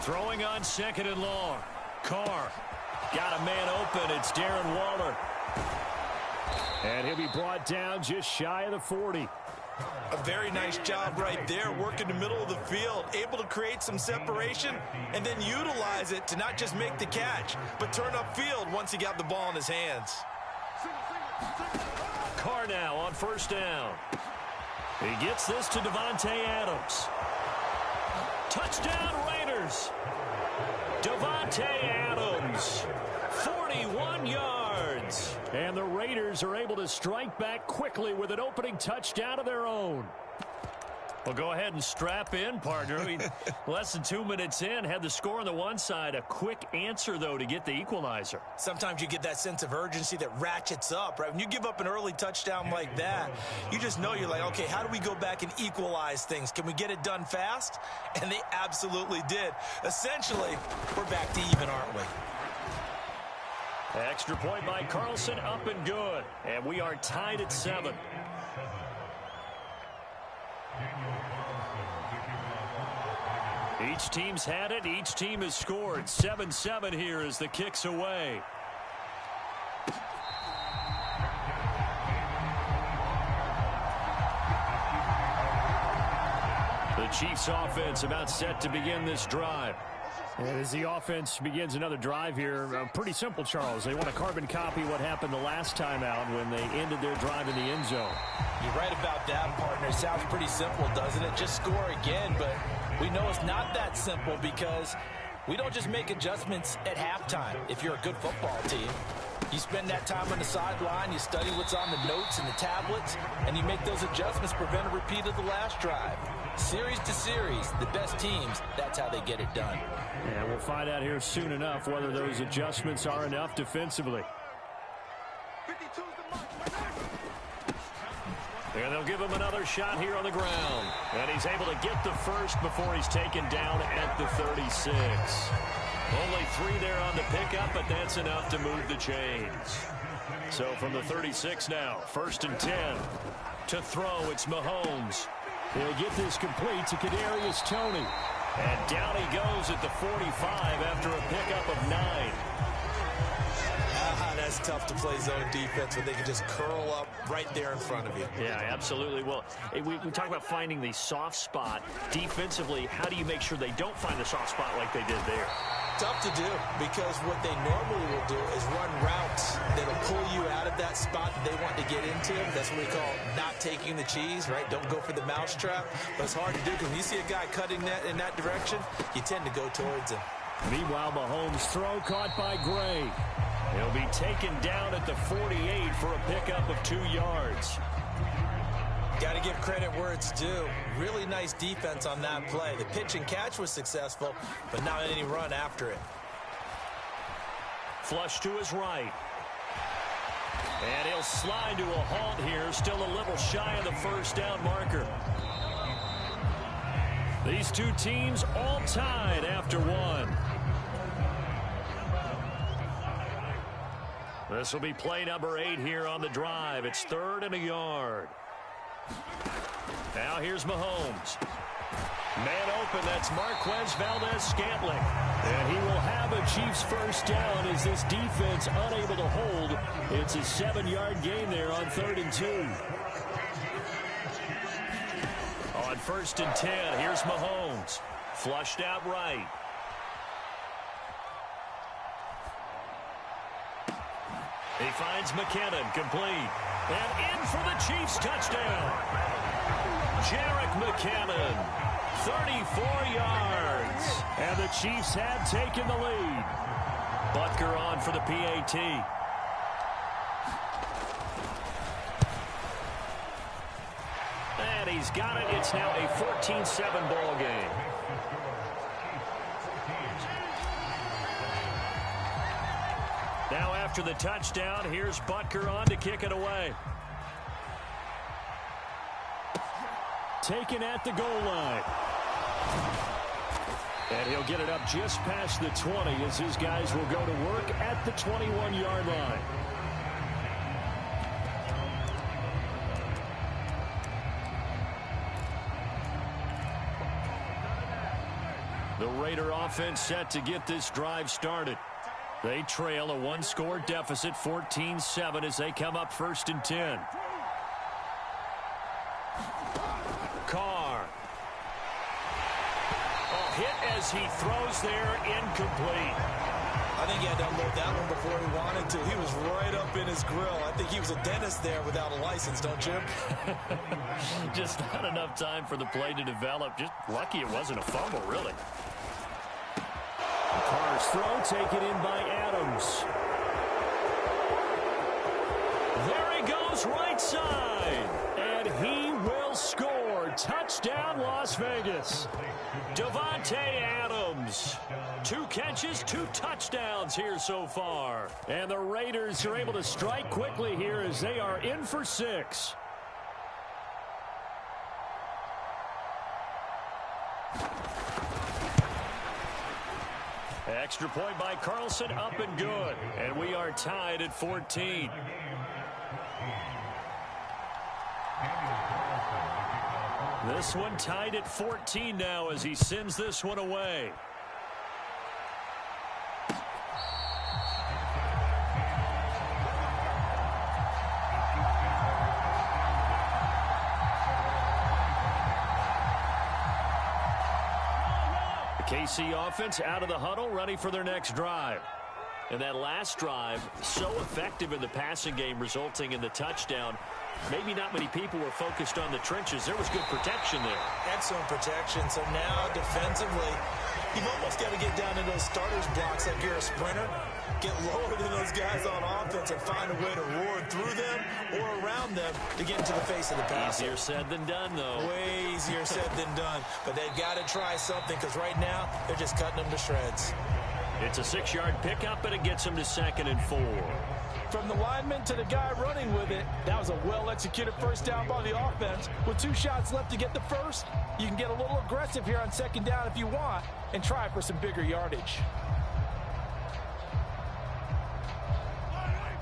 Throwing on 2nd and long. Carr got a man open. It's Darren Waller. And he'll be brought down just shy of the 40. A very nice job right there, working the middle of the field, able to create some separation and then utilize it to not just make the catch, but turn upfield once he got the ball in his hands. Carr now on 1st down. He gets this to Davante Adams. Touchdown Raiders. Davante Adams, 41 yards. And the Raiders are able to strike back quickly with an opening touchdown of their own. Well, go ahead and strap in, partner. Less than 2 minutes in, had the score on the one side. A quick answer, though, to get the equalizer. Sometimes you get that sense of urgency that ratchets up, right? When you give up an early touchdown like that, you just know you're like, okay, how do we go back and equalize things? Can we get it done fast? And they absolutely did. Essentially, we're back to even, aren't we? Extra point by Carlson, up and good. And we are tied at 7. Each team's had it. Each team has scored. 7-7 here as the kick's away. The Chiefs offense about set to begin this drive. And as the offense begins another drive here, pretty simple, Charles. They want to carbon copy what happened the last time out when they ended their drive in the end zone. You're right about that, partner. It sounds pretty simple, doesn't it? Just score again, but we know it's not that simple because we don't just make adjustments at halftime if you're a good football team. You spend that time on the sideline, you study what's on the notes and the tablets, and you make those adjustments, prevent a repeat of the last drive. Series to series, the best teams, that's how they get it done. And we'll find out here soon enough whether those adjustments are enough defensively. And they'll give him another shot here on the ground. And he's able to get the first before he's taken down at the 36. Only 3 there on the pickup, but that's enough to move the chains. So from the 36 now, 1st and 10. To throw, it's Mahomes. He'll get this complete to Kadarius Toney. And down he goes at the 45 after a pickup of 9. That's tough to play zone defense when they can just curl up right there in front of you. Yeah, absolutely. Well, we talk about finding the soft spot. Defensively, how do you make sure they don't find the soft spot like they did there? Tough to do because what they normally will do is run routes that'll pull you out of that spot that they want to get into. That's what we call not taking the cheese, right? Don't go for the mousetrap. But it's hard to do because when you see a guy cutting that in that direction, you tend to go towards him. Meanwhile, Mahomes' throw caught by Gray. He'll be taken down at the 48 for a pickup of 2 yards. Got to give credit where it's due. Really nice defense on that play. The pitch and catch was successful, but not any run after it. Flush to his right. And he'll slide to a halt here. Still a little shy of the first down marker. These two teams all tied after one. This will be play number 8 here on the drive. It's 3rd and a yard. Now here's Mahomes. Man open, that's Marquez Valdez-Scantling. And he will have a Chiefs first down as this defense unable to hold. It's a 7-yard gain there on 3rd and 2. On 1st and 10, here's Mahomes. Flushed out right. He finds McKinnon, complete. And in for the Chiefs touchdown. Jerick McKinnon, 34 yards. And the Chiefs had taken the lead. Butker on for the PAT. And he's got it. It's now a 14-7 ball game. Now after the touchdown, here's Butker on to kick it away. Taken at the goal line. And he'll get it up just past the 20 as his guys will go to work at the 21-yard line. The Raider offense set to get this drive started. They trail a 1-score deficit, 14-7, as they come up 1st and 10. Carr. Oh, hit as he throws there, incomplete. I think he had to unload that one before he wanted to. He was right up in his grill. I think he was a dentist there without a license, don't you? Just not enough time for the play to develop. Just lucky it wasn't a fumble, really. Carr's throw taken in by Adams. There he goes, right side. And he will score. Touchdown, Las Vegas. Davante Adams. 2 catches, 2 touchdowns here so far. And the Raiders are able to strike quickly here as they are in for 6. Extra point by Carlson, up and good. And we are tied at 14. This one tied at 14 now as he sends this one away. KC offense out of the huddle, ready for their next drive. And that last drive, so effective in the passing game, resulting in the touchdown. Maybe not many people were focused on the trenches. There was good protection there. Excellent protection. So now defensively, you've almost got to get down in those starters blocks like you're a sprinter. Get lower than those guys on offense and find a way to roar through them or around them to get into the face of the passer. Easier said than done, though. Way easier said than done. But they've got to try something because right now they're just cutting them to shreds. It's a 6-yard pickup, and it gets him to 2nd and 4. From the lineman to the guy running with it, that was a well-executed first down by the offense. With 2 shots left to get the first, you can get a little aggressive here on 2nd down if you want and try for some bigger yardage.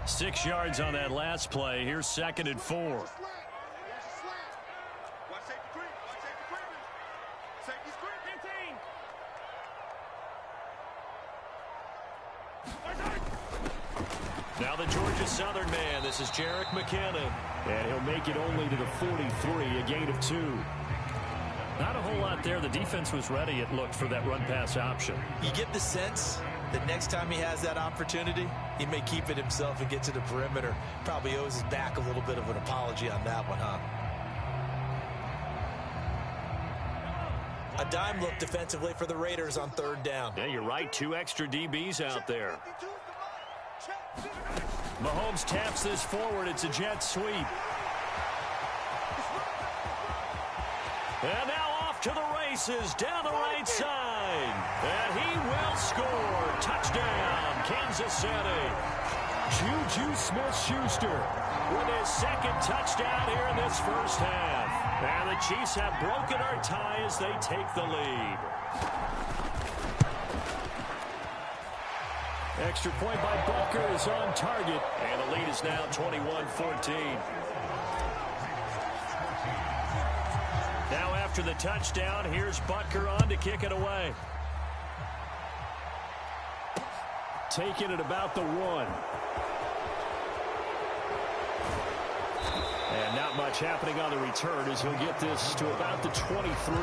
6 yards on that last play. Here's 2nd and 4. Now the Georgia Southern man. This is Jerick McKinnon. And he'll make it only to the 43, a gain of 2. Not a whole lot there. The defense was ready, it looked, for that run-pass option. You get the sense that next time he has that opportunity, he may keep it himself and get to the perimeter. Probably owes his back a little bit of an apology on that one, huh? A dime look defensively for the Raiders on 3rd down. Yeah, you're right. 2 extra DBs out there. Mahomes taps this forward. It's a jet sweep. And now off to the races down the right side. And he will score. Touchdown, Kansas City. Juju Smith-Schuster with his second touchdown here in this first half. And the Chiefs have broken our tie as they take the lead. Extra point by Butker is on target. And the lead is now 21-14. Now after the touchdown, here's Butker on to kick it away. Taking it about the 1. And not much happening on the return as he'll get this to about the 23.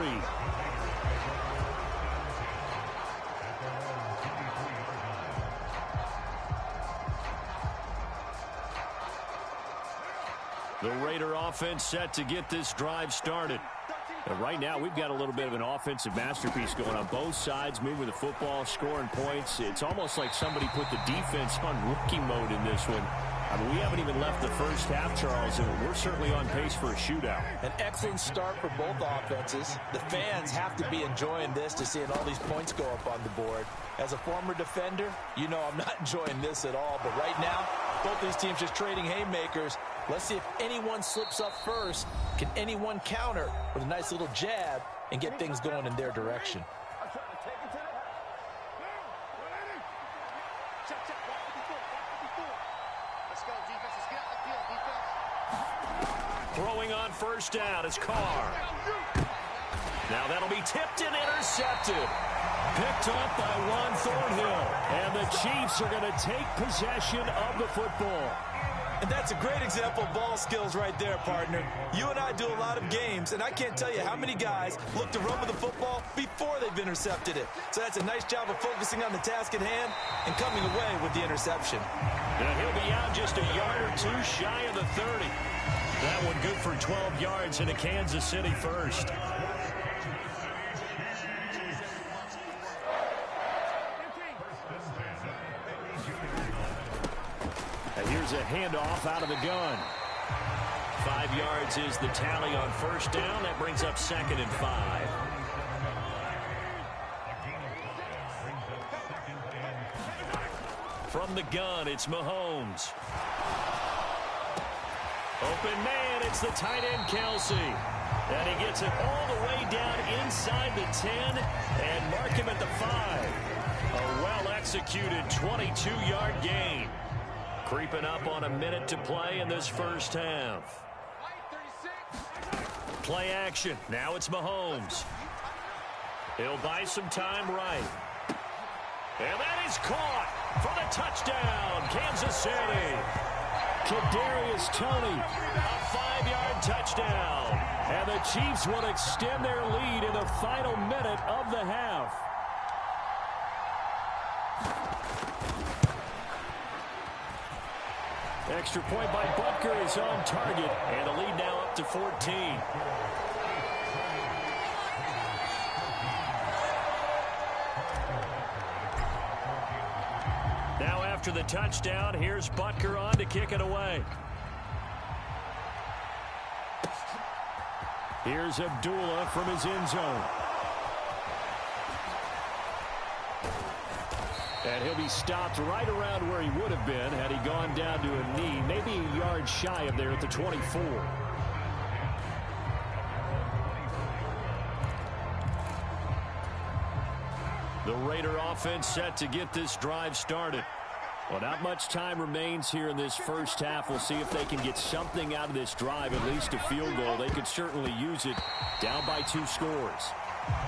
The Raider offense set to get this drive started. And right now, we've got a little bit of an offensive masterpiece going on both sides, moving the football, scoring points. It's almost like somebody put the defense on rookie mode in this one. I mean, we haven't even left the first half, Charles, and we're certainly on pace for a shootout. An excellent start for both offenses. The fans have to be enjoying this to seeing all these points go up on the board. As a former defender, you know I'm not enjoying this at all. But right now, both these teams just trading haymakers. Let's see if anyone slips up first. Can anyone counter with a nice little jab and get things going in their direction? Throwing on first down is Carr. Now that'll be tipped and intercepted. Picked up by Juan Thornhill. And the Chiefs are going to take possession of the football. And that's a great example of ball skills right there, partner. You and I do a lot of games, and I can't tell you how many guys look to run with the football before they've intercepted it. So that's a nice job of focusing on the task at hand and coming away with the interception. And he'll be out just a yard or two shy of the 30. That one good for 12 yards into Kansas City first. And here's a handoff out of the gun. 5 yards is the tally on first down. That brings up 2nd and 5. From the gun, it's Mahomes. Open man, it's the tight end, Kelsey. And he gets it all the way down inside the 10 and mark him at the 5. A well-executed 22-yard gain. Creeping up on a minute to play in this first half. Play action. Now it's Mahomes. He'll buy some time right. And that is caught for the touchdown, Kansas City. Kadarius Toney. A 5-yard touchdown. And the Chiefs will extend their lead in the final minute of the half. Extra point by Butker is on target. And the lead now up to 14. Now after the touchdown, here's Butker on to kick it away. Here's Abdullah from his end zone. And he'll be stopped right around where he would have been had he gone down to a knee, maybe a yard shy of there at the 24. The Raider offense set to get this drive started. Well, not much time remains here in this first half. We'll see if they can get something out of this drive, at least a field goal. They could certainly use it down by 2 scores.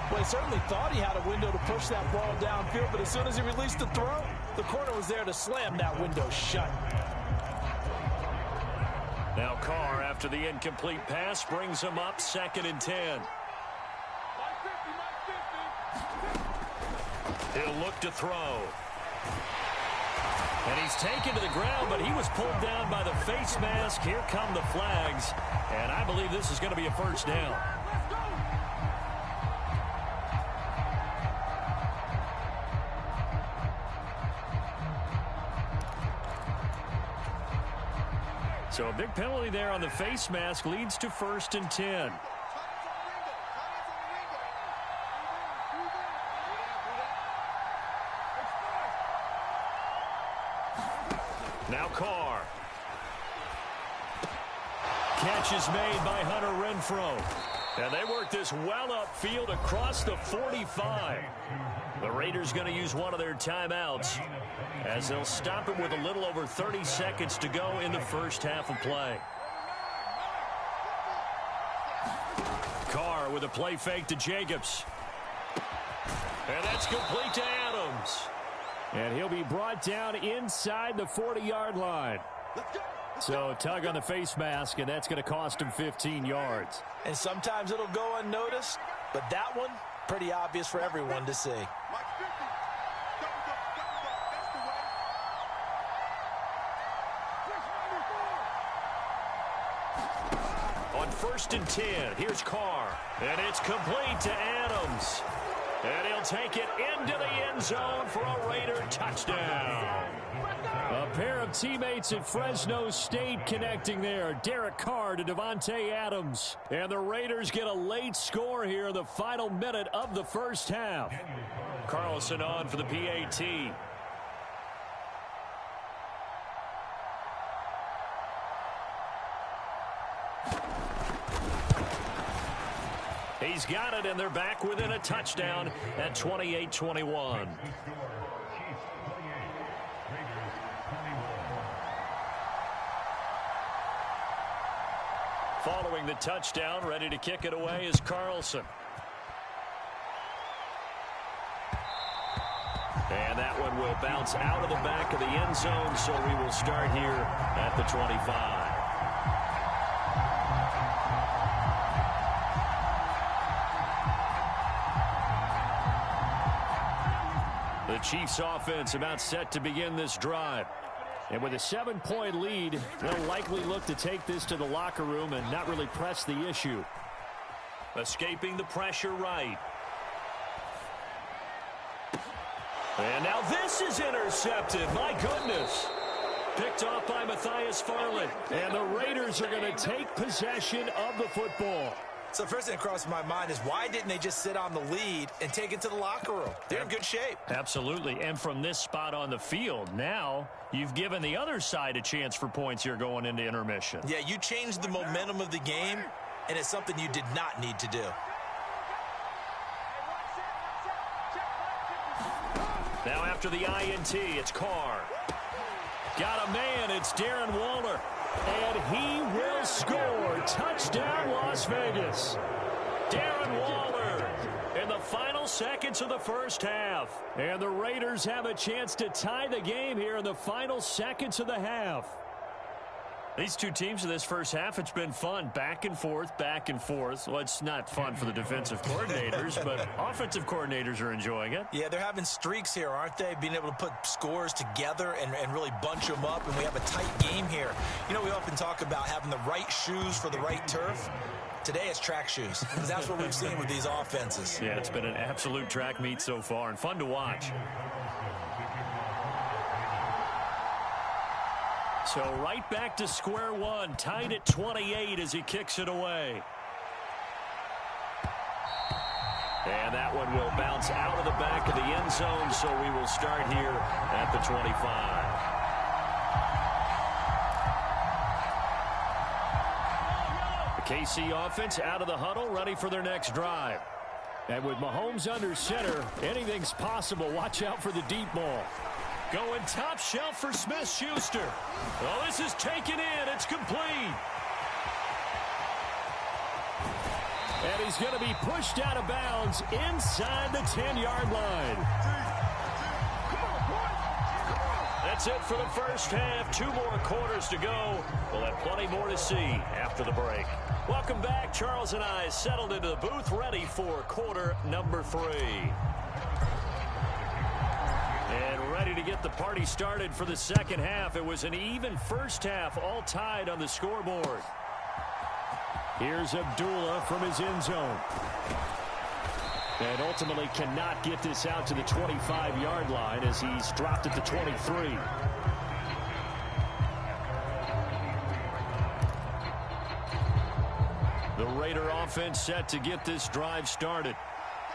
Well, he certainly thought he had a window to push that ball downfield, but as soon as he released the throw, the corner was there to slam that window shut. Now Carr, after the incomplete pass, brings him up 2nd and 10. He'll look to throw. And he's taken to the ground, but he was pulled down by the face mask. Here come the flags, and I believe this is going to be a first down. So a big penalty there on the face mask leads to 1st and 10. Catch is made by Hunter Renfrow. And they work this well upfield across the 45. The Raiders going to use one of their timeouts as they'll stop it with a little over 30 seconds to go in the first half of play. Carr with a play fake to Jacobs. And that's complete to Adams. And he'll be brought down inside the 40-yard line. So a tug on the face mask, and that's going to cost him 15 yards. And sometimes it'll go unnoticed, but that one, pretty obvious for everyone to see. On 1st and 10, here's Carr. And it's complete to Adams. And he'll take it into the end zone for a Raider touchdown. A pair of teammates at Fresno State connecting there. Derek Carr to Devontae Adams. And the Raiders get a late score here in the final minute of the first half. Carlson on for the PAT. He's got it, and they're back within a touchdown at 28-21. Following the touchdown, ready to kick it away is Carlson. And that one will bounce out of the back of the end zone, so we will start here at the 25. The Chiefs offense about set to begin this drive. And with a 7-point lead, they'll likely look to take this to the locker room and not really press the issue. Escaping the pressure right. And now this is intercepted. My goodness. Picked off by Matthias Farley. And the Raiders are going to take possession of the football. So the first thing that crossed my mind is why didn't they just sit on the lead and take it to the locker room? They're in good shape. Absolutely. And from this spot on the field, now you've given the other side a chance for points here going into intermission. Yeah, you changed the momentum of the game, and it's something you did not need to do. Now after the INT, it's Carr. Got a man, it's Darren Waller. And he will score. Touchdown, Las Vegas. Darren Waller in the final seconds of the first half. And the Raiders have a chance to tie the game here in the final seconds of the half. These two teams in this first half, it's been fun. Back and forth, back and forth. Well, it's not fun for the defensive coordinators, but offensive coordinators are enjoying it. Yeah, they're having streaks here, aren't they? Being able to put scores together and really bunch them up, and we have a tight game here. You know, we often talk about having the right shoes for the right turf. Today it's track shoes, because that's what we've seen with these offenses. Yeah, it's been an absolute track meet so far, and fun to watch. So right back to square one, tied at 28 as he kicks it away. And that one will bounce out of the back of the end zone, so we will start here at the 25. The KC offense out of the huddle, ready for their next drive. And with Mahomes under center, anything's possible. Watch out for the deep ball. Going top shelf for Smith-Schuster. Oh, this is taken in. It's complete. And he's going to be pushed out of bounds inside the 10-yard line. That's it for the first half. 2 more quarters to go. We'll have plenty more to see after the break. Welcome back. Charles and I settled into the booth, ready for quarter number 3. And ready to get the party started for the second half. It was an even first half, all tied on the scoreboard. Here's Abdullah from his end zone. And ultimately cannot get this out to the 25-yard line as he's dropped at the 23. The Raider offense set to get this drive started.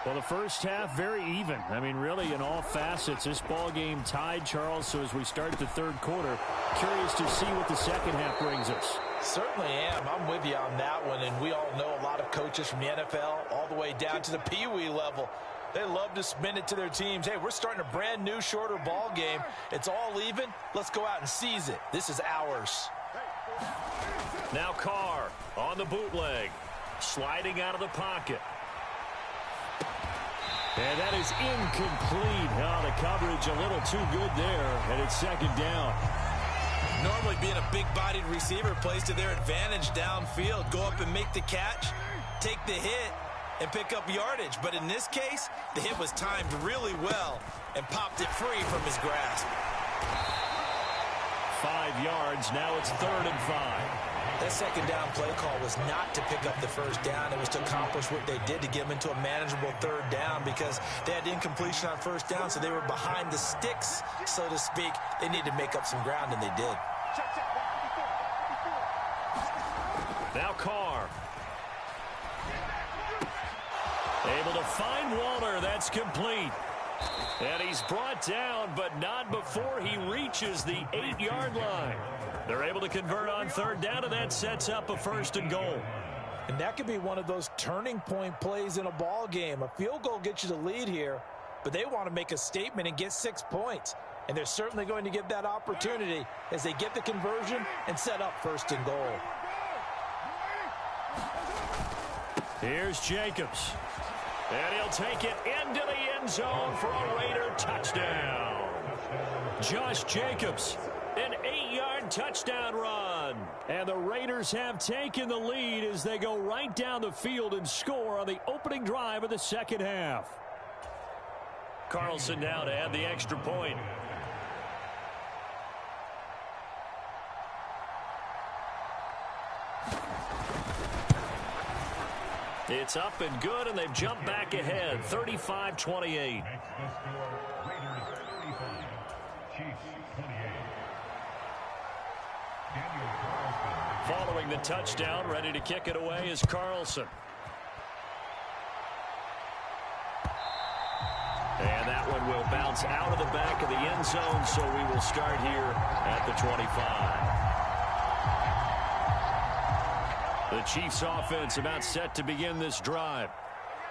Well, the first half, very even. I mean, really, in all facets, this ball game tied, Charles. So as we start the third quarter, curious to see what the second half brings us. certainly am. I'm with you on that one, and we all know a lot of coaches from the NFL all the way down to the Pee Wee level. They love to spin it to their teams. Hey, we're starting a brand new, shorter ball game. It's all even. Let's go out and seize it. This is ours. Now Carr on the bootleg, sliding out of the pocket. And that is incomplete. Oh, the coverage a little too good there, and it's second down. Normally being a big-bodied receiver plays to their advantage downfield. Go up and make the catch, take the hit, and pick up yardage. But in this case, the hit was timed really well and popped it free from his grasp. 5 yards. Now it's 3rd and 5. That second down play call was not to pick up the first down. It was to accomplish what they did to get them into a manageable 3rd down because they had incompletion on 1st down, so they were behind the sticks, so to speak. They needed to make up some ground, and they did. Now Carr. Able to find Waller. That's complete. And he's brought down, but not before he reaches the 8-yard line. They're able to convert on 3rd down, and that sets up a 1st and goal. And that could be one of those turning point plays in a ball game. A field goal gets you the lead here, but they want to make a statement and get 6 points. And they're certainly going to get that opportunity as they get the conversion and set up 1st and goal. Here's Jacobs. And he'll take it into the end zone for a Raider touchdown. Josh Jacobs, an 8-yard touchdown run. And the Raiders have taken the lead as they go right down the field and score on the opening drive of the second half. Carlson now to add the extra point. It's up and good, and they've jumped back ahead, 35-28. Following the touchdown, ready to kick it away is Carlson. And that one will bounce out of the back of the end zone, so we will start here at the 25. The Chiefs offense about set to begin this drive.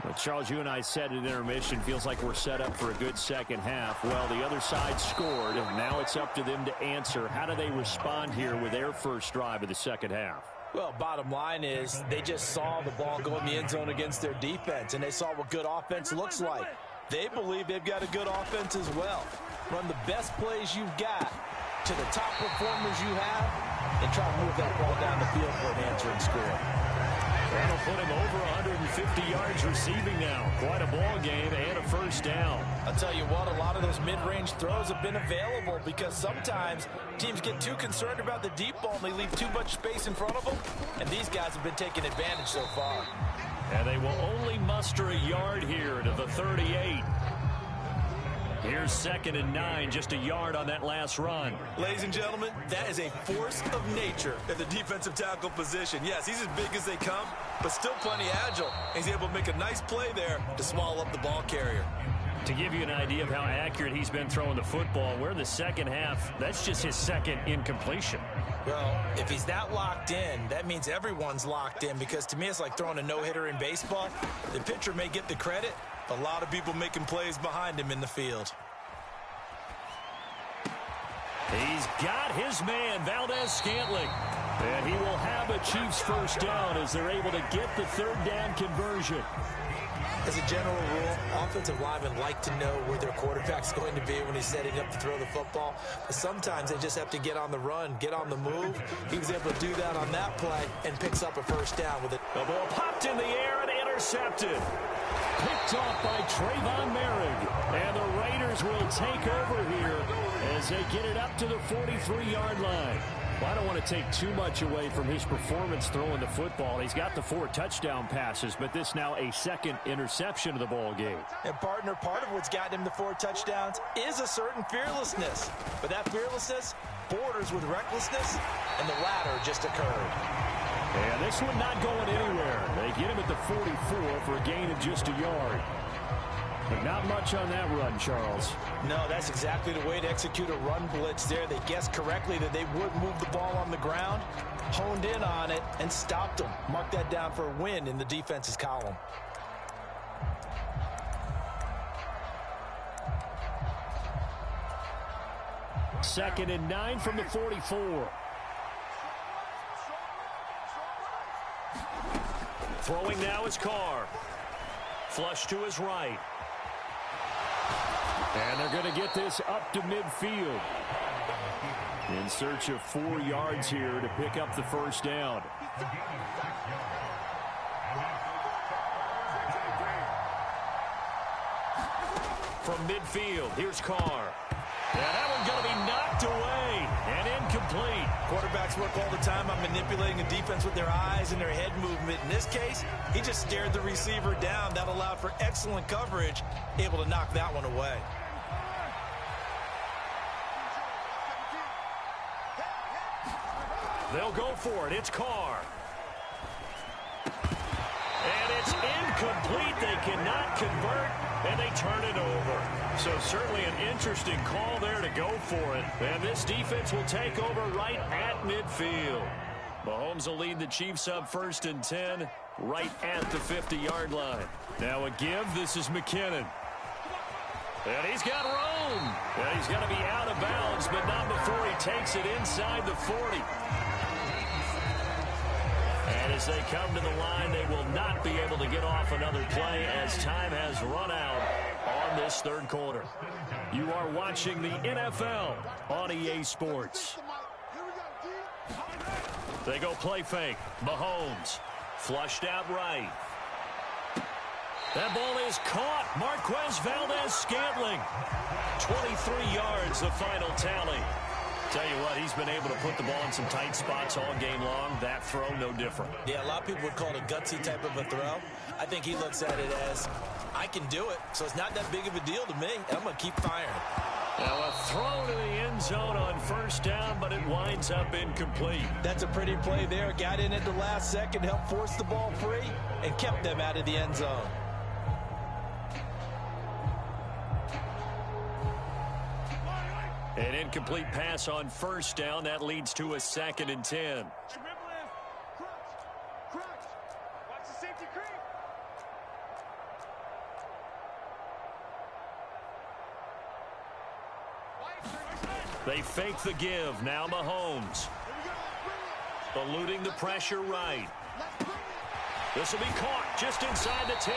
Well, Charles, you and I said at intermission, feels like we're set up for a good second half. Well, the other side scored, and now it's up to them to answer. How do they respond here with their first drive of the second half? Well, bottom line is they just saw the ball go in the end zone against their defense, and they saw what good offense looks like. They believe they've got a good offense as well. Run the best plays you've got to the top performers you have, and try to move that ball down the field for an answering score. That'll put him over 150 yards receiving now. Quite a ball game and a first down. I'll tell you what, a lot of those mid-range throws have been available because sometimes teams get too concerned about the deep ball and they leave too much space in front of them, and these guys have been taking advantage so far. And they will only muster a yard here to the 38. Here's 2nd and 9, just a yard on that last run. Ladies and gentlemen, that is a force of nature at the defensive tackle position. Yes, he's as big as they come, but still plenty agile. He's able to make a nice play there to swallow up the ball carrier. To give you an idea of how accurate he's been throwing the football, we're in the second half. That's just his 2nd incompletion. Well, if he's that locked in, that means everyone's locked in, because to me it's like throwing a no-hitter in baseball. The pitcher may get the credit, a lot of people making plays behind him in the field. He's got his man, Valdez-Scantling. And he will have a Chiefs first down as they're able to get the 3rd down conversion. As a general rule, offensive linemen like to know where their quarterback's going to be when he's setting up to throw the football. But sometimes they just have to get on the run, get on the move. He was able to do that on that play and picks up a first down with it. The ball popped in the air and intercepted. Picked off by Trayvon Merrick. And the Raiders will take over here as they get it up to the 43-yard line. Well, I don't want to take too much away from his performance throwing the football. He's got the 4 touchdown passes, but this now a 2nd interception of the ball game. And, partner, part of what's gotten him the 4 touchdowns is a certain fearlessness. But that fearlessness borders with recklessness, and the latter just occurred. And this one not going anywhere. They get him at the 44 for a gain of just a yard. But not much on that run, Charles. No, that's exactly the way to execute a run blitz there. They guessed correctly that they would move the ball on the ground, honed in on it, and stopped them. Mark that down for a win in the defense's column. Second and 9 from the 44. Throwing now is Carr. Flush to his right. And they're going to get this up to midfield. In search of 4 yards here to pick up the first down. From midfield, here's Carr. Yeah, that one's going to be knocked away and incomplete. Quarterbacks work all the time on manipulating the defense with their eyes and their head movement. In this case, he just stared the receiver down. That allowed for excellent coverage, able to knock that one away. They'll go for it. It's Carr. And it's incomplete. They cannot convert, and they turn it over. So certainly an interesting call there to go for it. And this defense will take over right at midfield. Mahomes will lead the Chiefs up 1st and 10 right at the 50-yard line. Now a give. This is McKinnon. And he's got room. And he's going to be out of bounds, but not before he takes it inside the 40. And as they come to the line, they will not be able to get off another play as time has run out on this third quarter. You are watching the NFL on EA Sports. They go play fake. Mahomes flushed out right. That ball is caught. Marquez Valdez-Scantling. 23 yards, the final tally. Tell you what, he's been able to put the ball in some tight spots all game long. That throw, no different. Yeah, a lot of people would call it a gutsy type of a throw. I think he looks at it as, I can do it, so it's not that big of a deal to me. I'm going to keep firing. Now a throw to the end zone on first down, but it winds up incomplete. That's a pretty play there. Got in at the last second, helped force the ball free, and kept them out of the end zone. An incomplete pass on first down. That leads to a 2nd and 10. They fake the give. Now Mahomes. Eluding the pressure right. This will be caught just inside the 10.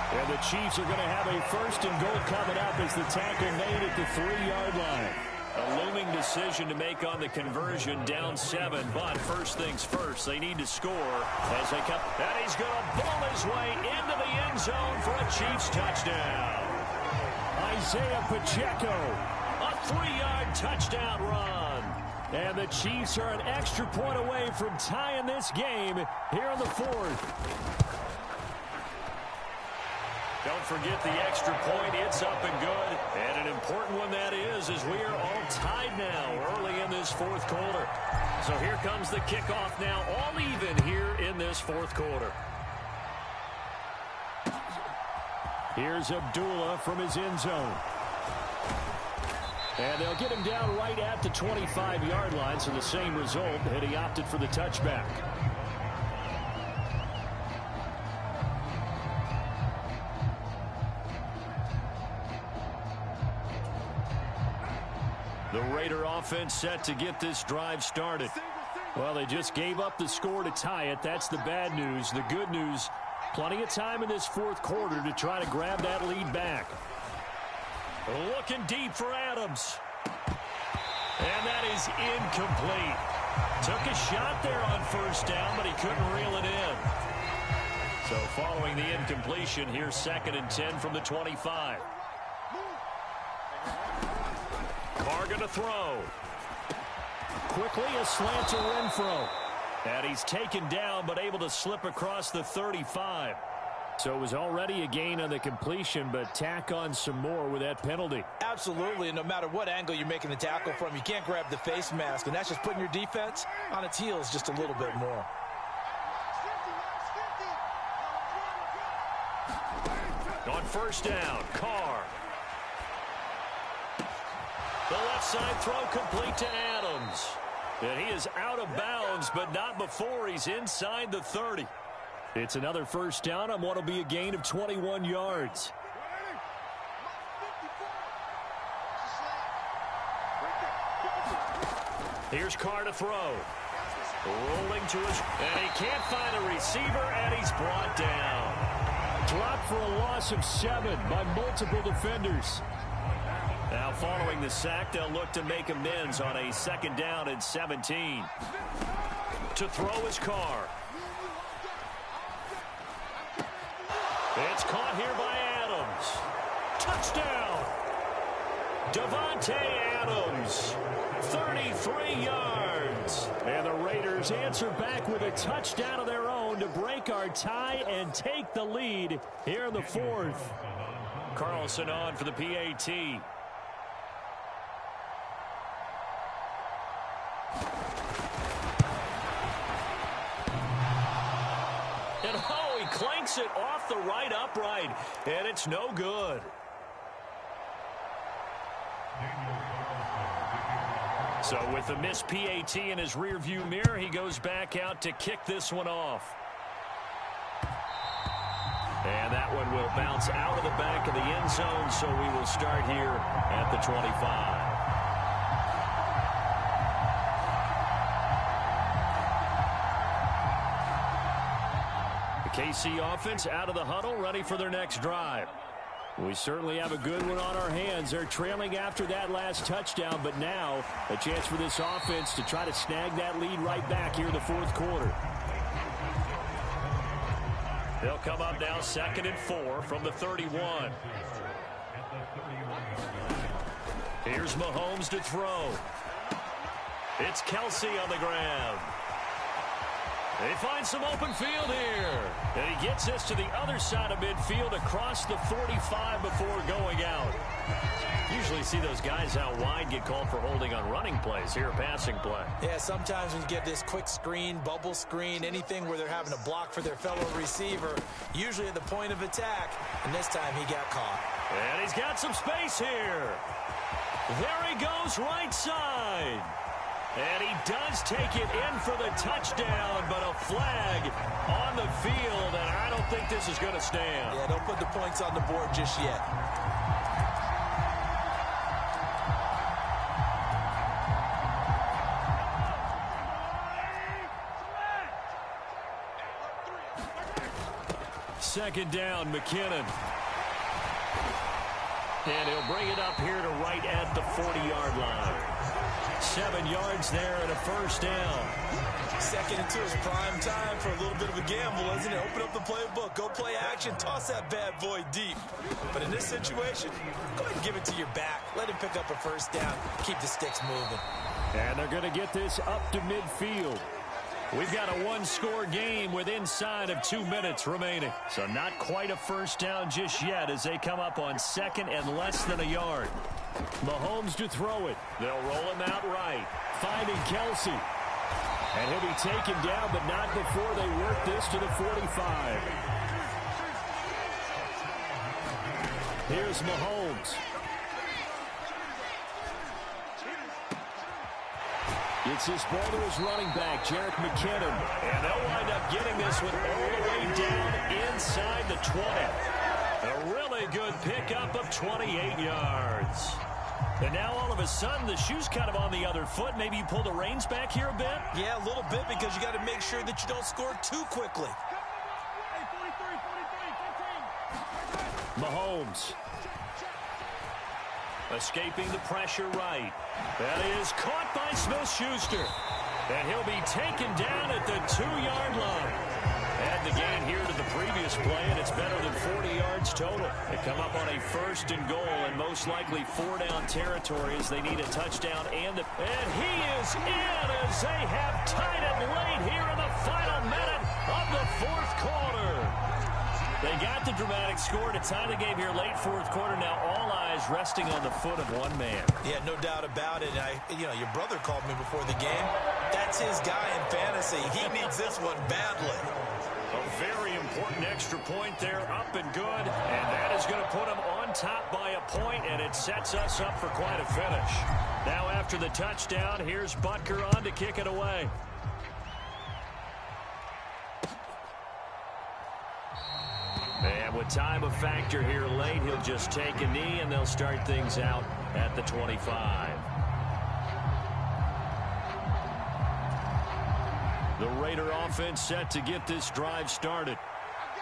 And the Chiefs are going to have a 1st and goal coming up as the tackle made at the 3-yard line. A looming decision to make on the conversion, down 7. But first things first, they need to score as they come. And he's going to ball his way into the end zone for a Chiefs touchdown. Isaiah Pacheco. A 3-yard touchdown run. And the Chiefs are an extra point away from tying this game here in the 4th. Don't forget the extra point. It's up and good. And an important one that is, as we are all tied now early in this 4th quarter. So here comes the kickoff now, all even here in this 4th quarter. Here's Abdullah from his end zone. And they'll get him down right at the 25-yard line, so the same result, and he opted for the touchback. The Raider offense set to get this drive started. Well, they just gave up the score to tie it. That's the bad news. The good news, plenty of time in this 4th quarter to try to grab that lead back. Looking deep for Adams. And that is incomplete. Took a shot there on first down, but he couldn't reel it in. So following the incompletion, here's 2nd and 10 from the 25. Carr going to throw. Quickly a slant to Renfro. And he's taken down, but able to slip across the 35. So it was already a gain on the completion, but tack on some more with that penalty. Absolutely, and no matter what angle you're making the tackle from, you can't grab the face mask, and that's just putting your defense on its heels just a little bit more. On first down. Carr. The left side throw complete to Adams. And he is out of bounds, but not before he's inside the 30. It's another first down on what will be a gain of 21 yards. Here's Carr to throw. Rolling to his, and he can't find a receiver, and he's brought down. Dropped for a loss of 7 by multiple defenders. Now following the sack, they'll look to make amends on a second down and 17. To throw his Carr. It's caught here by Adams. Touchdown! Davante Adams, 33 yards. And the Raiders answer back with a touchdown of their own to break our tie and take the lead here in the fourth. Carlson on for the PAT. And oh, he clanks it off the right upright, and it's no good. So with the missed PAT in his rearview mirror, he goes back out to kick this one off. And that one will bounce out of the back of the end zone, so we will start here at the 25. The KC offense out of the huddle, ready for their next drive. We certainly have a good one on our hands. They're trailing after that last touchdown, but now a chance for this offense to try to snag that lead right back here in the fourth quarter. They'll come up now 2nd and 4 from the 31. Here's Mahomes to throw. It's Kelsey on the ground. They find some open field here. And he gets this to the other side of midfield across the 45 before going out. Usually see those guys out wide get called for holding on running plays. Here, a passing play. Yeah, sometimes when you get this quick screen, bubble screen, anything where they're having to block for their fellow receiver, usually at the point of attack, and this time he got caught. And he's got some space here. There he goes, right side. And he does take it in for the touchdown, but a flag on the field, and I don't think this is going to stand. Yeah, don't put the points on the board just yet. Second down, McKinnon. And he'll bring it up here to right at the 40-yard line. 7 yards there and a first down. 2nd and 2 is prime time for a little bit of a gamble, isn't it? Open up the playbook, go play action, toss that bad boy deep. But in this situation, go ahead and give it to your back. Let him pick up a first down. Keep the sticks moving. And they're going to get this up to midfield. We've got a one-score game with inside of 2 minutes remaining. So not quite a first down just yet as they come up on 2nd and less than a yard. Mahomes to throw it. They'll roll him out right. Finding Kelsey. And he'll be taken down, but not before they work this to the 45. Here's Mahomes. Gets this ball to his running back, Jerick McKinnon. And they'll wind up getting this one all the way down inside the 20. A really good pickup of 28 yards. And now all of a sudden the shoe's kind of on the other foot. Maybe you pull the reins back here a bit? Yeah, a little bit because you got to make sure that you don't score too quickly. Mahomes. Escaping the pressure right. That is caught by Smith-Schuster. And he'll be taken down at the 2-yard line. Add the gain here to the previous play, and it's better than 40 yards total. They come up on a 1st and goal, and most likely 4-down territory as they need a touchdown. And he is in as they have tied it late here in the final minute of the fourth quarter. They they got the dramatic score to tie the game here late fourth quarter. Now all eyes resting on the foot of one man. Yeah, no doubt about it. Your brother called me before the game. That's his guy in fantasy. He needs this one badly. A very important extra point there, up and good. And that is going to put him on top by a point, and it sets us up for quite a finish. Now after the touchdown, here's Butker on to kick it away. And with time a factor here late, he'll just take a knee, and they'll start things out at the 25. The Raider offense set to get this drive started.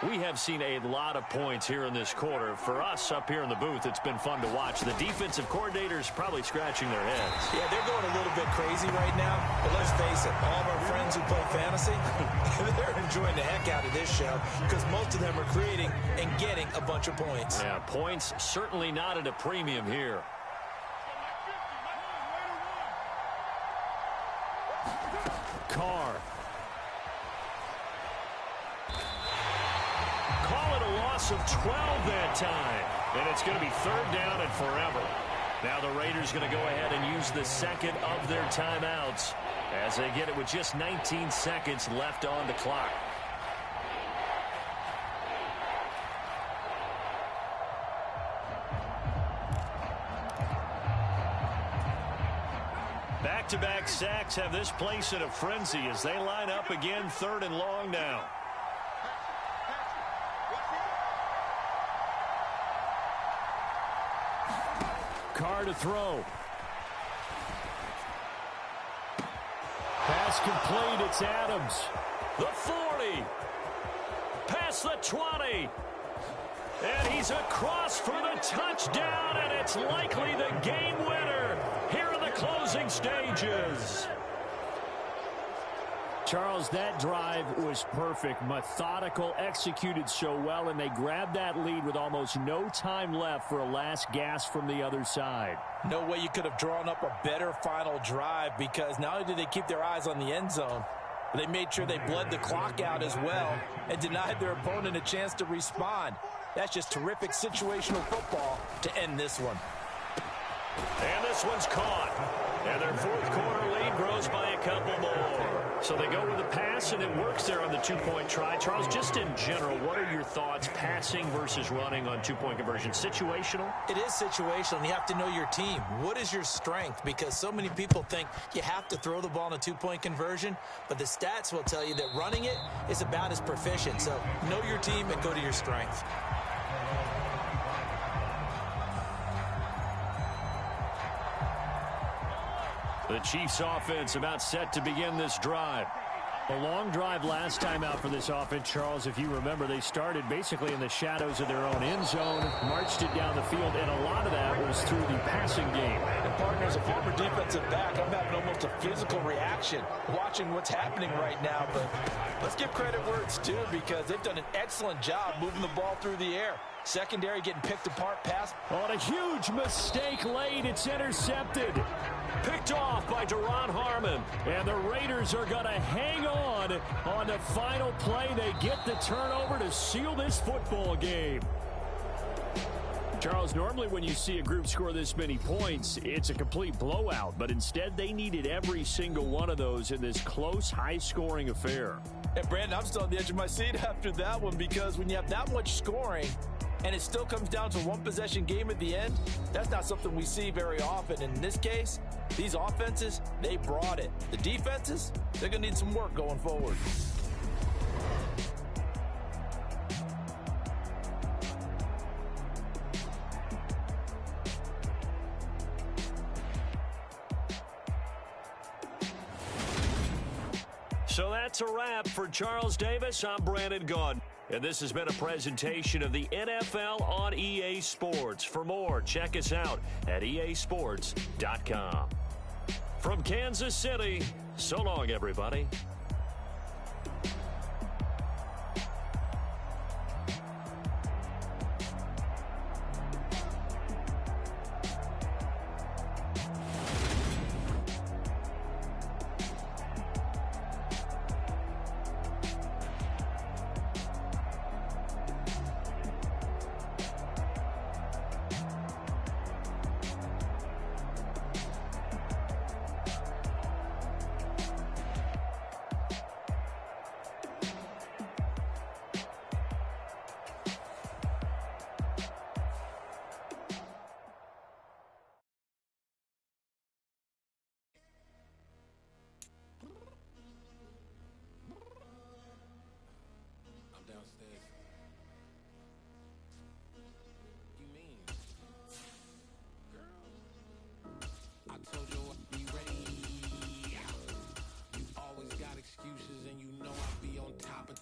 We have seen a lot of points here in this quarter. For us up here in the booth, it's been fun to watch. The defensive coordinators probably scratching their heads. Yeah, they're going a little bit crazy right now. But let's face it, all of our friends who play fantasy, they're enjoying the heck out of this show because most of them are creating and getting a bunch of points. Yeah, points certainly not at a premium here. Carr. Call it a loss of 12 that time. And it's going to be third down and forever. Now the Raiders going to go ahead and use the second of their timeouts as they get it with just 19 seconds left on the clock. Back-to-back sacks have this place in a frenzy as they line up again, third and long now. Carr to throw. Pass complete. It's Adams. The 40. Past the 20. And he's across for the touchdown, and it's likely the game winner here in the closing stages. Charles, that drive was perfect, methodical, executed so well, and they grabbed that lead with almost no time left for a last gasp from the other side. No way you could have drawn up a better final drive because not only did they keep their eyes on the end zone, but they made sure they bled the clock out as well and denied their opponent a chance to respond. That's just terrific situational football to end this one. And this one's caught. And their fourth quarter lead grows by a couple more. So they go with the pass, and it works there on the two-point try. Charles, just in general, what are your thoughts, passing versus running on two-point conversion? Situational? It is situational, and you have to know your team. What is your strength? Because so many people think you have to throw the ball in a two-point conversion, but the stats will tell you that running it is about as proficient. So know your team and go to your strength. The Chiefs offense about set to begin this drive. A long drive last time out for this offense, Charles. If you remember, they started basically in the shadows of their own end zone, marched it down the field, and a lot of that was through the passing game. And partner, as a former defensive back, I'm having almost a physical reaction watching what's happening right now. But let's give credit where it's due because they've done an excellent job moving the ball through the air. Secondary getting picked apart, pass. On a huge mistake late, it's intercepted. Picked off by Duron Harmon. And the Raiders are going to hang on the final play. They get the turnover to seal this football game. Charles, normally when you see a group score this many points, it's a complete blowout. But instead, they needed every single one of those in this close, high-scoring affair. And Brandon, I'm still on the edge of my seat after that one because when you have that much scoring and it still comes down to one possession game at the end, that's not something we see very often. And in this case, these offenses, they brought it. The defenses, they're going to need some work going forward. So that's a wrap for Charles Davis. I'm Brandon Gaudin. And this has been a presentation of the NFL on EA Sports. For more, check us out at easports.com. From Kansas City, so long, everybody.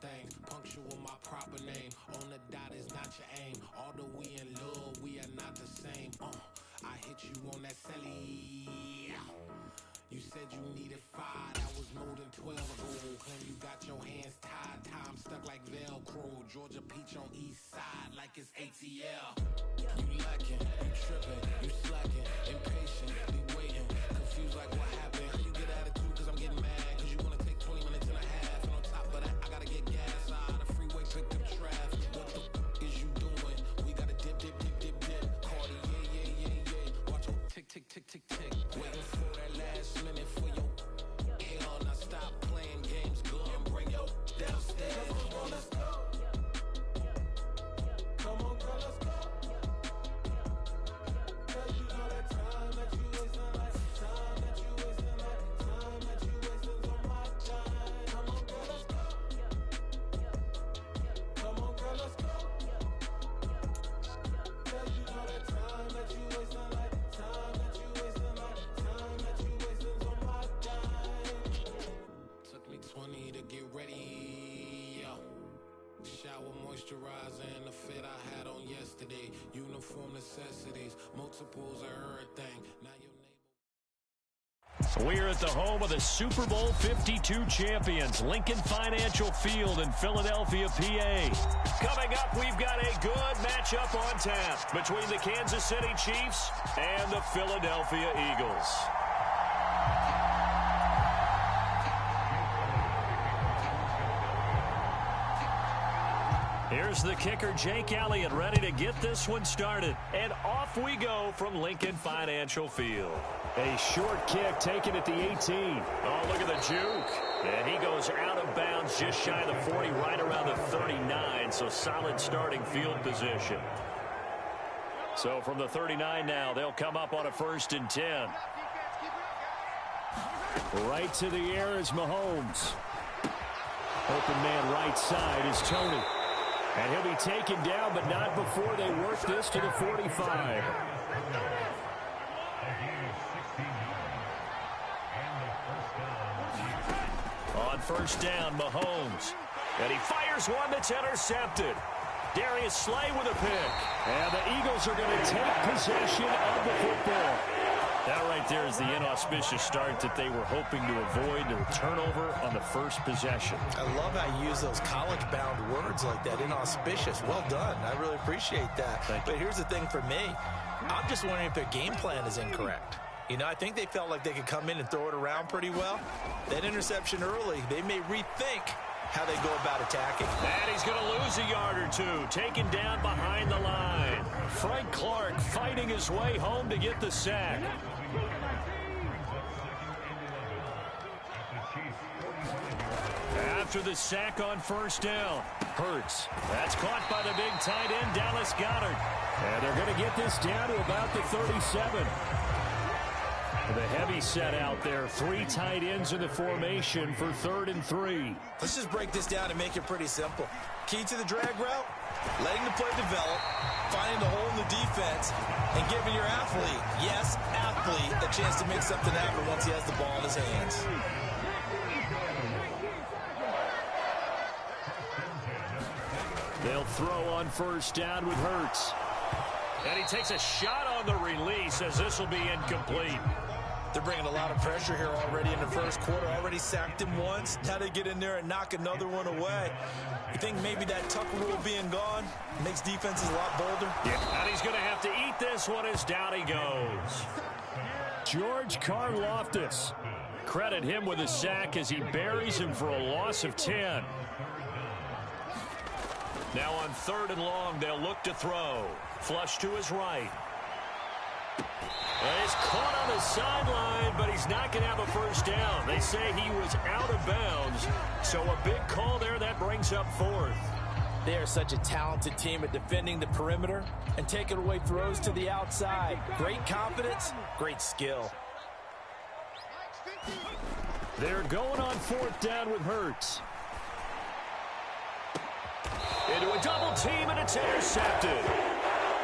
things. Punctual my proper name. On the dot is not your aim. Although we in love, we are not the same. I hit you on that celly. You said you needed 5, that was more than 12 ago. And you got your hands tied, time stuck like Velcro. Georgia Peach on east side like it's ATL. You lacking, you tripping, you slacking, impatient, be waiting, confused like what happened. You get attitude cause I'm getting mad, cause you wanna take 20 minutes and a half. And on top of that, I gotta get gas out of the freeway, pick up traffic. What the is you doing? We gotta dip. Cardi, yeah. Watch your tick. Waiting for that last minute for your hell. Now stop playing games, go and bring your downstairs. Come on, let's go. Come on, girl, let's go. Cause you know that time that you wasting, like time that you wasting, like time that you wasting on my time. Come on, girl, let's go. Come on, girl, let's go. Cause you know that time that you wasting, like time that you wasting, like time that you wasting on my time. Took me 20 to get ready. Shower moisturizer and the fit I had on yesterday. Uniform necessities, multiples of everything. Now your neighbor. We're at the home of the Super Bowl 52 champions, Lincoln Financial Field in Philadelphia, PA. Coming up, we've got a good matchup on tap between the Kansas City Chiefs and the Philadelphia Eagles. Here's the kicker, Jake Elliott, ready to get this one started. And off we go from Lincoln Financial Field. A short kick taken at the 18. Oh, look at the juke. And he goes out of bounds just shy of the 40, right around the 39. So solid starting field position. So from the 39 now, they'll come up on a 1st and 10. Right to the air is Mahomes. Open man right side is Tony. And he'll be taken down, but not before they work this to the 45. On 1st down, Mahomes. And he fires one that's intercepted. Darius Slay with a pick. And the Eagles are going to take possession of the football. That right there is the inauspicious start that they were hoping to avoid, the turnover on the first possession. I love how you use those college-bound words like that, inauspicious. Well done. I really appreciate that. But here's the thing for me. I'm just wondering if their game plan is incorrect. You know, I think they felt like they could come in and throw it around pretty well. That interception early, they may rethink how they go about attacking. And he's going to lose a yard or two, taken down behind the line. Frank Clark fighting his way home to get the sack. After the sack on 1st down, Hurts. That's caught by the big tight end, Dallas Goedert. And they're going to get this down to about the 37. The heavy set out there. 3 tight ends in the formation for 3rd and 3. Let's just break this down and make it pretty simple. Key to the drag route, letting the play develop, finding the hole in the defense, and giving your athlete, yes, athlete, a chance to make something happen once he has the ball in his hands. They'll throw on 1st down with Hurts. And he takes a shot on the release as this will be incomplete. They're bringing a lot of pressure here already in the first quarter. Already sacked him once. Now they get in there and knock another one away. You think maybe that tuck rule being gone makes defenses a lot bolder? Yeah, and he's going to have to eat this one as down he goes. George Karlaftis. Credit him with a sack as he buries him for a loss of 10. Now on 3rd and long, they'll look to throw. Flush to his right. And he's caught on the sideline, but he's not going to have a 1st down. They say he was out of bounds. So a big call there that brings up 4th. They are such a talented team at defending the perimeter and taking away throws to the outside. Great confidence, great skill. They're going on 4th down with Hurts. Into a double team, and it's intercepted.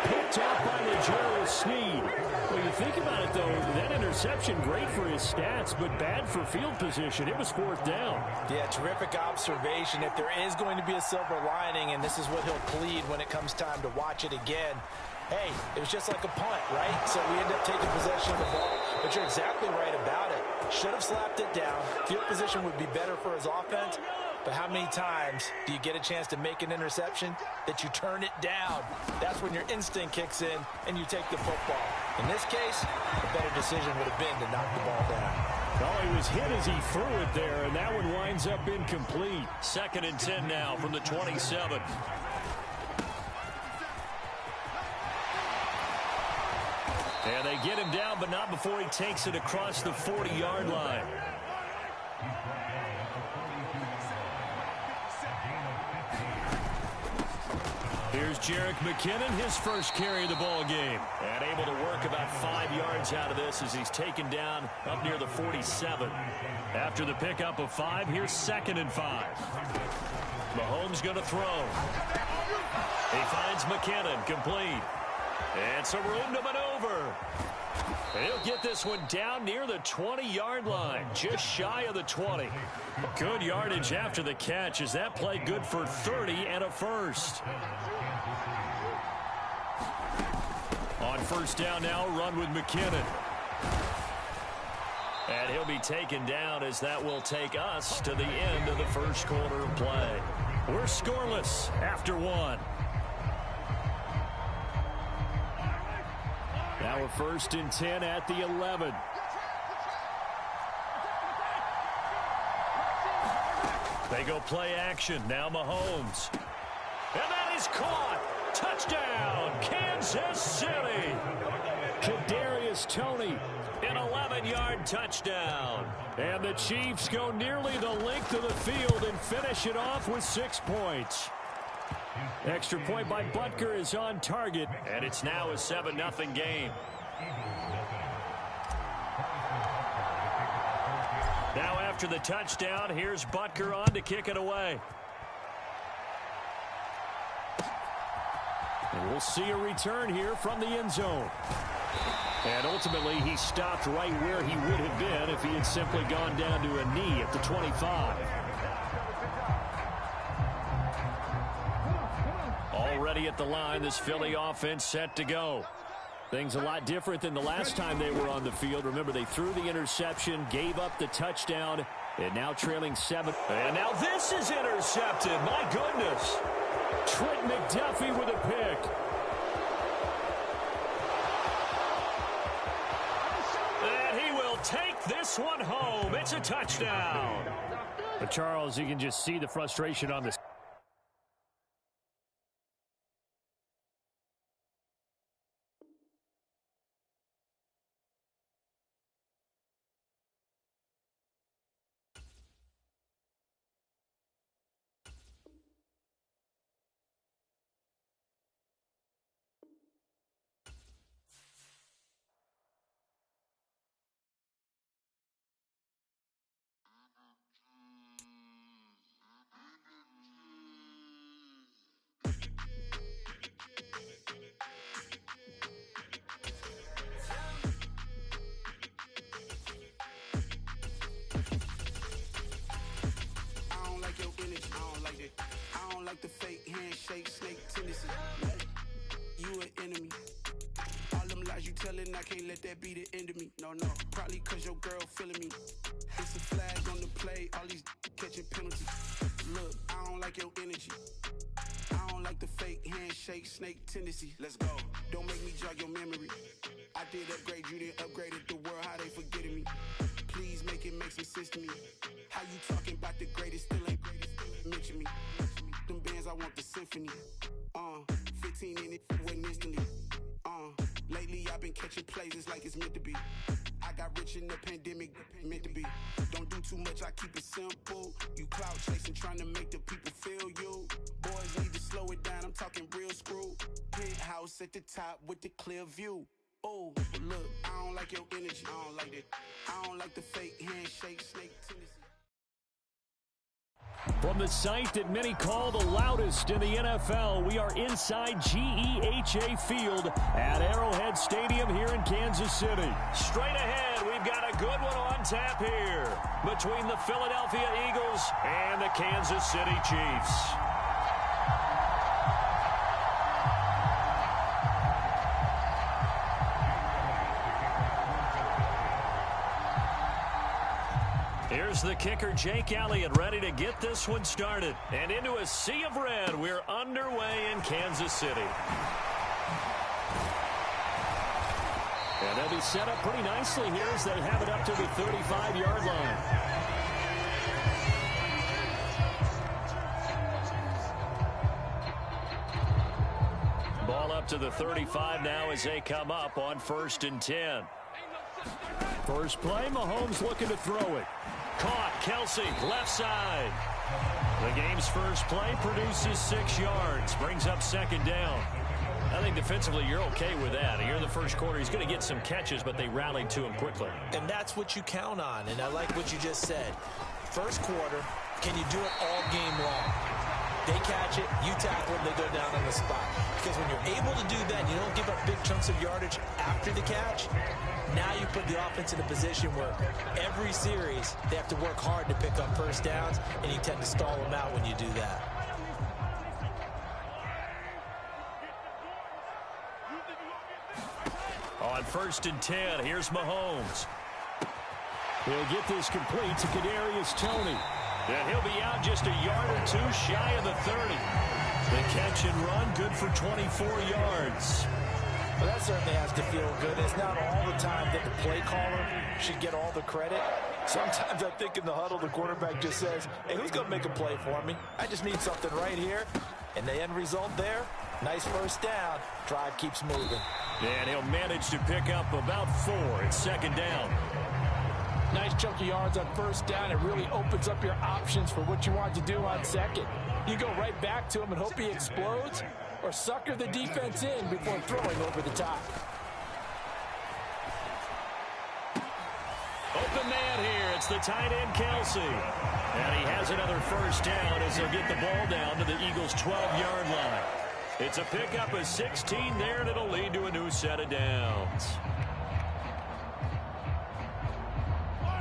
picked off by Gerald Sneed. Well, you think about it, though, that interception, great for his stats, but bad for field position. It was 4th down. Yeah, terrific observation. If there is going to be a silver lining, and this is what he'll plead when it comes time to watch it again, hey, it was just like a punt, right? So we end up taking possession of the ball. But you're exactly right about it. Should have slapped it down. Field position would be better for his offense. But how many times do you get a chance to make an interception that you turn it down? That's when your instinct kicks in and you take the football. In this case, a better decision would have been to knock the ball down. Oh, he was hit as he threw it there, and that one winds up incomplete. 2nd and 10 now from the 27. And they get him down, but not before he takes it across the 40-yard line. Here's Jerick McKinnon, his first carry of the ball game. And able to work about 5 yards out of this as he's taken down up near the 47. After the pickup of 5, here's 2nd and 5. Mahomes going to throw. He finds McKinnon, complete. And some room to maneuver. He'll get this one down near the 20-yard line, just shy of the 20. Good yardage after the catch as that play good for 30 and a first. On 1st down now, run with McKinnon. And he'll be taken down as that will take us to the end of the first quarter of play. We're scoreless after 1. Now a 1st and 10 at the 11. They go play action. Now Mahomes. And that is caught. Touchdown, Kansas City. Kadarius Toney, an 11-yard touchdown. And the Chiefs go nearly the length of the field and finish it off with 6 points. Extra point by Butker is on target. And it's now a 7-0 game. Now after the touchdown, here's Butker on to kick it away. And we'll see a return here from the end zone. And ultimately, he stopped right where he would have been if he had simply gone down to a knee at the 25. Already at the line, this Philly offense set to go. Things a lot different than the last time they were on the field. Remember, they threw the interception, gave up the touchdown, and now trailing 7. And now this is intercepted. My goodness. Trent McDuffie with a pick. And he will take this one home. It's a touchdown. But Charles, you can just see the frustration on this. Like the fake handshake, snake tendency. You an enemy. All them lies you telling, I can't let that be the end of me. No, probably cause your girl feeling me. It's a flag on the play, all these catching penalties. Look, I don't like your energy. I don't like the fake handshake, snake tendency. Let's go. Don't make me jog your memory. I did upgrade, you didn't upgrade it. The world, how they forgetting me. Please make it make some sense to me. How you talking about the greatest, still ain't greatest, mention me. Them bands, I want the symphony. 15 in it, wasn't instantly. Lately I've been catching plays, it's like it's meant to be. I got rich in the pandemic, meant to be. Don't do too much, I keep it simple. You clout chasing, trying to make the people feel you. Boys need to slow it down, I'm talking real screw. Penthouse at the top with the clear view. Oh, look, I don't like your energy, I don't like that. I don't like the fake handshake, snake tendency. From the site that many call the loudest in the NFL, we are inside GEHA Field at Arrowhead Stadium here in Kansas City. Straight ahead, we've got a good one on tap here between the Philadelphia Eagles and the Kansas City Chiefs. Here's the kicker, Jake Elliott, ready to get this one started. And into a sea of red, we're underway in Kansas City. And they'll be set up pretty nicely here as they have it up to the 35-yard line. Ball up to the 35 now as they come up on 1st and 10. First play, Mahomes looking to throw it. Caught, Kelsey, left side. The game's first play produces 6 yards, brings up 2nd down. I think defensively you're okay with that. Here in the first quarter, he's going to get some catches, but they rallied to him quickly. And that's what you count on, and I like what you just said. First quarter, can you do it all game long? They catch it, you tackle them, they go down on the spot. Because when you're able to do that, and you don't give up big chunks of yardage after the catch, now you put the offense in a position where every series they have to work hard to pick up first downs, and you tend to stall them out when you do that. On 1st and 10, here's Mahomes. He'll get this complete to Kadarius Toney. And he'll be out just a yard or two shy of the 30. The catch and run, good for 24 yards. Well, that certainly has to feel good. It's not all the time that the play caller should get all the credit. Sometimes I think in the huddle, the quarterback just says, hey, who's going to make a play for me? I just need something right here. And the end result there, nice first down. Drive keeps moving. And he'll manage to pick up about 4. It's 2nd down. Nice chunk of yards on first down. It really opens up your options for what you want to do on second. You go right back to him and hope he explodes, or sucker the defense in before throwing over the top. Open man here. It's the tight end, Kelsey. And he has another first down as he'll get the ball down to the Eagles' 12-yard line. It's a pickup of 16 there, and it'll lead to a new set of downs.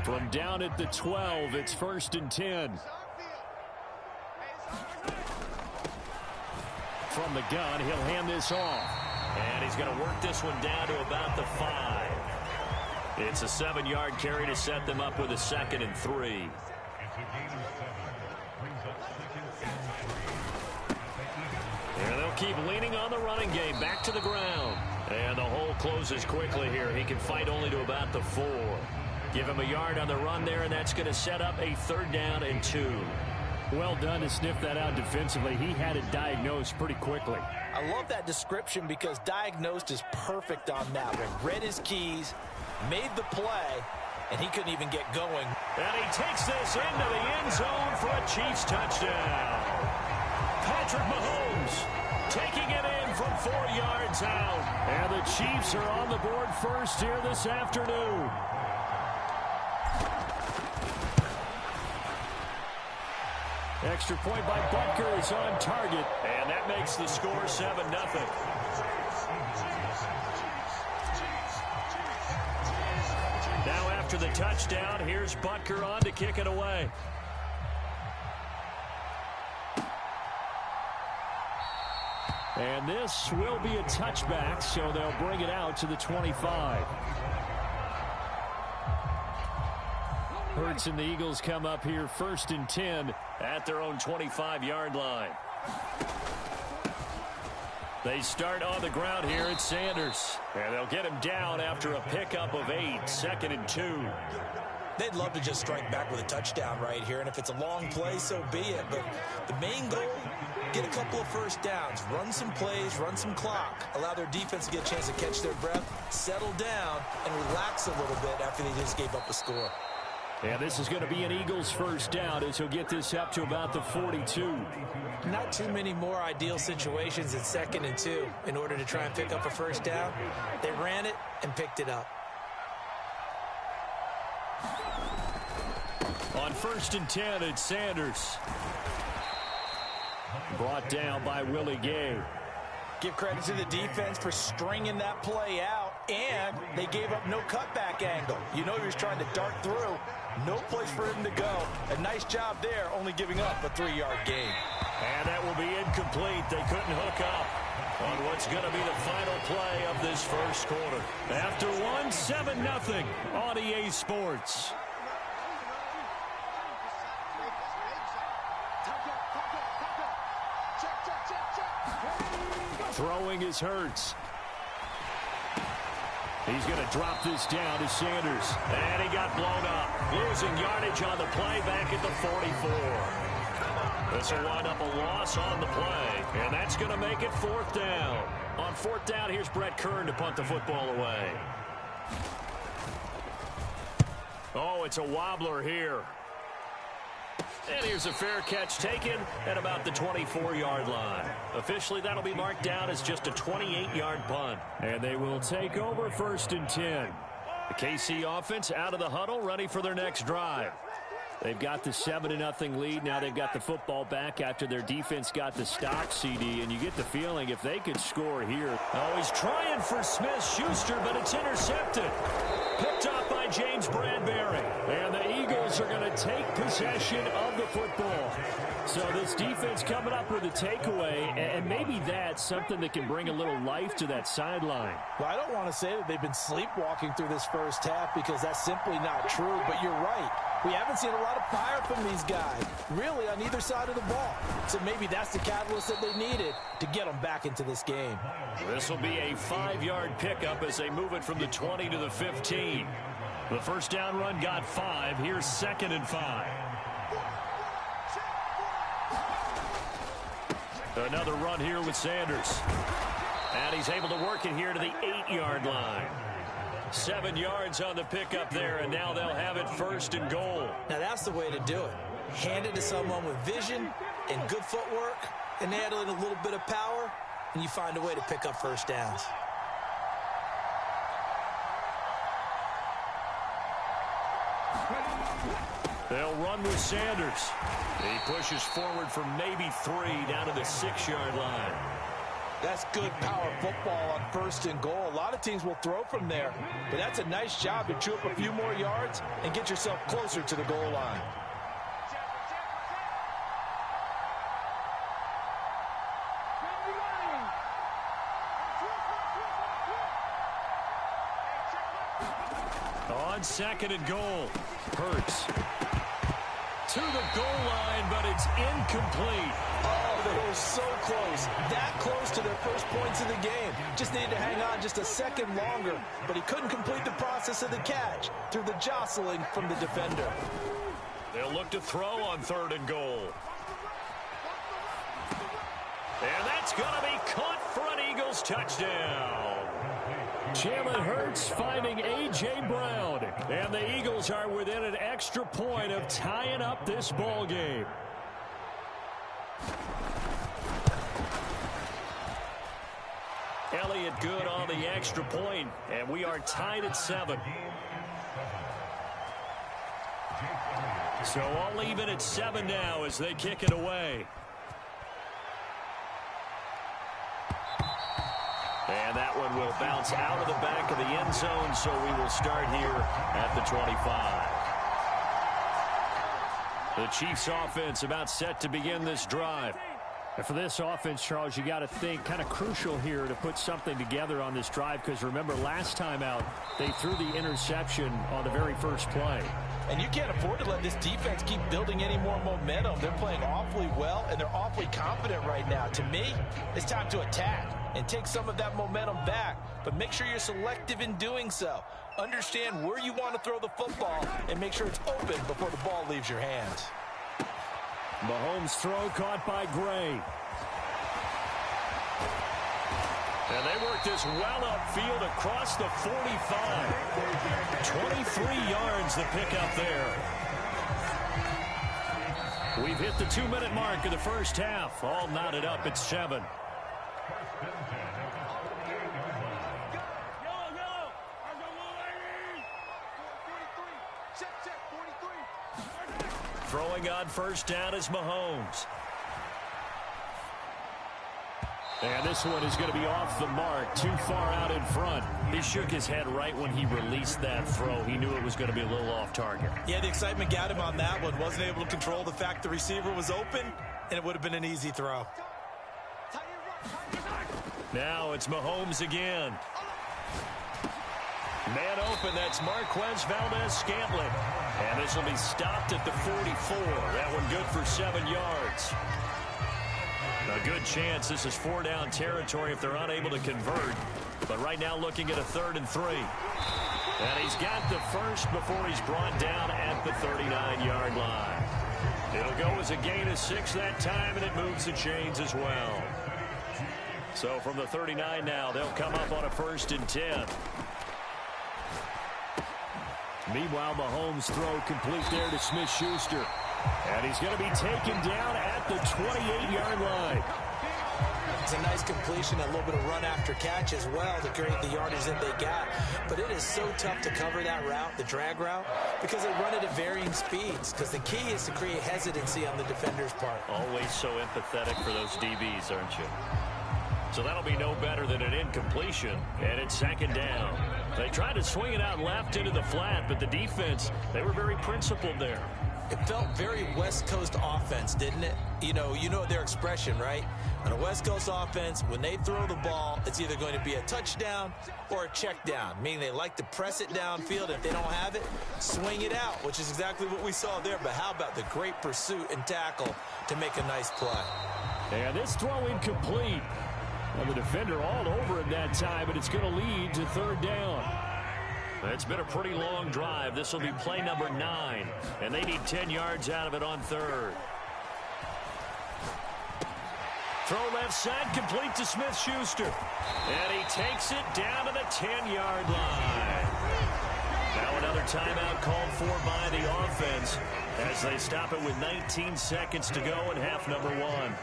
From down at the 12, it's 1st and 10. From the gun, he'll hand this off. And he's going to work this one down to about the 5. It's a 7-yard carry to set them up with a 2nd and 3. And they'll keep leaning on the running game back to the ground. And the hole closes quickly here. He can fight only to about the 4. Give him a yard on the run there, and that's going to set up a 3rd down and 2. Well done to sniff that out defensively. He had it diagnosed pretty quickly. I love that description because diagnosed is perfect on that one. Read his keys, made the play, and he couldn't even get going. And he takes this into the end zone for a Chiefs touchdown. Patrick Mahomes taking it in from 4 yards out. And the Chiefs are on the board first here this afternoon. Extra point by Butker is on target. And that makes the score 7-0. Now after the touchdown, here's Butker on to kick it away. And this will be a touchback, so they'll bring it out to the 25. Hurts and the Eagles come up here 1st and 10 at their own 25-yard line. They start on the ground here at Sanders. And they'll get him down after a pickup of 8, 2nd and 2. They'd love to just strike back with a touchdown right here, and if it's a long play, so be it. But the main goal, get a couple of first downs, run some plays, run some clock, allow their defense to get a chance to catch their breath, settle down, and relax a little bit after they just gave up a score. And this is going to be an Eagles first down as he'll get this up to about the 42. Not too many more ideal situations at 2nd and 2 in order to try and pick up a first down. They ran it and picked it up. On 1st and 10, it's Sanders. Brought down by Willie Gay. Give credit to the defense for stringing that play out, and they gave up no cutback angle. You know he was trying to dart through. No place for him to go. A nice job there, only giving up a 3-yard gain. And that will be incomplete. They couldn't hook up on what's going to be the final play of this first quarter. After one, 7-0 on EA Sports. Throwing is Hurts. He's going to drop this down to Sanders. And he got blown up. Losing yardage on the play back at the 44. This will wind up a loss on the play. And that's going to make it 4th down. On 4th down, here's Brett Kern to punt the football away. Oh, it's a wobbler here. And here's a fair catch taken at about the 24-yard line. Officially, that'll be marked down as just a 28-yard punt. And they will take over 1st and 10. The KC offense out of the huddle, ready for their next drive. They've got the 7-0 lead. Now they've got the football back after their defense got the stop, CD. And you get the feeling if they could score here. Oh, he's trying for Smith-Schuster, but it's intercepted. Picked up by James Bradbury. And the Eagles are going to take possession of the football. So this defense coming up with a takeaway, and maybe that's something that can bring a little life to that sideline. Well, I don't want to say that they've been sleepwalking through this first half because that's simply not true, but you're right. We haven't seen a lot of fire from these guys, really, on either side of the ball. So maybe that's the catalyst that they needed to get them back into this game. This will be a 5-yard pickup as they move it from the 20 to the 15. The first down run got 5. Here's 2nd and 5. Another run here with Sanders. And he's able to work it here to the 8-yard line. 7 yards on the pickup there, and now they'll have it 1st and goal. Now that's the way to do it. Hand it to someone with vision and good footwork, and add in a little bit of power, and you find a way to pick up first downs. They'll run with Sanders. He pushes forward for maybe 3 down to the 6-yard line. That's good power football on 1st and goal. A lot of teams will throw from there, but that's a nice job to chew up a few more yards and get yourself closer to the goal line. On 2nd and goal, Hurts to the goal line, but it's incomplete. Oh, they were so close. That close to their first points of the game. Just needed to hang on just a second longer, but he couldn't complete the process of the catch through the jostling from the defender. They'll look to throw on 3rd and goal. And that's going to be caught for an Eagles touchdown. Jalen Hurts finding A.J. Brown. And the Eagles are within an extra point of tying up this ball game. Elliott good on the extra point, and we are tied at 7. So all even at 7 now as they kick it away. And that one will bounce out of the back of the end zone, so we will start here at the 25. The Chiefs offense about set to begin this drive. And for this offense, Charles, you got to think kind of crucial here to put something together on this drive, because remember last time out they threw the interception on the very first play. And you can't afford to let this defense keep building any more momentum. They're playing awfully well, and they're awfully confident right now. To me, it's time to attack and take some of that momentum back, but make sure you're selective in doing so. Understand where you want to throw the football and make sure it's open before the ball leaves your hands. Mahomes' throw caught by Gray. And they work this well upfield across the 45. 23 yards the pickup there. We've hit the 2-minute mark of the first half. All knotted up at 7. Throwing on first down is Mahomes. And this one is going to be off the mark, too far out in front. He shook his head right when he released that throw. He knew it was going to be a little off target. Yeah, the excitement got him on that one. Wasn't able to control the fact the receiver was open, and it would have been an easy throw. Now it's Mahomes again. Man open, that's Marquez Valdez-Scantling. And this will be stopped at the 44. That one good for 7 yards. A good chance this is 4-down territory if they're unable to convert. But right now looking at a 3rd and 3. And he's got the first before he's brought down at the 39-yard line. It'll go as a gain of 6 that time, and it moves the chains as well. So from the 39 now, they'll come up on a 1st and 10. Meanwhile, Mahomes' throw complete there to Smith-Schuster. And he's going to be taken down at the 28-yard line. It's a nice completion, a little bit of run after catch as well to create the yardage that they got. But it is so tough to cover that route, the drag route, because they run it at varying speeds. Because the key is to create hesitancy on the defender's part. Always so empathetic for those DBs, aren't you? So that'll be no better than an incompletion, and it's 2nd down. They tried to swing it out left into the flat, but the defense, they were very principled there. It felt very West Coast offense, didn't it? You know their expression, right? On a West Coast offense, when they throw the ball, it's either going to be a touchdown or a check down, meaning they like to press it downfield. If they don't have it, swing it out, which is exactly what we saw there. But how about the great pursuit and tackle to make a nice play? And this throw incomplete. And the defender all over him that time, but it's going to lead to 3rd down. It's been a pretty long drive. This will be play number 9, and they need 10 yards out of it on 3rd. Throw left side, complete to Smith-Schuster. And he takes it down to the 10-yard line. Now another timeout called for by the offense as they stop it with 19 seconds to go in half number 1.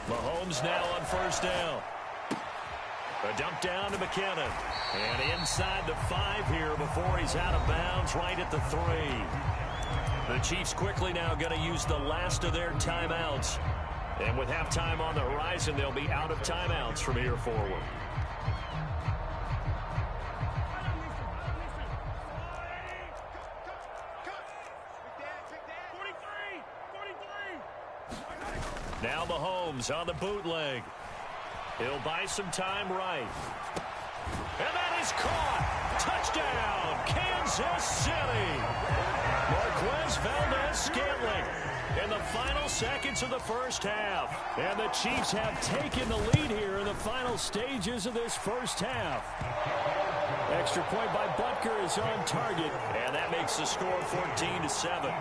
Mahomes now on 1st down. A dump down to McKinnon. And inside the 5 here before he's out of bounds right at the 3. The Chiefs quickly now going to use the last of their timeouts. And with halftime on the horizon, they'll be out of timeouts from here forward. Now Mahomes on the bootleg. He'll buy some time right. And that is caught. Touchdown, Kansas City. Marquez Valdez-Scantling in the final seconds of the 1st half. And the Chiefs have taken the lead here in the final stages of this 1st half. Extra point by Butker is on target. And that makes the score 14-7.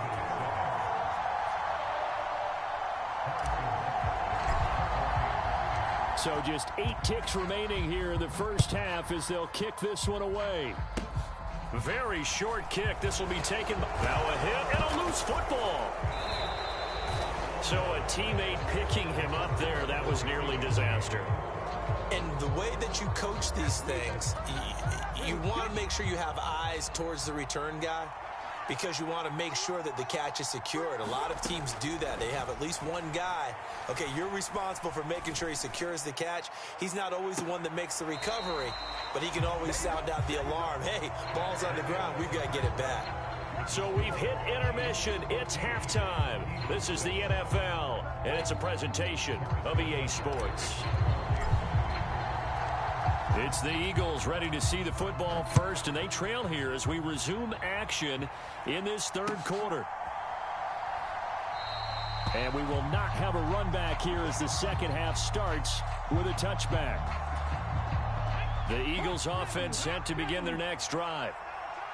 So just 8 ticks remaining here in the 1st half as they'll kick this one away. Very short kick. This will be taken by now a hit and a loose football. So a teammate picking him up there, that was nearly disaster. And the way that you coach these things, you want to make sure you have eyes towards the return guy, because you want to make sure that the catch is secured. A lot of teams do that. They have at least one guy. Okay, you're responsible for making sure he secures the catch. He's not always the one that makes the recovery, but he can always sound out the alarm. Hey, ball's on the ground. We've got to get it back. So we've hit intermission. It's halftime. This is the NFL, and it's a presentation of EA Sports. It's the Eagles ready to see the football first, and they trail here as we resume action in this 3rd quarter. And we will not have a run back here as the 2nd half starts with a touchback. The Eagles offense set to begin their next drive.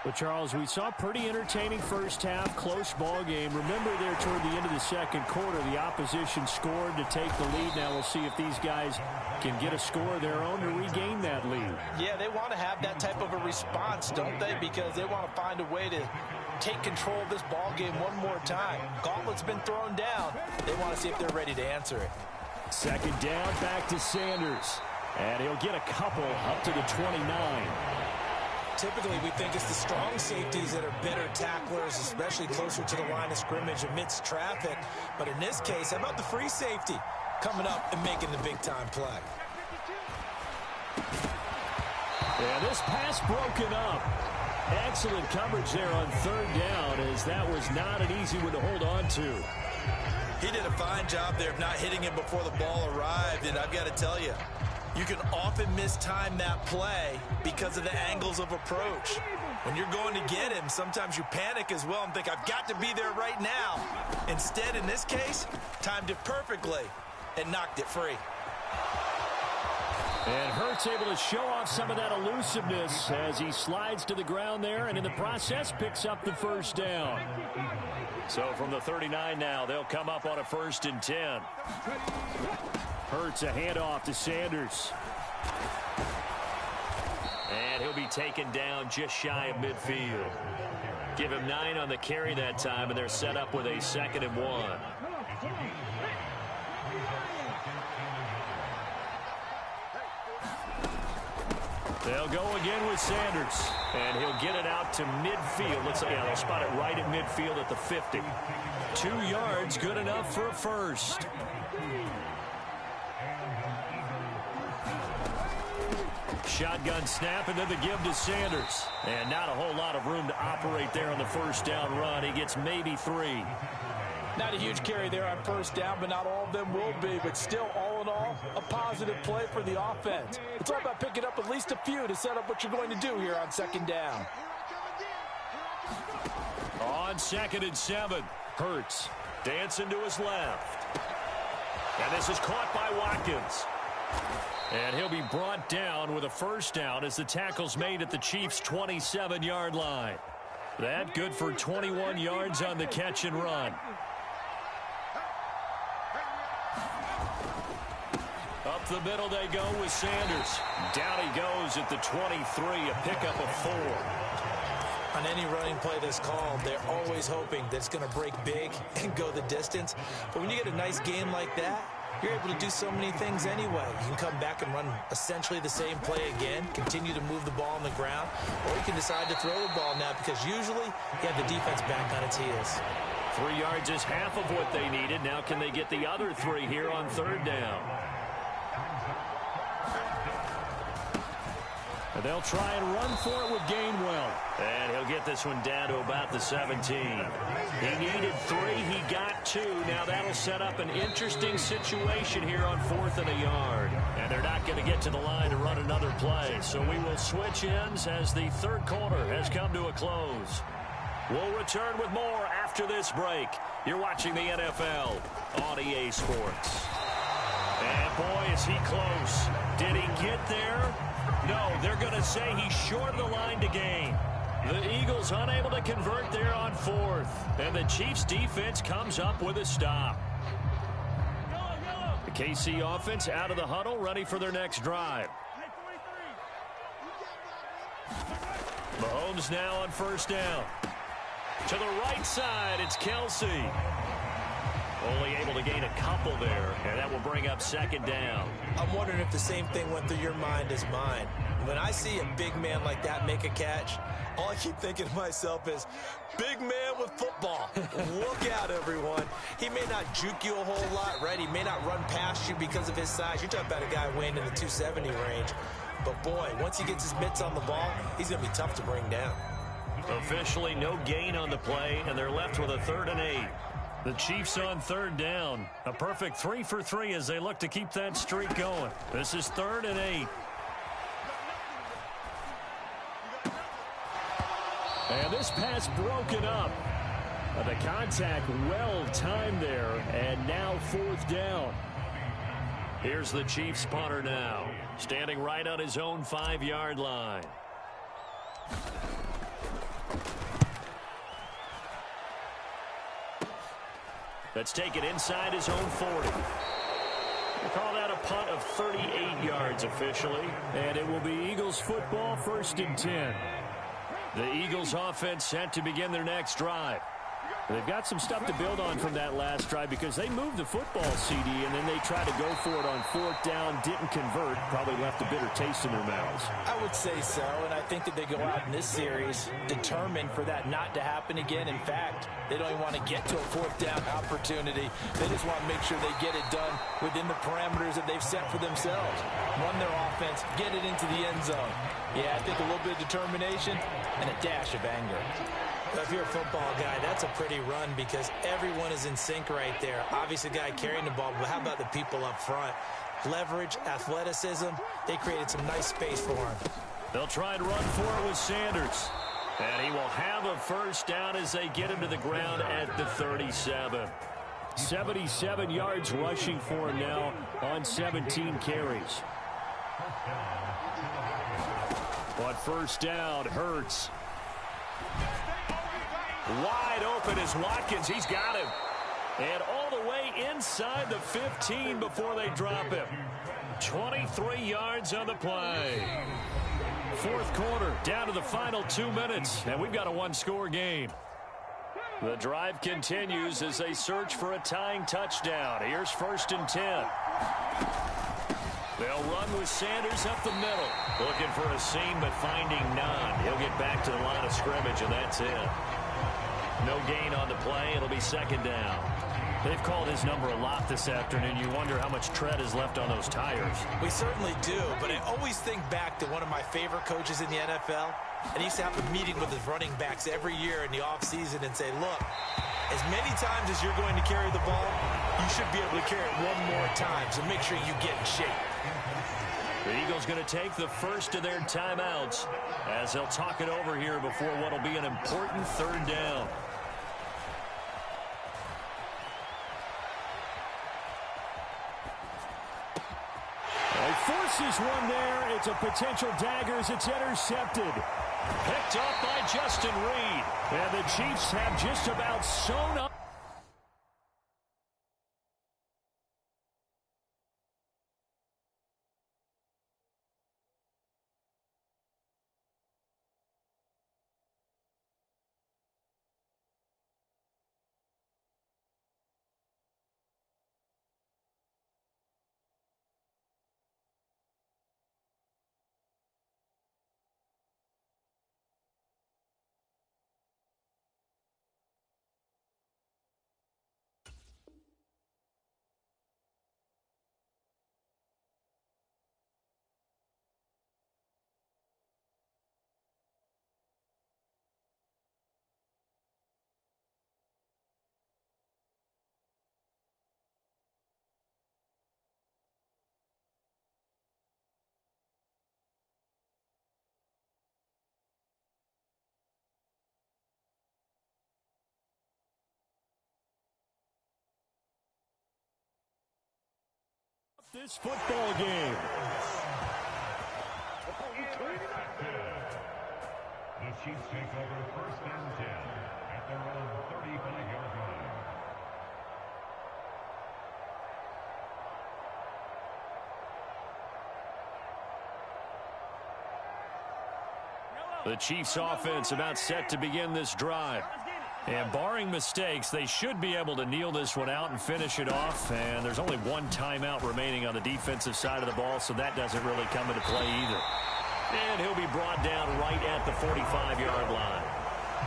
Well, Charles, we saw a pretty entertaining 1st half, close ball game. Remember there toward the end of the 2nd quarter, the opposition scored to take the lead. Now we'll see if these guys can get a score of their own to regain that lead. Yeah, they want to have that type of a response, don't they? Because they want to find a way to take control of this ball game one more time. Gauntlet's been thrown down. They want to see if they're ready to answer it. 2nd down, back to Sanders. And he'll get a couple up to the 29. Typically, we think it's the strong safeties that are better tacklers, especially closer to the line of scrimmage amidst traffic. But in this case, how about the free safety coming up and making the big-time play? Yeah, this pass broken up. Excellent coverage there on third down, as that was not an easy one to hold on to. He did a fine job there of not hitting him before the ball arrived, and I've got to tell you, you can often mistime that play because of the angles of approach. When you're going to get him, sometimes you panic as well and think, I've got to be there right now. Instead, in this case, timed it perfectly and knocked it free. And Hurts able to show off some of that elusiveness as he slides to the ground there, and in the process picks up the first down. So from the 39 now, they'll come up on a 1st and 10. Hurts a handoff to Sanders. And he'll be taken down just shy of midfield. Give him 9 on the carry that time, and they're set up with a 2nd and 1. They'll go again with Sanders, and he'll get it out to midfield. Looks like, yeah, they'll spot it right at midfield at the 50. 2 yards, good enough for a first. Shotgun snap, and then the give to Sanders. And not a whole lot of room to operate there on the first down run. He gets maybe 3. Not a huge carry there on first down, but not all of them will be. But still, all in all, a positive play for the offense. It's all about picking up at least a few to set up what you're going to do here on 2nd down. On 2nd and 7, Hurts dancing to his left. And this is caught by Watkins. And he'll be brought down with a first down as the tackle's made at the Chiefs' 27-yard line. That good for 21 yards on the catch and run. Up the middle they go with Sanders. Down he goes at the 23, a pickup of 4. On any running play that's called, they're always hoping that it's going to break big and go the distance. But when you get a nice game like that, you're able to do so many things anyway. You can come back and run essentially the same play again, continue to move the ball on the ground, or you can decide to throw the ball now because usually you have the defense back on its heels. 3 yards is half of what they needed. Now can they get the other 3 here on 3rd down? And they'll try and run for it with Gainwell. And he'll get this one down to about the 17. He needed 3. He got 2. Now that'll set up an interesting situation here on 4th and a yard. And they're not going to get to the line to run another play. So we will switch ends as the 3rd quarter has come to a close. We'll return with more after this break. You're watching the NFL on EA Sports. And boy, is he close. Did he get there? No, they're going to say he's short of the line to gain. The Eagles unable to convert there on 4th. And the Chiefs defense comes up with a stop. The KC offense out of the huddle, ready for their next drive. Mahomes now on 1st down. To the right side, it's Kelsey. Only able to gain a couple there, and that will bring up 2nd down. I'm wondering if the same thing went through your mind as mine. When I see a big man like that make a catch, all I keep thinking to myself is, big man with football. Look out, everyone. He may not juke you a whole lot, right? He may not run past you because of his size. You're talking about a guy weighing in the 270 range. But, boy, once he gets his mitts on the ball, he's going to be tough to bring down. Officially no gain on the play, and they're left with a 3rd and 8. The Chiefs on 3rd down. A perfect 3 for 3 as they look to keep that streak going. This is 3rd and 8. And this pass broken up. The contact well timed there, and now 4th down. Here's the Chiefs punter now, standing right on his own 5-yard line. Let's take it inside his own 40. We'll call that a punt of 38 yards officially. And it will be Eagles football, 1st and 10. The Eagles offense set to begin their next drive. They've got some stuff to build on from that last drive because they moved the football, CD, and then they tried to go for it on fourth down, didn't convert, probably left a bitter taste in their mouths. I would say so, and I think that they go out in this series determined for that not to happen again. In fact, they don't even want to get to a fourth down opportunity. They just want to make sure they get it done within the parameters that they've set for themselves. Run their offense, get it into the end zone. Yeah, I think a little bit of determination and a dash of anger. If you're a football guy, that's a pretty run because everyone is in sync right there. Obviously, the guy carrying the ball, but how about the people up front? Leverage, athleticism, they created some nice space for him. They'll try and run for it with Sanders. And he will have a first down as they get him to the ground at the 37. 77 yards rushing for him now on 17 carries. On first down, Hurts. Wide open is Watkins. He's got him. And all the way inside the 15 before they drop him. 23 yards on the play. Fourth quarter, down to the final 2 minutes, and we've got a one-score game. The drive continues as they search for a tying touchdown. Here's first and 10. They'll run with Sanders up the middle. Looking for a seam, but finding none. He'll get back to the line of scrimmage, and that's it. No gain on the play. It'll be second down. They've called his number a lot this afternoon. You wonder how much tread is left on those tires. We certainly do, but I always think back to one of my favorite coaches in the NFL, and he used to have a meeting with his running backs every year in the offseason and say, look, as many times as you're going to carry the ball, you should be able to carry it one more time, so make sure you get in shape. The Eagles going to take the first of their timeouts as they'll talk it over here before what will be an important third down. Forces one there. It's a potential dagger as it's intercepted. Picked up by Justin Reed. And the Chiefs have just about sewn up. This football game. The Chiefs take over first and 10 at their own 35-yard line. The Chiefs offense about set to begin this drive. And barring mistakes, they should be able to kneel this one out and finish it off. And there's only one timeout remaining on the defensive side of the ball, so that doesn't really come into play either. And he'll be brought down right at the 45-yard line.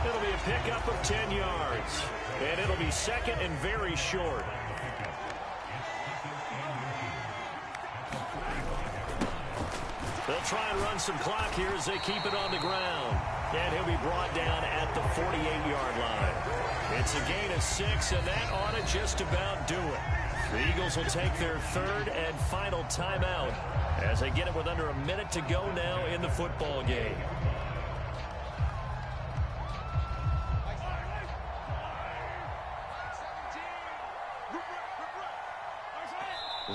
It'll be a pickup of 10 yards. And it'll be second and very short. They'll try and run some clock here as they keep it on the ground. And he'll be brought down at the 48-yard line. It's a gain of 6, and that ought to just about do it. The Eagles will take their third and final timeout as they get it with under a minute to go now in the football game.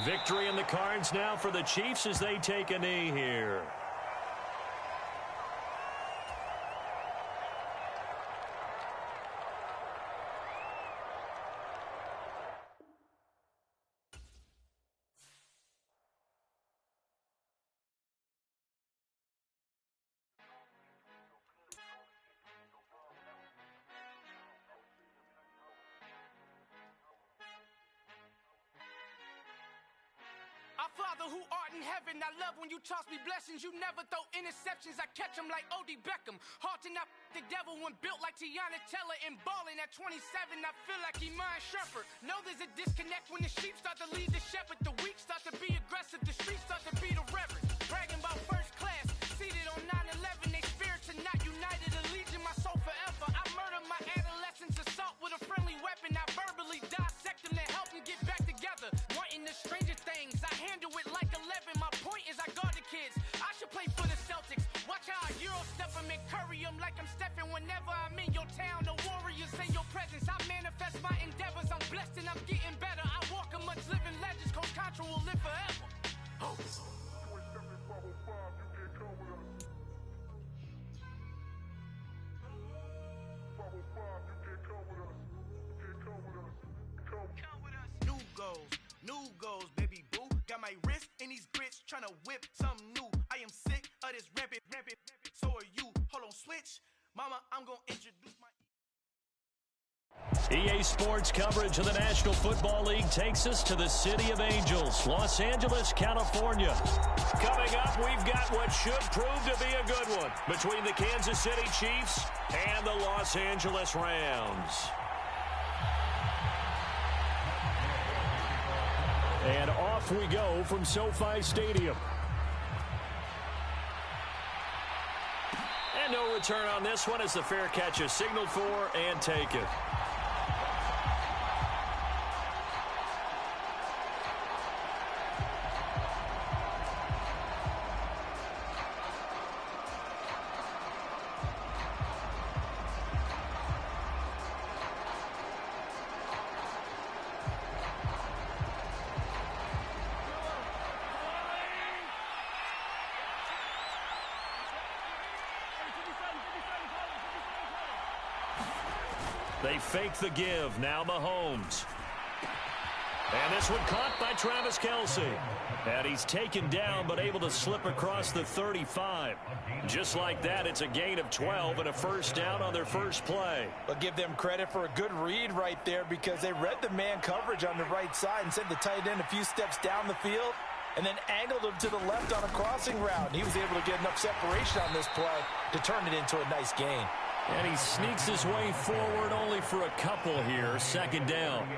Victory in the cards now for the Chiefs as they take a knee here. Father who art in heaven, I love when you toss me blessings. You never throw interceptions, I catch them like O.D. Beckham. Hard to not the devil when built like Tiana Teller. And balling at 27, I feel like Iman Shumpert. Know there's a disconnect when the sheep start to lead the shepherd. The weak start to be aggressive, the streets start to be the reverend. Bragging about first class, seated on 9/11. They spirits are not united, a legion, my soul forever. I murdered my adolescence, assault with a friendly weapon. I verbally dissect them to help them get back together. Wanting the stranger things, I handle it like 11. My point is I guard the kids. I should play for the Celtics. Watch how I Euro step them and curry them like I'm stepping. Whenever I'm in your town, the Warriors in your presence. I manifest my endeavors. I'm blessed and I'm getting better. I walk amongst living legends. Coach Contra will live forever. Oh. New goals, baby boo. Got my wrist in these grits, tryna whip something new. I am sick of this rampant. So are you. Hold on, switch. Mama, I'm gonna introduce my... EA Sports coverage of the National Football League takes us to the City of Angels, Los Angeles, California. Coming up, we've got what should prove to be a good one between the Kansas City Chiefs and the Los Angeles Rams. And off we go from SoFi Stadium. And no return on this one as the fair catch is signaled for and taken. They fake the give. Now Mahomes. And this one caught by Travis Kelce. And he's taken down but able to slip across the 35. Just like that, it's a gain of 12 and a first down on their first play. But give them credit for a good read right there because they read the man coverage on the right side and sent the tight end a few steps down the field and then angled him to the left on a crossing route. He was able to get enough separation on this play to turn it into a nice gain. And he sneaks his way forward only for a couple here. Second down.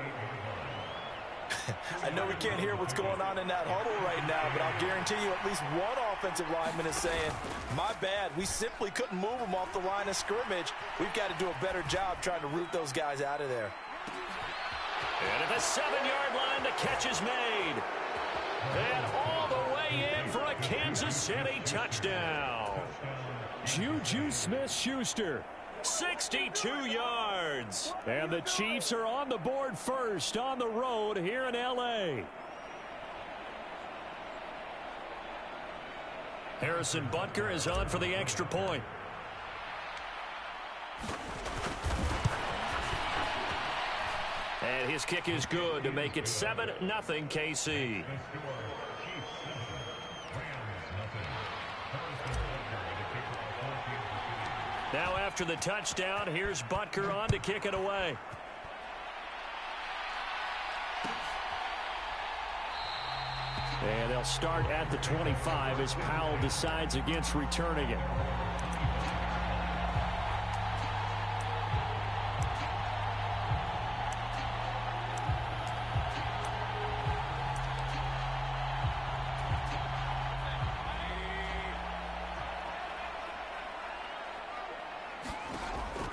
I know we can't hear what's going on in that huddle right now, but I'll guarantee you at least one offensive lineman is saying, my bad, we simply couldn't move them off the line of scrimmage. We've got to do a better job trying to root those guys out of there. And at the 7-yard line, the catch is made. And all the way in for a Kansas City touchdown. Juju Smith-Schuster. 62 yards. And the Chiefs are on the board first on the road here in L.A. Harrison Butker is on for the extra point. And his kick is good to make it 7-0 KC. Now after the touchdown, here's Butker on to kick it away. And they'll start at the 25 as Powell decides against returning it.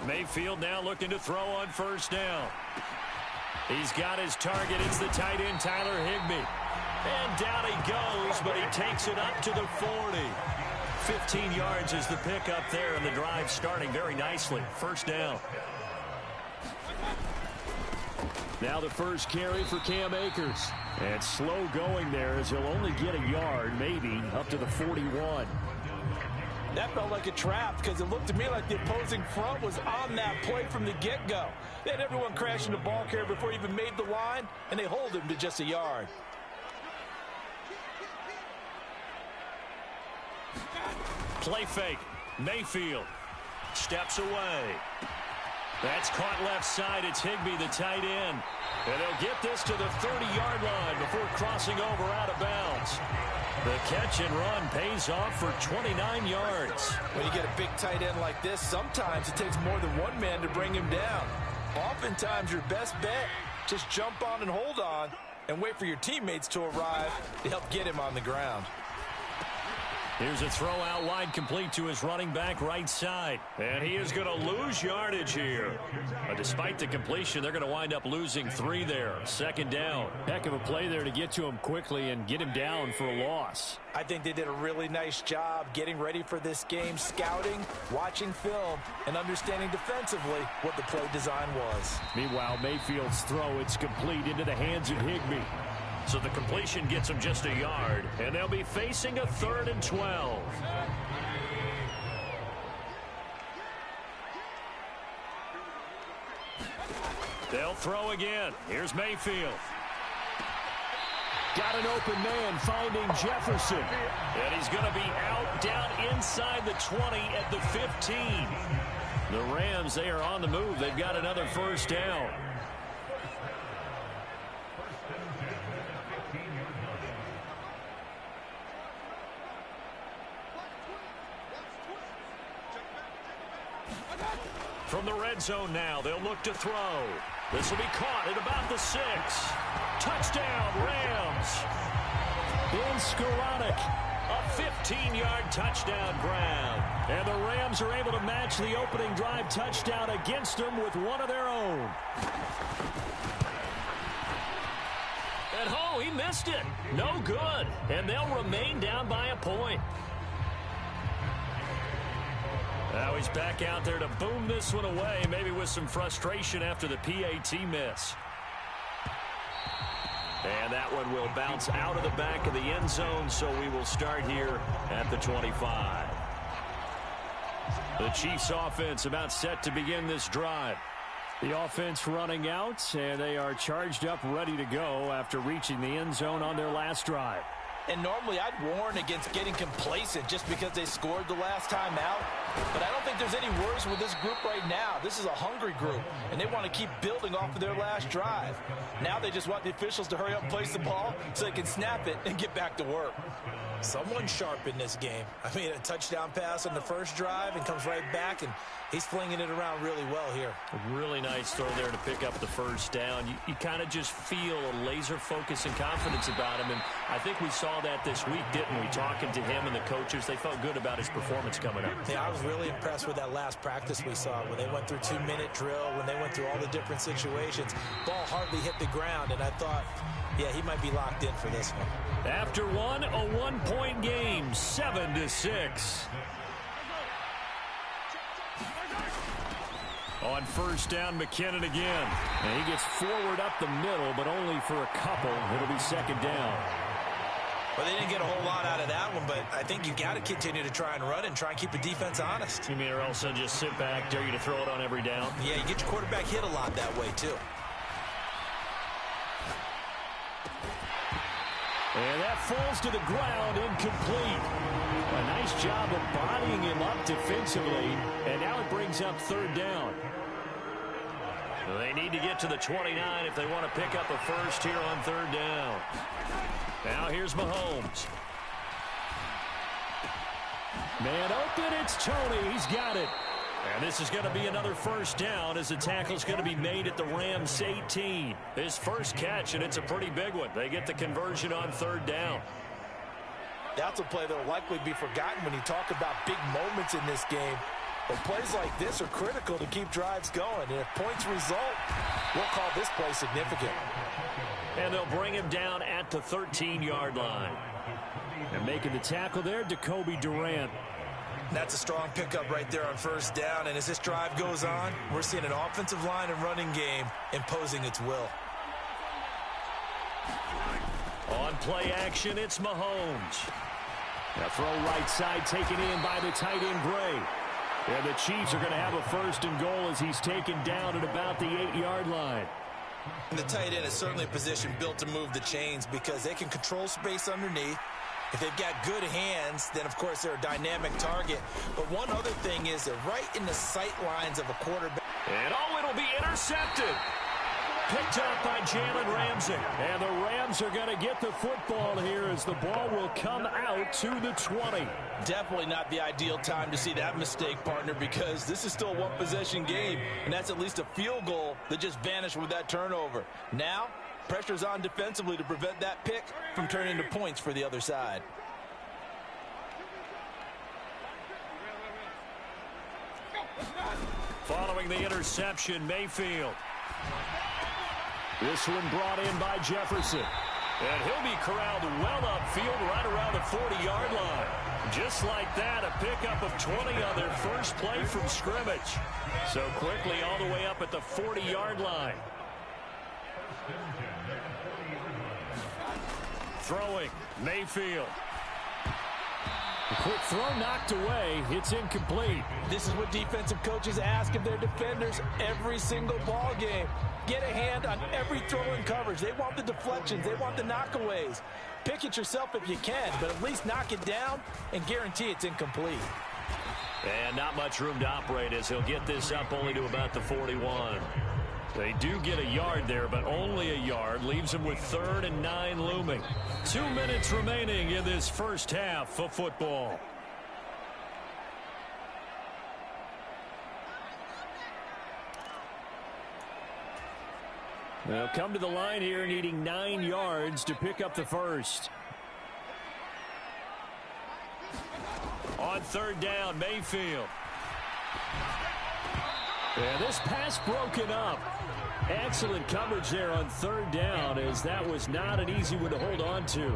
Mayfield now looking to throw on first down. He's got his target. It's the tight end, Tyler Higbee. And down he goes, but he takes it up to the 40. 15 yards is the pickup there, and the drive starting very nicely. First down. Now the first carry for Cam Akers. And slow going there as he'll only get a yard, maybe, up to the 41. That felt like a trap because it looked to me like the opposing front was on that play from the get-go. They had everyone crashing the ball carrier before he even made the line, and they hold him to just a yard. Play fake. Mayfield steps away. That's caught left side. It's Higbee, the tight end. And they'll get this to the 30-yard line before crossing over out of bounds. The catch and run pays off for 29 yards. When you get a big tight end like this, sometimes it takes more than one man to bring him down. Oftentimes, your best bet, just jump on and hold on and wait for your teammates to arrive to help get him on the ground. Here's a throw out wide, complete to his running back right side. And he is going to lose yardage here. But despite the completion, they're going to wind up losing 3 there. Second down. Heck of a play there to get to him quickly and get him down for a loss. I think they did a really nice job getting ready for this game, scouting, watching film, and understanding defensively what the play design was. Meanwhile, Mayfield's throw, it's complete into the hands of Higbee. So the completion gets them just a yard, and they'll be facing a 3rd and 12. They'll throw again. Here's Mayfield. Got an open man, finding Jefferson. And he's going to be out down inside the 20 at the 15. The Rams, they are on the move. They've got another first down. From the red zone now, they'll look to throw. This will be caught at about the 6. Touchdown, Rams. Ben Skoranek. A 15-yard touchdown grab. And the Rams are able to match the opening drive touchdown against them with one of their own. And oh, he missed it. No good. And they'll remain down by a point. Now he's back out there to boom this one away, maybe with some frustration after the PAT miss. And that one will bounce out of the back of the end zone, so we will start here at the 25. The Chiefs offense about set to begin this drive. The offense running out, and they are charged up, ready to go after reaching the end zone on their last drive. And normally I'd warn against getting complacent just because they scored the last time out. But I don't think there's any worries with this group right now. This is a hungry group, and they want to keep building off of their last drive. Now they just want the officials to hurry up and place the ball so they can snap it and get back to work. Someone sharp in this game. I mean, a touchdown pass on the first drive and comes right back, and he's flinging it around really well here. A really nice throw there to pick up the first down. You kind of just feel a laser focus and confidence about him, and I think we saw that this week, didn't we? Talking to him and the coaches, they felt good about his performance coming up. Yeah, I was really impressed with that last practice we saw when they went through 2-minute drill, when they went through all the different situations. Ball hardly hit the ground, and I thought, yeah, he might be locked in for this one. After one, a one-point game, 7-6. On first down, McKinnon again. And he gets forward up the middle, but only for a couple. It'll be second down. Well, they didn't get a whole lot out of that one, but I think you got to continue to try and run and try and keep the defense honest. You mean, or else they'll just sit back, dare you to throw it on every down? Yeah, you get your quarterback hit a lot that way, too. And that falls to the ground, incomplete. A nice job of bodying him up defensively, and now it brings up third down. They need to get to the 29 if they want to pick up a first here on third down. Now here's Mahomes. Man open, it's Tony. He's got it. And this is going to be another first down as the tackle's going to be made at the Rams 18. His first catch, and it's a pretty big one. They get the conversion on third down. That's a play that will likely be forgotten when you talk about big moments in this game. But plays like this are critical to keep drives going. And if points result, we'll call this play significant. And they'll bring him down at the 13-yard line. And making the tackle there, Jacoby Durant. That's a strong pickup right there on first down. And as this drive goes on, we're seeing an offensive line and running game imposing its will. On play action, it's Mahomes. A throw right side taken in by the tight end Gray. And the Chiefs are going to have a first and goal as he's taken down at about the 8-yard line. And the tight end is certainly a position built to move the chains because they can control space underneath. If they've got good hands, then, of course, they're a dynamic target. But one other thing is they're right in the sight lines of a quarterback. And it'll be intercepted. Picked up by Jalen Ramsey. And the Rams are going to get the football here as the ball will come out to the 20. Definitely not the ideal time to see that mistake, partner, because this is still a one-possession game, and that's at least a field goal that just vanished with that turnover. Now, pressure's on defensively to prevent that pick from turning into points for the other side. Following the interception, Mayfield. This one brought in by Jefferson. And he'll be corralled well upfield right around the 40-yard line. Just like that, a pickup of 20 on their first play from scrimmage. So quickly all the way up at the 40-yard line. Throwing, Mayfield. A quick throw knocked away. It's incomplete. This is what defensive coaches ask of their defenders every single ball game. Get a hand on every throw in coverage. They want the deflections. They want the knockaways. Pick it yourself if you can, but at least knock it down and guarantee it's incomplete. And not much room to operate as he'll get this up only to about the 41. They do get a yard there, but only a yard. Leaves them with 3rd and 9 looming. 2 minutes remaining in this first half of football. They'll come to the line here needing 9 yards to pick up the first. On 3rd down, Mayfield. And this pass broken up. Excellent coverage there on 3rd down, as that was not an easy one to hold on to.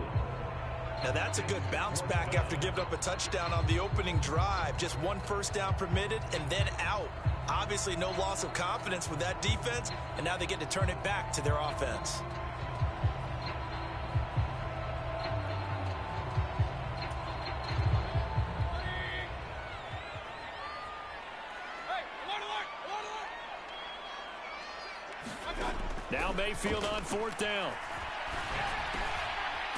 Now that's a good bounce back after giving up a touchdown on the opening drive. Just 1 first down permitted and then out. Obviously no loss of confidence with that defense, and now they get to turn it back to their offense. Now Mayfield on 4th down.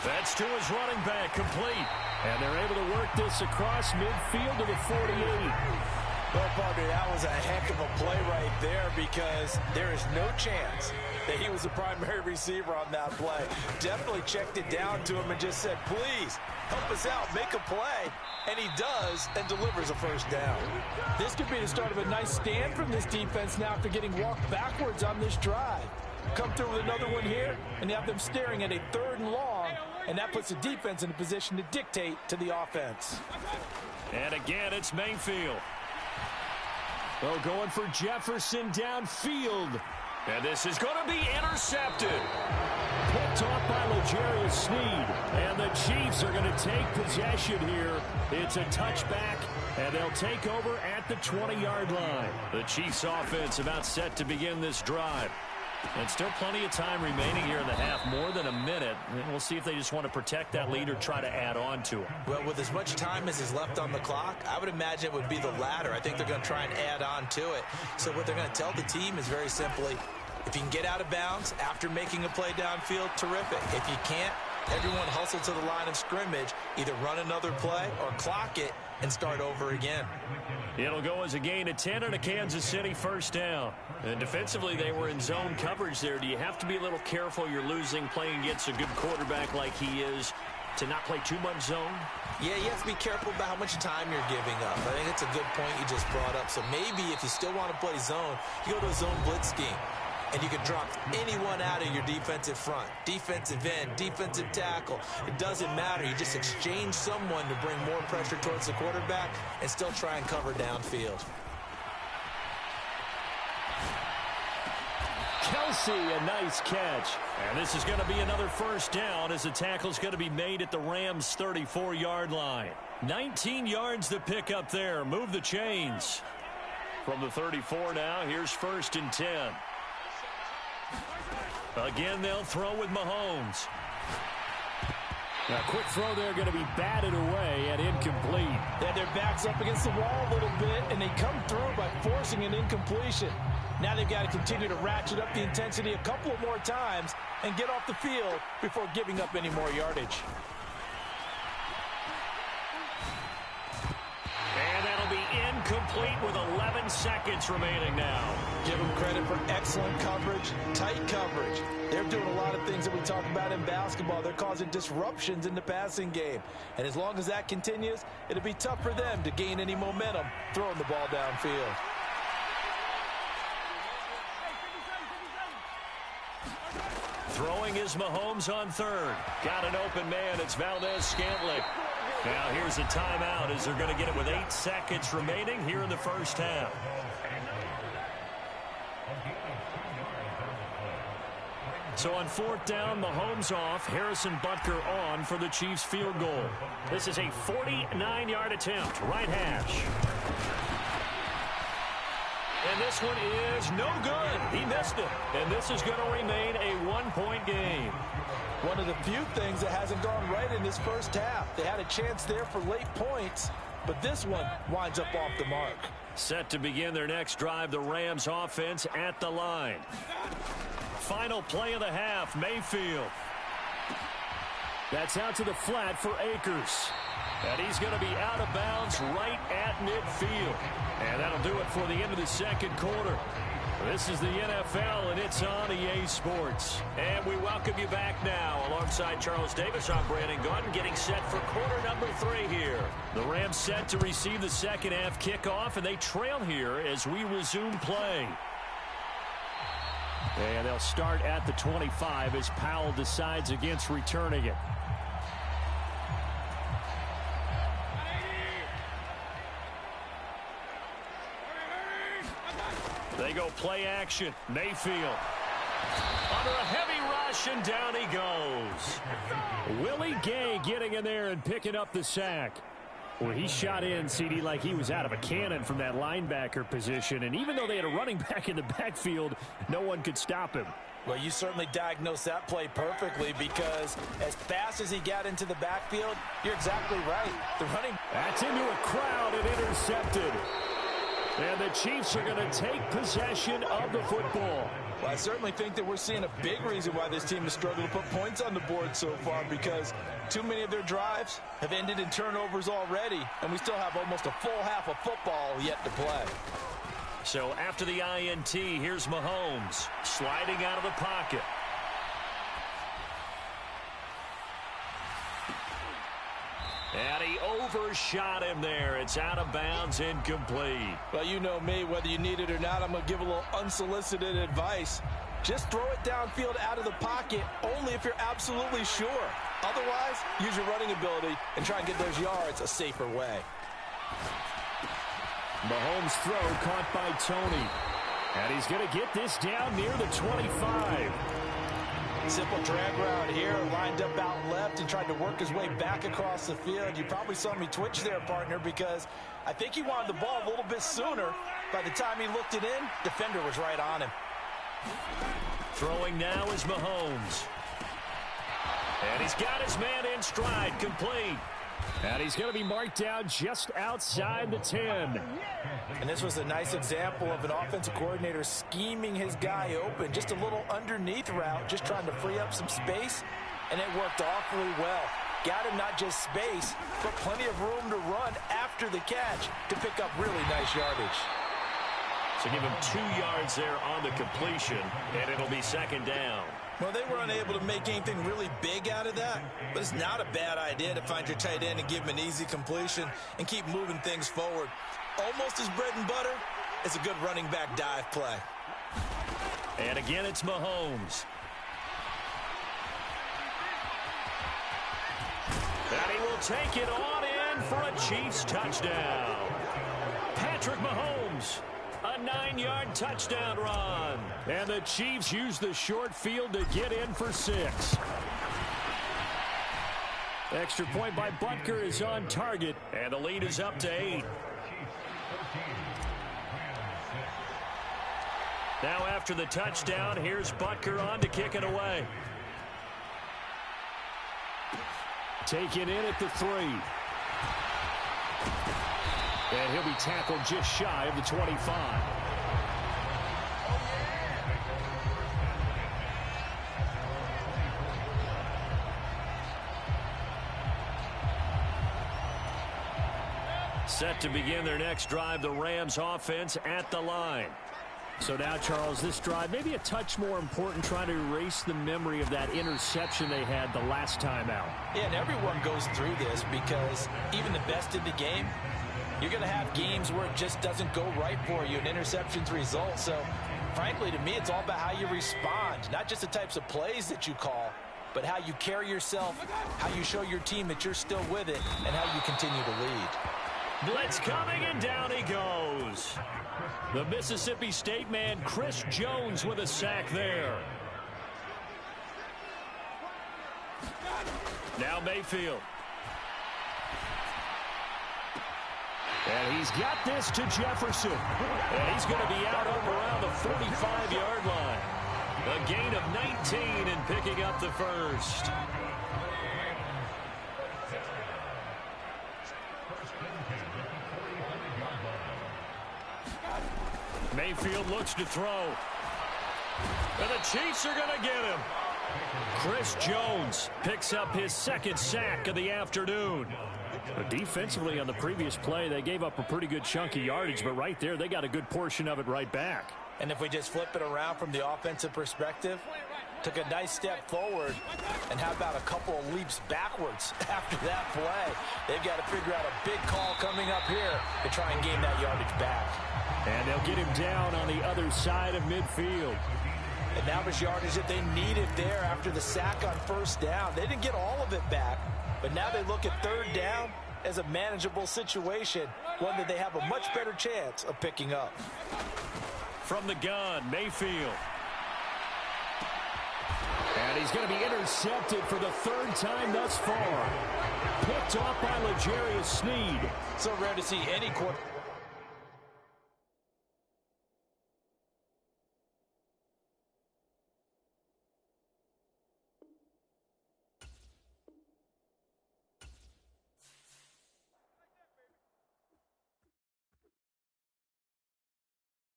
That's to his running back, complete. And they're able to work this across midfield to the 48. Well, partner, that was a heck of a play right there because there is no chance that he was the primary receiver on that play. Definitely checked it down to him and just said, please, help us out, make a play. And he does and delivers a first down. This could be the start of a nice stand from this defense now after getting walked backwards on this drive. Come through with another one here, and you have them staring at a 3rd and long, and that puts the defense in a position to dictate to the offense. And again, it's Mayfield. Well, going for Jefferson downfield. And this is going to be intercepted. Picked off by L'Jarius Sneed. And the Chiefs are going to take possession here. It's a touchback, and they'll take over at the 20-yard line. The Chiefs offense about set to begin this drive. And still plenty of time remaining here in the half, more than a minute. And we'll see if they just want to protect that lead or try to add on to it. Well, with as much time as is left on the clock, I would imagine it would be the latter. I think they're going to try and add on to it. So what they're going to tell the team is very simply, if you can get out of bounds after making a play downfield, terrific. If you can't, everyone hustle to the line of scrimmage, either run another play or clock it and start over again. It'll go as a gain of 10 and a Kansas City first down. And defensively, they were in zone coverage there. Do you have to be a little careful? You're losing, playing against a good quarterback like he is, to not play too much zone? Yeah, you have to be careful about how much time you're giving up. I think it's a good point you just brought up. So maybe if you still want to play zone, you go to a zone blitz scheme. And you can drop anyone out of your defensive front, defensive end, defensive tackle. It doesn't matter. You just exchange someone to bring more pressure towards the quarterback and still try and cover downfield. Kelsey, a nice catch. And this is going to be another first down as the tackle's going to be made at the Rams' 34-yard line. 19 yards to pick up there. Move the chains. From the 34 now, here's 1st and 10. Again, they'll throw with Mahomes. A quick throw there going to be batted away and incomplete. They had their backs up against the wall a little bit, and they come through by forcing an incompletion. Now they've got to continue to ratchet up the intensity a couple of more times and get off the field before giving up any more yardage. And that'll be incomplete. complete with 11 seconds remaining now. Give them credit for excellent coverage, tight coverage. They're doing a lot of things that we talk about in basketball. They're causing disruptions in the passing game. And as long as that continues, it'll be tough for them to gain any momentum throwing the ball downfield. Throwing is Mahomes on third. Got an open man. It's Valdez-Scantling. Now here's a timeout as they're going to get it with 8 seconds remaining here in the first half. So on fourth down, Mahomes off. Harrison Butker on for the Chiefs field goal. This is a 49-yard attempt. Right hash. And this one is no good. He missed it. And this is going to remain a 1-point game. One of the few things that hasn't gone right in this first half. They had a chance there for late points, but this one winds up off the mark. Set to begin their next drive, the Rams offense at the line. Final play of the half, Mayfield. That's out to the flat for Akers. And he's going to be out of bounds right at midfield. And that'll do it for the end of the second quarter. This is the NFL, and it's on EA Sports. And we welcome you back now. Alongside Charles Davis, I'm Brandon Gordon, getting set for quarter number 3 here. The Rams set to receive the second half kickoff, and they trail here as we resume play. And they'll start at the 25 as Powell decides against returning it. They go play action. Mayfield under a heavy rush, and down he goes. Willie Gay getting in there and picking up the sack. Well, he shot in, CD, like he was out of a cannon from that linebacker position. And even though they had a running back in the backfield, no one could stop him. Well, you certainly diagnosed that play perfectly, because as fast as he got into the backfield, you're exactly right. The running... That's into a crowd and intercepted. And the Chiefs are going to take possession of the football. Well, I certainly think that we're seeing a big reason why this team has struggled to put points on the board so far, because too many of their drives have ended in turnovers already, and we still have almost a full half of football yet to play. So after the INT, here's Mahomes sliding out of the pocket. And he overshot him there. It's out of bounds, incomplete. Well, you know me, whether you need it or not, I'm going to give a little unsolicited advice. Just throw it downfield out of the pocket only if you're absolutely sure. Otherwise, use your running ability and try and get those yards a safer way. Mahomes' throw caught by Tony. And he's going to get this down near the 25. Simple drag route here, lined up out left and tried to work his way back across the field. You probably saw me twitch there, partner, because I think he wanted the ball a little bit sooner. By the time he looked it in, defender was right on him. Throwing now is Mahomes. And he's got his man in stride, complete. And he's going to be marked down just outside the 10. And this was a nice example of an offensive coordinator scheming his guy open. Just a little underneath route, just trying to free up some space, and it worked awfully well. Got him not just space, but plenty of room to run after the catch to pick up really nice yardage. So give him 2 yards there on the completion, and it'll be second down. Well, they were unable to make anything really big out of that, but it's not a bad idea to find your tight end and give him an easy completion and keep moving things forward. Almost as bread and butter as a good running back dive play. And again, it's Mahomes. And he will take it on in for a Chiefs touchdown. Patrick Mahomes. A 9-yard touchdown run. And the Chiefs use the short field to get in for 6. Extra point by Butker is on target. And the lead is up to 8. Now after the touchdown, here's Butker on to kick it away. Taken in at the 3. And he'll be tackled just shy of the 25. Set to begin their next drive, the Rams offense at the line. So now, Charles, this drive maybe a touch more important, trying to erase the memory of that interception they had the last time out. Yeah, and everyone goes through this because even the best in the game, you're going to have games where it just doesn't go right for you, and interceptions result. So, frankly, to me, it's all about how you respond, not just the types of plays that you call, but how you carry yourself, how you show your team that you're still with it, and how you continue to lead. Blitz coming, and down he goes. The Mississippi State man, Chris Jones, with a sack there. Now Mayfield. And he's got this to Jefferson. And he's going to be out up around the 45-yard line. A gain of 19 and picking up the first. Mayfield looks to throw. And the Chiefs are going to get him. Chris Jones picks up his second sack of the afternoon. Defensively on the previous play, they gave up a pretty good chunk of yardage, but right there, they got a good portion of it right back. And if we just flip it around from the offensive perspective, took a nice step forward, and how about a couple of leaps backwards after that play? They've got to figure out a big call coming up here to try and gain that yardage back. And they'll get him down on the other side of midfield. And that was yardage that they needed there after the sack on first down. They didn't get all of it back, but now they look at third down as a manageable situation, one that they have a much better chance of picking up. From the gun, Mayfield. And he's going to be intercepted for the third time thus far. Picked off by L'Jarius Sneed. So rare to see any quarterback.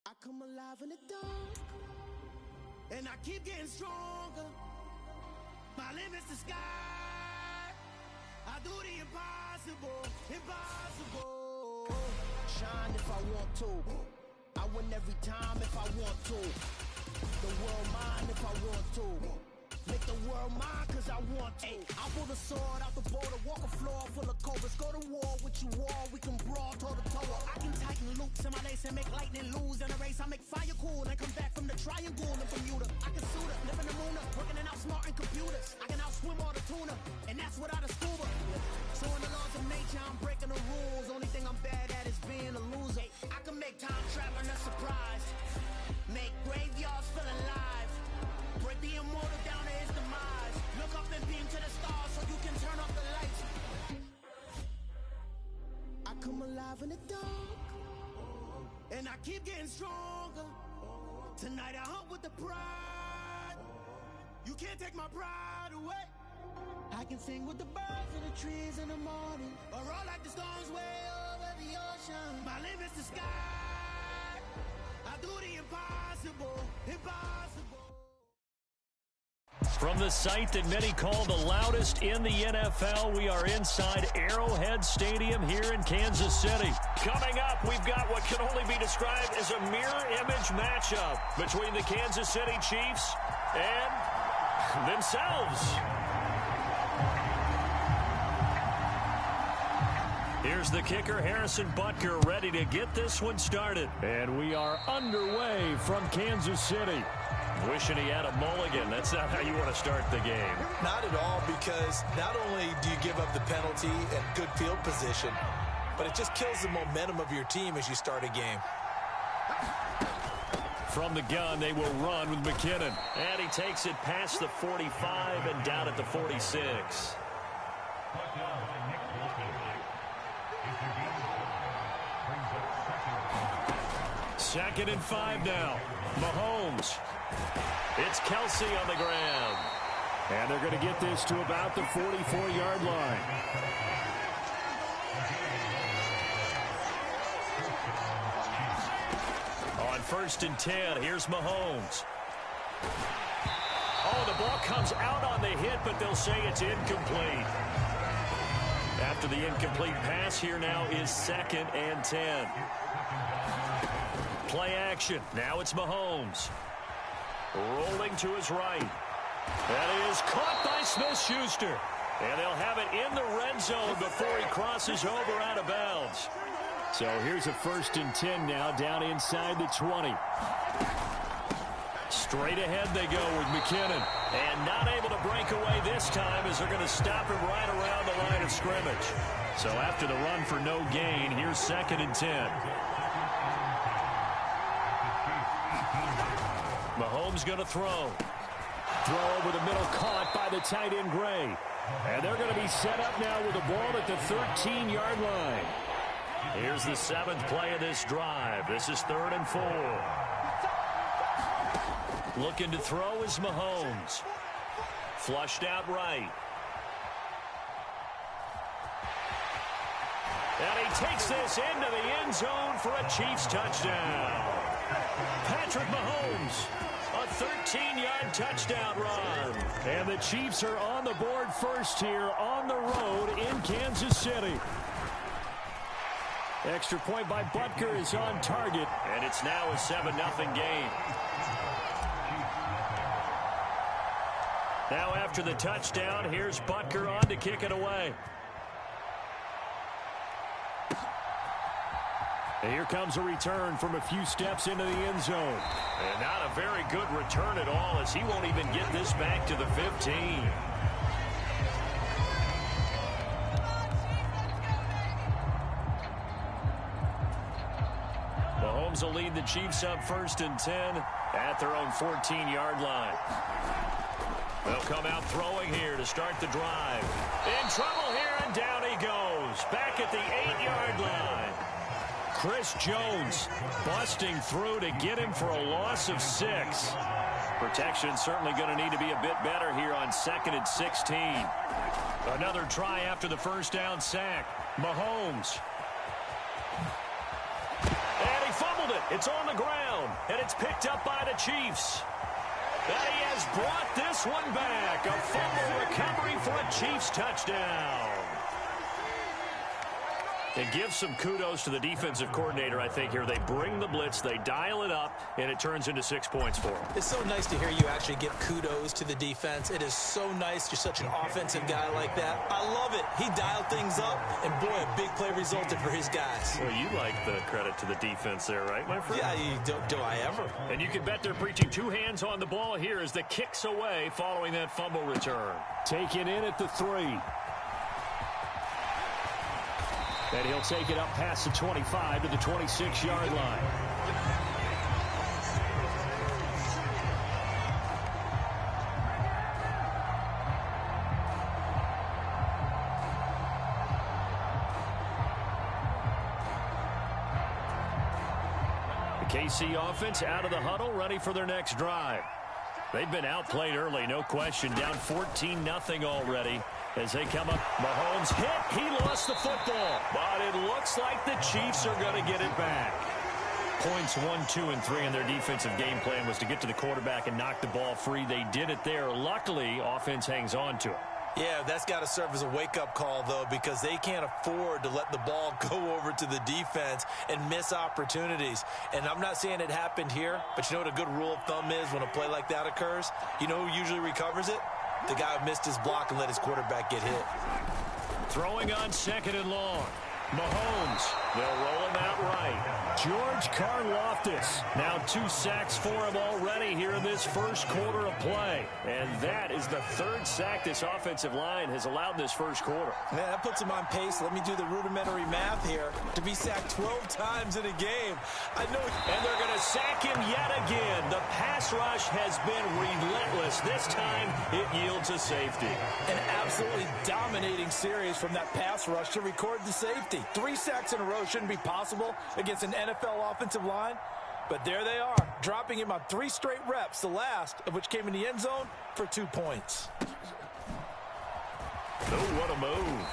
I come alive in the dark, and I keep getting stronger. My limit's the sky. I do the impossible, impossible. Shine if I want to. I win every time if I want to. The world mine if I want to. Make the world mine cause I want to. I pull the sword out the border, walk a floor full of cobras. Go to war with you all, we can brawl toe to toe. I can tighten loops in my lace and make lightning lose in a race. I make fire cool and come back from the triangle in Bermuda. I can suit it, live in the moon, working and outsmarting computers. I can outswim all the tuna, and that's without a scuba. So in the laws of nature, I'm breaking the rules. Only thing I'm bad at is being a loser. I can make time traveling a surprise, make graveyards feel alive, break the immortal down to his demise. Look up and beam to the stars so you can turn off the lights. I come alive in the dark, and I keep getting stronger. Tonight I hunt with the pride. You can't take my pride away. I can sing with the birds in the trees in the morning, or roll like the storms way over the ocean. My limit's the sky. I do the impossible, impossible. From the site that many call the loudest in the NFL, we are inside Arrowhead Stadium here in Kansas City. Coming up, we've got what can only be described as a mirror image matchup between the Kansas City Chiefs and themselves. Here's the kicker, Harrison Butker, ready to get this one started. And we are underway from Kansas City. Wishing he had a mulligan. That's not how you want to start the game. Not at all, because not only do you give up the penalty and good field position, but it just kills the momentum of your team as you start a game. From the gun, they will run with McKinnon. And he takes it past the 45 and down at the 46. Second and 5 now. Mahomes. It's Kelsey on the ground. And they're going to get this to about the 44-yard line. On 1st and 10, here's Mahomes. Oh, the ball comes out on the hit, but they'll say it's incomplete. After after the incomplete pass. Here now is 2nd and 10. Play action. Now it's Mahomes. Rolling to his right. That is caught by Smith-Schuster. And they'll have it in the red zone before he crosses over out of bounds. So here's a 1st and 10 now down inside the 20. Straight ahead they go with McKinnon. And not able to break away this time as they're going to stop him right around the line of scrimmage. So after the run for no gain, here's 2nd and 10. Mahomes going to throw. Throw over the middle, caught by the tight end Gray. And they're going to be set up now with the ball at the 13-yard line. Here's the 7th play of this drive. This is 3rd and 4. Looking to throw is Mahomes. Flushed out right. And he takes this into the end zone for a Chiefs touchdown. Patrick Mahomes, a 13-yard touchdown run. And the Chiefs are on the board first here on the road in Kansas City. Extra point by Butker is on target. And it's now a 7-0 game. Now after the touchdown, here's Butker on to kick it away. And here comes a return from a few steps into the end zone. And not a very good return at all, as he won't even get this back to the 15. Mahomes will lead the Chiefs up 1st and 10 at their own 14-yard line. They'll come out throwing here to start the drive. In trouble here, and down he goes. Back at the 8-yard line. Chris Jones busting through to get him for a loss of 6. Protection certainly going to need to be a bit better here on 2nd and 16. Another try after the first down sack. Mahomes. And he fumbled it. It's on the ground. And it's picked up by the Chiefs. And he has brought this one back. A fumble recovery for a Chiefs touchdown. It gives some kudos to the defensive coordinator, I think, here. They bring the blitz, they dial it up, and it turns into 6 points for them. It's so nice to hear you actually give kudos to the defense. It is so nice. You're such an offensive guy like that. I love it. He dialed things up, and boy, a big play resulted for his guys. Well, you like the credit to the defense there, right, my friend? Yeah, do I ever. And you can bet they're preaching 2 hands on the ball here as the kicks away following that fumble return. Taken in at the 3. And he'll take it up past the 25 to the 26-yard line. The KC offense out of the huddle, ready for their next drive. They've been outplayed early, no question. Down 14-0 already. As they come up, Mahomes hit. He lost the football. But it looks like the Chiefs are going to get it back. Points 1, 2, and 3 in their defensive game plan was to get to the quarterback and knock the ball free. They did it there. Luckily, offense hangs on to it. Yeah, that's got to serve as a wake-up call, though, because they can't afford to let the ball go over to the defense and miss opportunities. And I'm not saying it happened here, but you know what a good rule of thumb is when a play like that occurs? You know who usually recovers it? The guy who missed his block and let his quarterback get hit. Throwing on 2nd and long. Mahomes. They'll roll him out right. George Karlaftis. Now 2 sacks for him already here in this first quarter of play. And that is the 3rd sack this offensive line has allowed in this first quarter. Yeah, that puts him on pace. Let me do the rudimentary math here. To be sacked 12 times in a game. I know. And they're going to sack him yet again. The pass rush has been relentless. This time it yields a safety. An absolutely dominating series from that pass rush to record the safety. 3 sacks in a row shouldn't be possible against an NFL offensive line. But there they are, dropping him on 3 straight reps, the last of which came in the end zone for 2 points. Oh, what a move.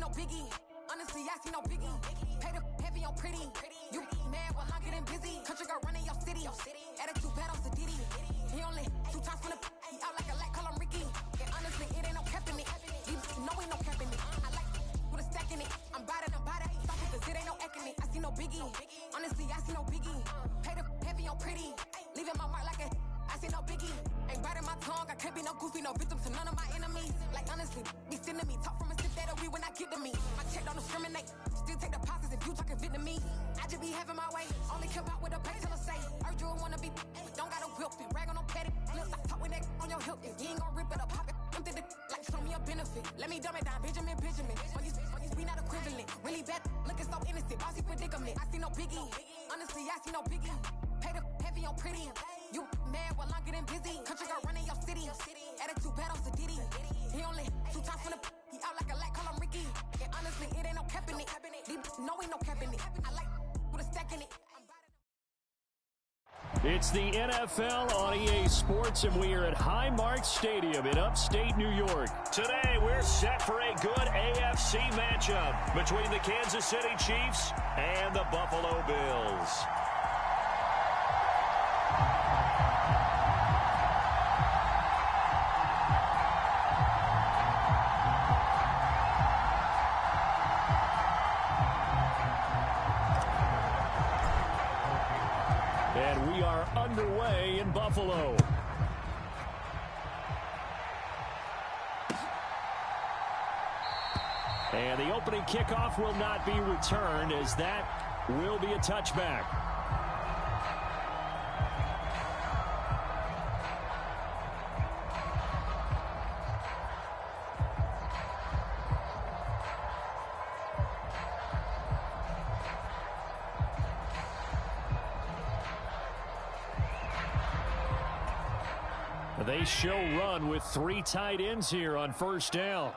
no biggie. Honestly, I see no biggie. Pay the heavy on pretty. You mad while I'm getting busy. Country girl running your city. Attitude bad on Sadiddy. He only 2 times from the he out like a light, call him Ricky. And honestly, it ain't no cap in it. You know ain't no cap in it. I like with a stack in it. I'm about it. Stop it, cause it ain't no acting it. I see no biggie. Honestly, I see no biggie. Pay the heavy on pretty. Leaving my mark like a I see no biggie. Ain't biting my tongue. I can't be no goofy, no victim to none of my enemies. Like honestly, be sending me talk from a sip that we when I get to me. My check don't discriminate. Still take deposits if you talking Vietnamese. I just be having my way. Only care about what the pay till I say. Urge you wanna be, don't gotta whip it. Rag on no petty. Lips I talk with that on your hip. If you ain't gon' rip it up, pop it. Empty the like show me a benefit. Let me dumb it down, Benjamin. We not equivalent. Really bad, looking so innocent. Bossy predicament. I see no biggie. Honestly, I see no biggie. Pay the heavy on pretty. You mad while I'm getting busy. Country girl running your city. Attitude bad on Sadiddy. He only 2 times from the he out like a light, call him Ricky. And honestly, it ain't no cap in it. No, ain't no cap in it. I like with a stack in it. It's the NFL on EA Sports, and we are at Highmark Stadium in upstate New York. Today, we're set for a good AFC matchup between the Kansas City Chiefs and the Buffalo Bills. And we are underway in Buffalo. And the opening kickoff will not be returned, as that will be a touchback. They show run with 3 tight ends here on first down.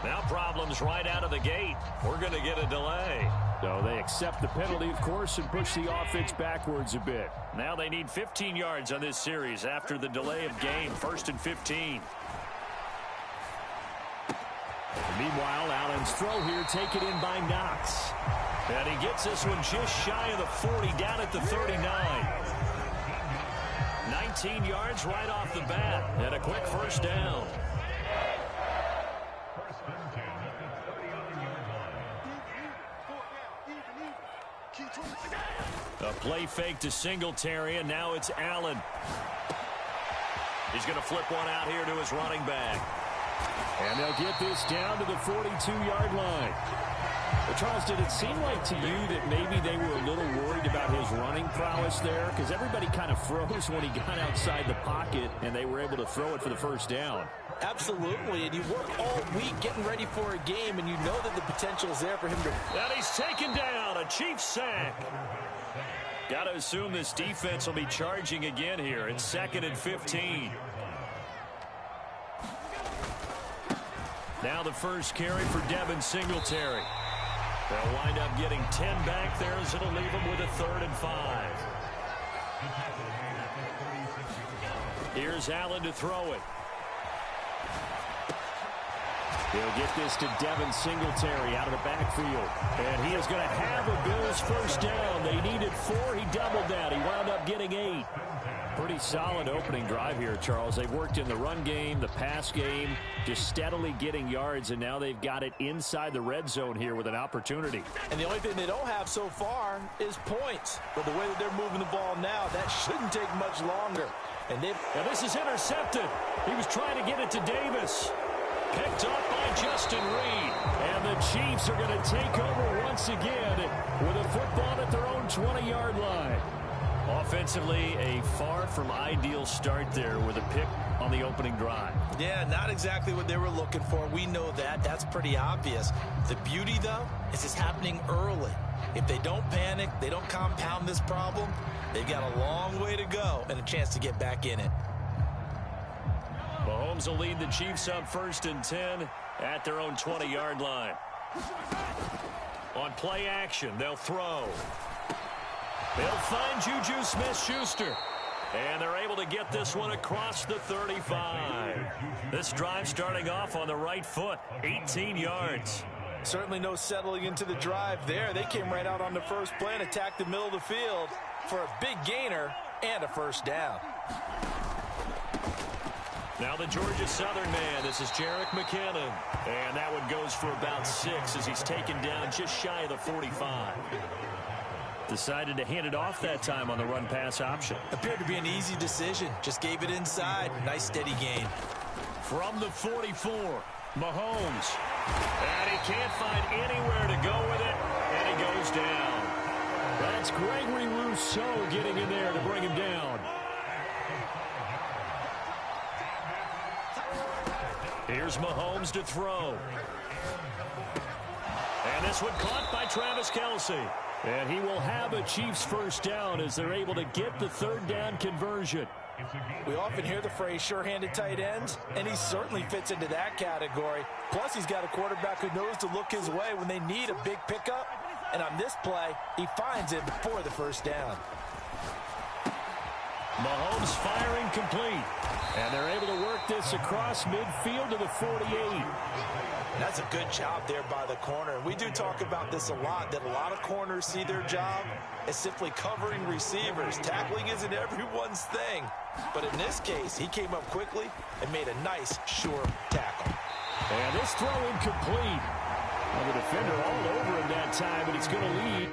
Now problems right out of the gate. We're going to get a delay. So they accept the penalty, of course, and push the offense backwards a bit. Now they need 15 yards on this series after the delay of game. 1st and 15. Meanwhile, Allen's throw here taken in by Knox. And he gets this one just shy of the 40, down at the 39. 19 yards right off the bat, and a quick first down. A play fake to Singletary, and now it's Allen. He's going to flip one out here to his running back. And they'll get this down to the 42-yard line. But Charles, did it seem like to you that maybe they were a little worried about his running prowess there? Because everybody kind of froze when he got outside the pocket, and they were able to throw it for the first down. Absolutely, and you work all week getting ready for a game, and you know that the potential is there for him to... And he's taken down, a Chiefs sack. Got to assume this defense will be charging again here. It's 2nd and 15. Now the first carry for Devin Singletary. They'll wind up getting 10 back there, as it'll leave them with a 3rd and 5. Here's Allen to throw it. He'll get this to Devin Singletary out of the backfield. And he is going to have a Bills first down. They needed 4. He doubled that. He wound up getting 8. Pretty solid opening drive here, Charles. They've worked in the run game, the pass game, just steadily getting yards, and now they've got it inside the red zone here with an opportunity. And the only thing they don't have so far is points. But the way that they're moving the ball now, that shouldn't take much longer. And this is intercepted. He was trying to get it to Davis. Picked up by Justin Reed. And the Chiefs are going to take over once again with a football at their own 20-yard line. Offensively, a far from ideal start there with a pick on the opening drive. Yeah, not exactly what they were looking for. We know that. That's pretty obvious. The beauty, though, is it's happening early. If they don't panic, they don't compound this problem, they've got a long way to go and a chance to get back in it. Mahomes Mahomes will lead the Chiefs up 1st and 10 at their own 20-yard line. On play action, they'll throw. They'll find Juju Smith-Schuster. And they're able to get this one across the 35. This drive starting off on the right foot, 18 yards. Certainly no settling into the drive there. They came right out on the first play and attacked the middle of the field for a big gainer and a first down. Now the Georgia Southern man, this is Jerick McKinnon. And that one goes for about 6 as he's taken down just shy of the 45. Decided to hand it off that time on the run-pass option. Appeared to be an easy decision. Just gave it inside. Nice steady gain. From the 44, Mahomes. And he can't find anywhere to go with it, and he goes down. That's Gregory Rousseau getting in there to bring him down. Here's Mahomes to throw. And this one caught by Travis Kelce. And he will have a Chiefs first down as they're able to get the 3rd down conversion. We often hear the phrase sure-handed tight ends, and he certainly fits into that category. Plus, he's got a quarterback who knows to look his way when they need a big pickup. And on this play, he finds it for the first down. Mahomes firing complete. And they're able to work this across midfield to the 48. That's a good job there by the corner. And we do talk about this a lot, that a lot of corners see their job as simply covering receivers. Tackling isn't everyone's thing. But in this case, he came up quickly and made a nice, sure tackle. And this throw incomplete. And the defender all over him that time, and it's going to lead.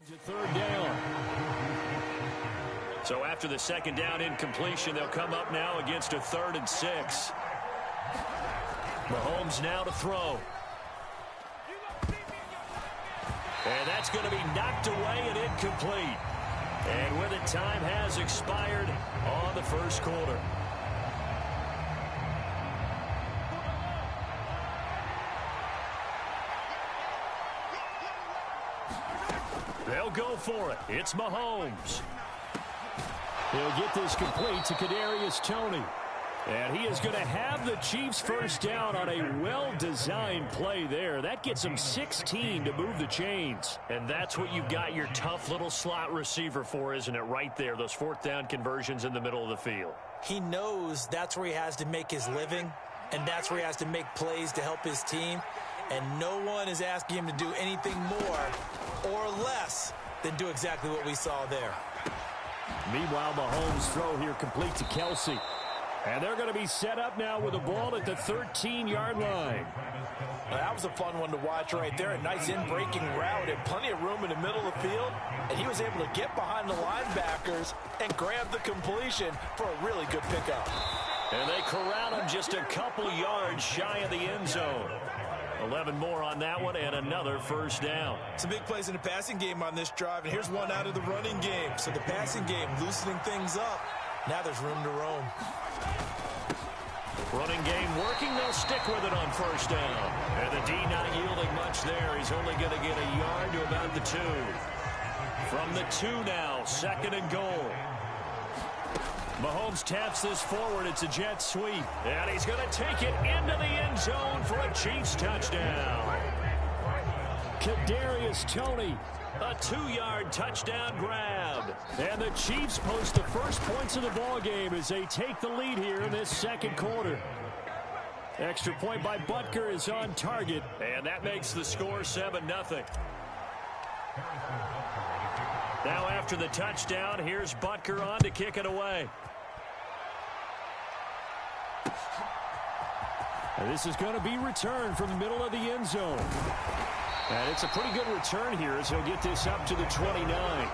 It's a 3rd down. So after the 2nd down incompletion, they'll come up now against a 3rd and 6. Mahomes now to throw. And that's going to be knocked away and incomplete. And with it, time has expired on the first quarter. They'll go for it. It's Mahomes. He'll get this complete to Kadarius Toney. And he is going to have the Chiefs first down on a well-designed play there. That gets him 16 to move the chains. And that's what you've got your tough little slot receiver for, isn't it? Right there, those 4th down conversions in the middle of the field. He knows that's where he has to make his living, and that's where he has to make plays to help his team. And no one is asking him to do anything more or less than do exactly what we saw there. Meanwhile, Mahomes' throw here complete to Kelce. And they're going to be set up now with the ball at the 13-yard line. Now, that was a fun one to watch right there. A nice in-breaking route and plenty of room in the middle of the field. And he was able to get behind the linebackers and grab the completion for a really good pickup. And they corral him just a couple yards shy of the end zone. 11 more on that one and another first down. Some big plays in the passing game on this drive, and here's one out of the running game. So the passing game loosening things up. Now there's room to roam. Running game working. They'll stick with it on first down. And the D not yielding much there. He's only going to get a yard to about the 2. From the 2 now, 2nd and goal. Mahomes taps this forward. It's a jet sweep. And he's going to take it into the end zone for a Chiefs touchdown. Kadarius Toney. A 2-yard touchdown grab. And the Chiefs post the first points of the ball game as they take the lead here in this 2nd quarter. Extra point by Butker is on target. And that makes the score 7-0. Now after the touchdown, here's Butker on to kick it away. And this is going to be returned from the middle of the end zone. And it's a pretty good return here as he'll get this up to the 29.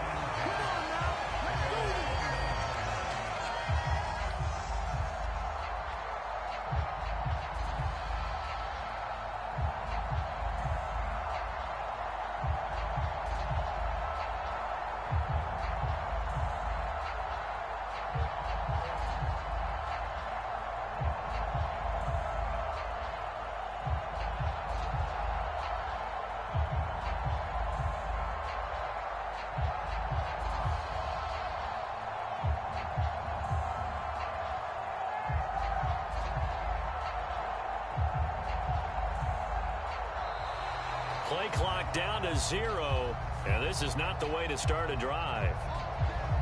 Play clock down to 0, and this is not the way to start a drive.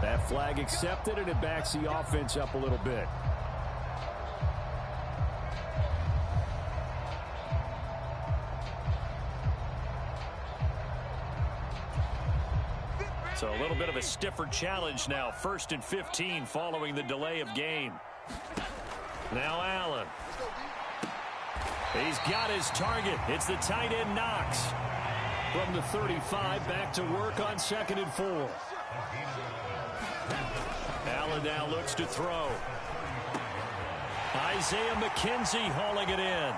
That flag accepted, and it backs the offense up a little bit. So a little bit of a stiffer challenge now. 1st and 15 following the delay of game. Now Allen. He's got his target. It's the tight end Knox. From the 35, back to work on 2nd and 4. Allen now looks to throw. Isaiah McKenzie hauling it in.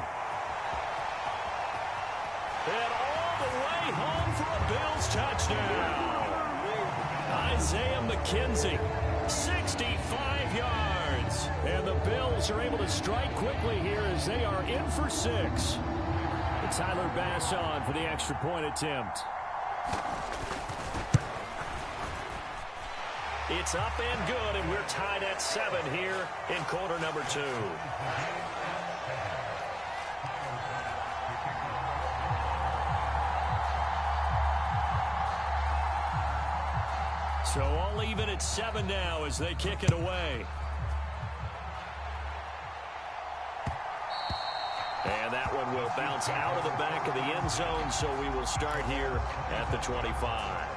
And all the way home for a Bills touchdown. Isaiah McKenzie, 65 yards. And the Bills are able to strike quickly here as they are in for 6. And Tyler Bass on for the extra point attempt. It's up and good, and we're tied at 7 here in quarter number 2. So all even at 7 now as they kick it away. And that one will bounce out of the back of the end zone, so we will start here at the 25.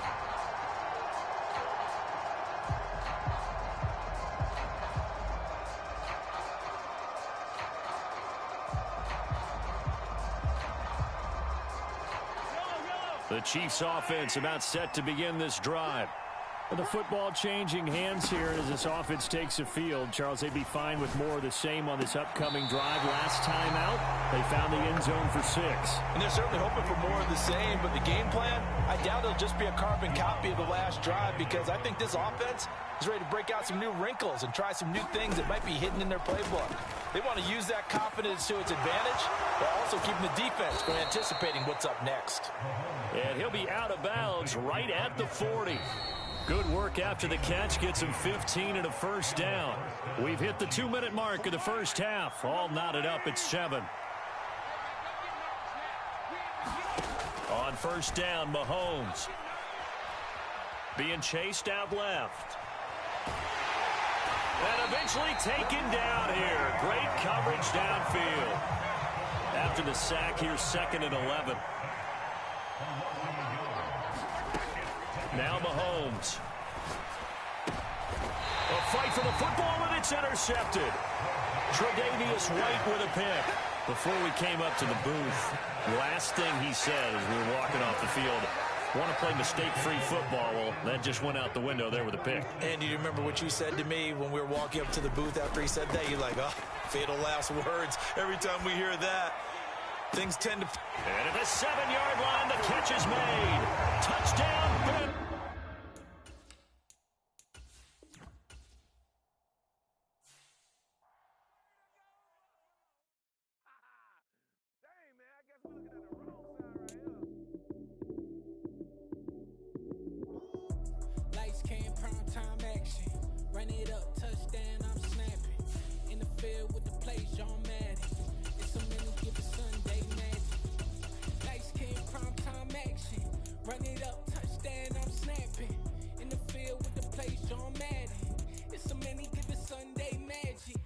The Chiefs offense about set to begin this drive. And the football changing hands here as this offense takes the field. Charles, they'd be fine with more of the same on this upcoming drive. Last time out, they found the end zone for 6. And they're certainly hoping for more of the same, but the game plan, I doubt it'll just be a carbon copy of the last drive, because I think this offense is ready to break out some new wrinkles and try some new things that might be hidden in their playbook. They want to use that confidence to its advantage, while also keeping the defense from anticipating what's up next. And he'll be out of bounds right at the 40. Good work after the catch. Gets him 15 and a first down. We've hit the 2-minute mark of the first half. All knotted up at 7. On first down, Mahomes. Being chased out left. And eventually taken down here. Great coverage downfield. After the sack here, 2nd and 11. Now Mahomes. A fight for the football, and it's intercepted. Tre'Davious White with a pick. Before we came up to the booth, last thing he said as we were walking off the field, want to play mistake-free football. Well, that just went out the window there with a pick. And do you remember what you said to me when we were walking up to the booth after he said that? You're like, oh, fatal last words. Every time we hear that, things tend to... And at the 7-yard line, the catch is made. Touchdown, Ben. Lights came, prime time action. Run it up, touchdown, I'm snapping. In the field with the plays, John Madden. It's a minute, give it Sunday magic. Lights came, prime time action. Run it up, touchdown, I'm snapping. In the field with the plays, John Madden. It's a minute, give it Sunday magic.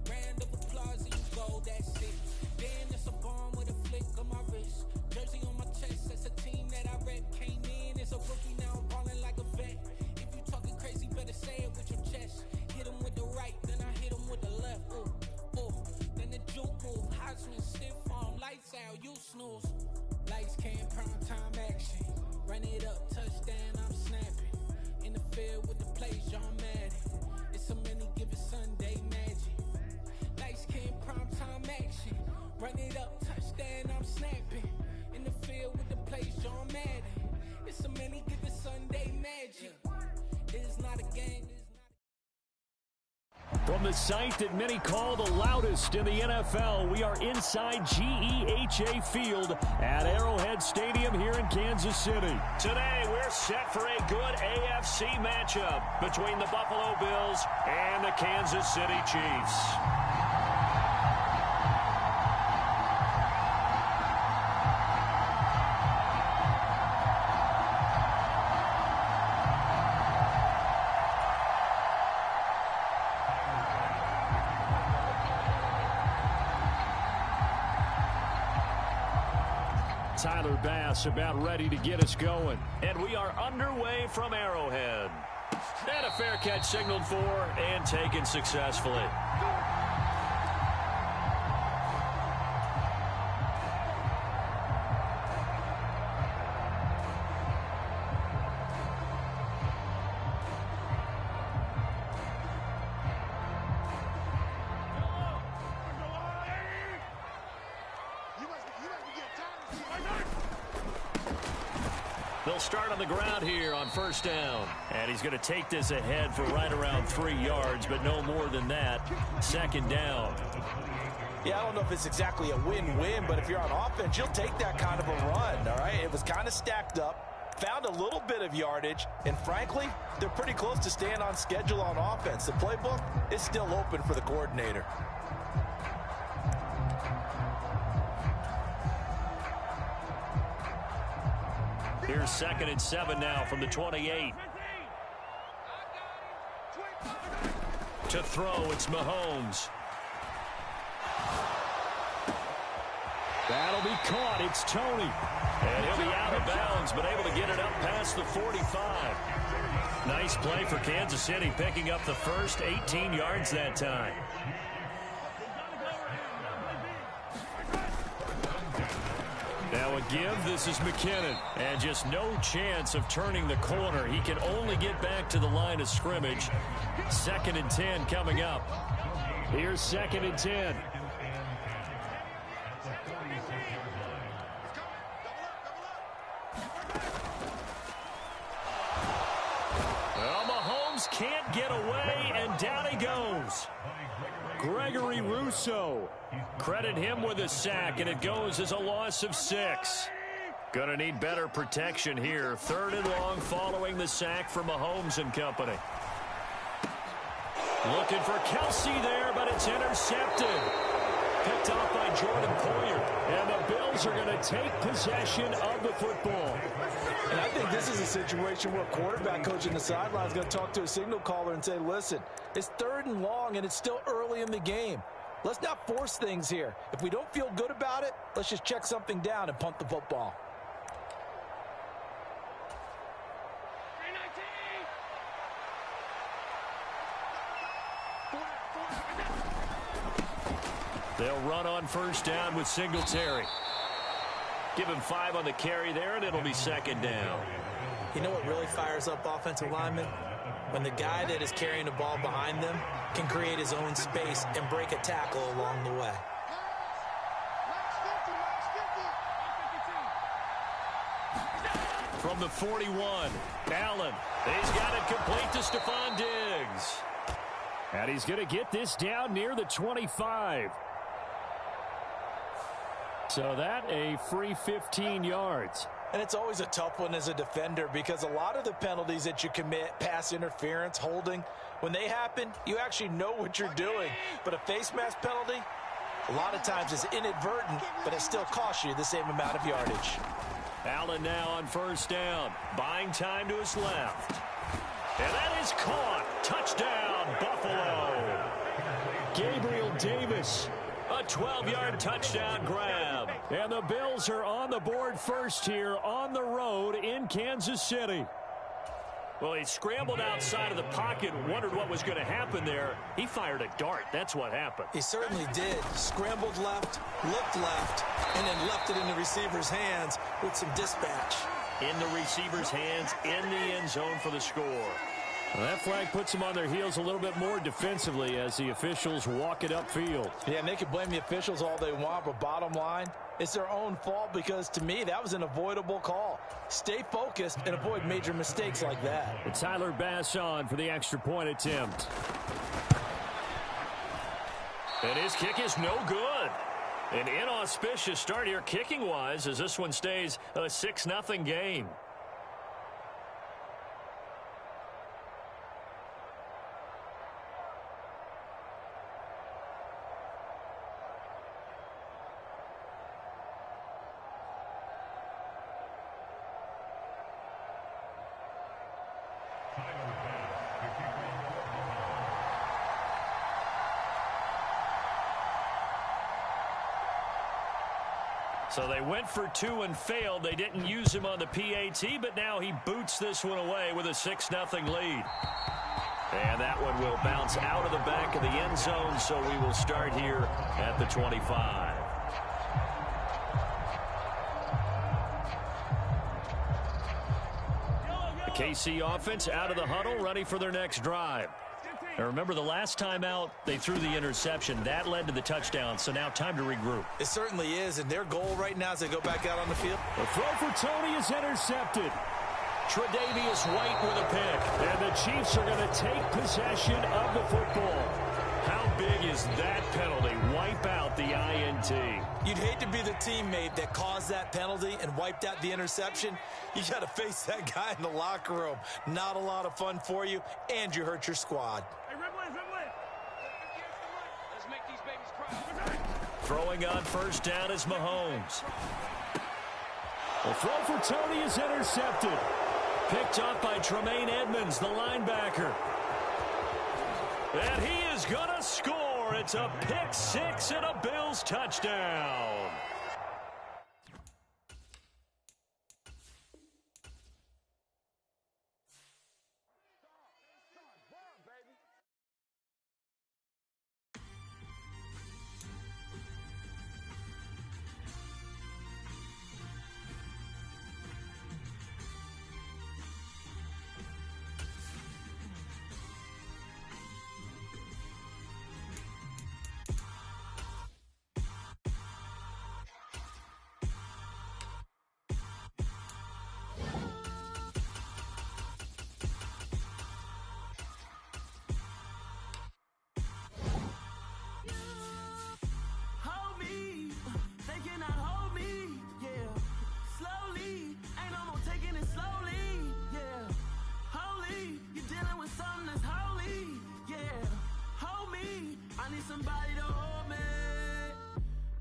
Round of applause and you go, that's it. Then it's a bomb with a flick on my wrist. Jersey on my chest, that's a team that I rep. Came in as a rookie, now I'm balling like a vet. If you talking crazy, better say it with your chest. Hit him with the right, then I hit him with the left. Ooh, ooh. it up, touchdown, I'm snapping. In the field with the plays, John Madden. It's a many given Sunday magic. It's not a game. From the site that many call the loudest in the NFL, we are inside GEHA Field at Arrowhead Stadium here in Kansas City. Today, we're set for a good AFC matchup between the Buffalo Bills and the Kansas City Chiefs. Tyler Bass about ready to get us going. And we are underway from Arrowhead. And a fair catch signaled for and taken successfully. They'll start on the ground here on first down. And he's going to take this ahead for right around 3 yards, but no more than that. Second down. Yeah, I don't know if it's exactly a win-win, but if you're on offense, you'll take that kind of a run, all right? It was kind of stacked up, found a little bit of yardage, and frankly, they're pretty close to staying on schedule on offense. The playbook is still open for the coordinator. Here's 2nd and 7 now from the 28. To throw, it's Mahomes. That'll be caught. It's Tony. And he'll be out of bounds, but able to get it up past the 45. Nice play for Kansas City, picking up the first 18 yards that time. Now a give, this is McKinnon. And just no chance of turning the corner. He can only get back to the line of scrimmage. 2nd and 10 coming up. Here's 2nd and 10. Well, Mahomes can't get away, and down he goes. Gregory Rousseau. Credit him with a sack, and it goes as a loss of 6. Gonna need better protection here. 3rd and long following the sack from Mahomes and company. Looking for Kelsey there, but it's intercepted. Picked off by Jordan Poyer. And the Bills are going to take possession of the football. And I think this is a situation where a quarterback coach in the sideline is going to talk to a signal caller and say, listen, it's 3rd and long, and it's still early in the game. Let's not force things here. If we don't feel good about it, let's just check something down and punt the football. They'll run on first down with Singletary. Give him 5 on the carry there, and it'll be 2nd down. You know what really fires up offensive linemen? When the guy that is carrying the ball behind them can create his own space and break a tackle along the way. From the 41, Allen. He's got it complete to Stephon Diggs. And he's going to get this down near the 25. So that a free 15 yards. And it's always a tough one as a defender because a lot of the penalties that you commit, pass interference, holding, when they happen, you actually know what you're doing. But a face mask penalty, a lot of times is inadvertent, but it still costs you the same amount of yardage. Allen now on first down, buying time to his left. And that is caught. Touchdown, Buffalo. Gabriel Davis. A 12-yard touchdown grab. And the Bills are on the board first here on the road in Kansas City. Well, he scrambled outside of the pocket, wondered what was going to happen there. He fired a dart. That's what happened. He certainly did. Scrambled left, looked left, and then left it in the receiver's hands with some dispatch. In the receiver's hands, in the end zone for the score. Well, that flag puts them on their heels a little bit more defensively as the officials walk it upfield. Yeah, and they can blame the officials all they want, but bottom line, it's their own fault because, to me, that was an avoidable call. Stay focused and avoid major mistakes like that. And Tyler Bass on for the extra point attempt. And his kick is no good. An inauspicious start here kicking-wise as this one stays a 6-0 game. So they went for two and failed. They didn't use him on the PAT, but now he boots this one away with a 6-0 lead. And that one will bounce out of the back of the end zone, so we will start here at the 25. The KC offense out of the huddle, ready for their next drive. Now remember, the last time out, they threw the interception. That led to the touchdown, so now time to regroup. It certainly is, and their goal right now is to go back out on the field. The throw for Tony is intercepted. Tre'Davious White with a pick. And the Chiefs are going to take possession of the football. How big is that penalty? Wipe out the INT. You'd hate to be the teammate that caused that penalty and wiped out the interception. You got to face that guy in the locker room. Not a lot of fun for you, and you hurt your squad. Let's make these babies cry. Throwing on first down is Mahomes. The throw for Tony is intercepted. Picked off by Tremaine Edmonds, the linebacker. And he is going to score. It's a pick six and a Bills touchdown.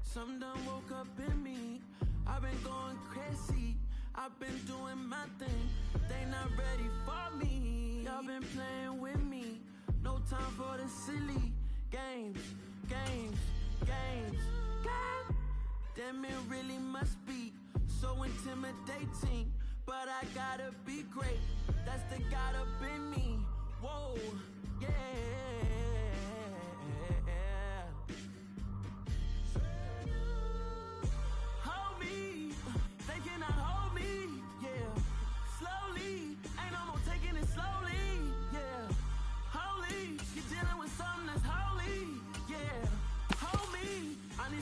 Something done woke up in me. I've been going crazy. I've been doing my thing. They not ready for me. Y'all been playing with me. No time for the silly games. Damn, it really must be so intimidating. But I gotta be great. That's the God up in me. Whoa, yeah.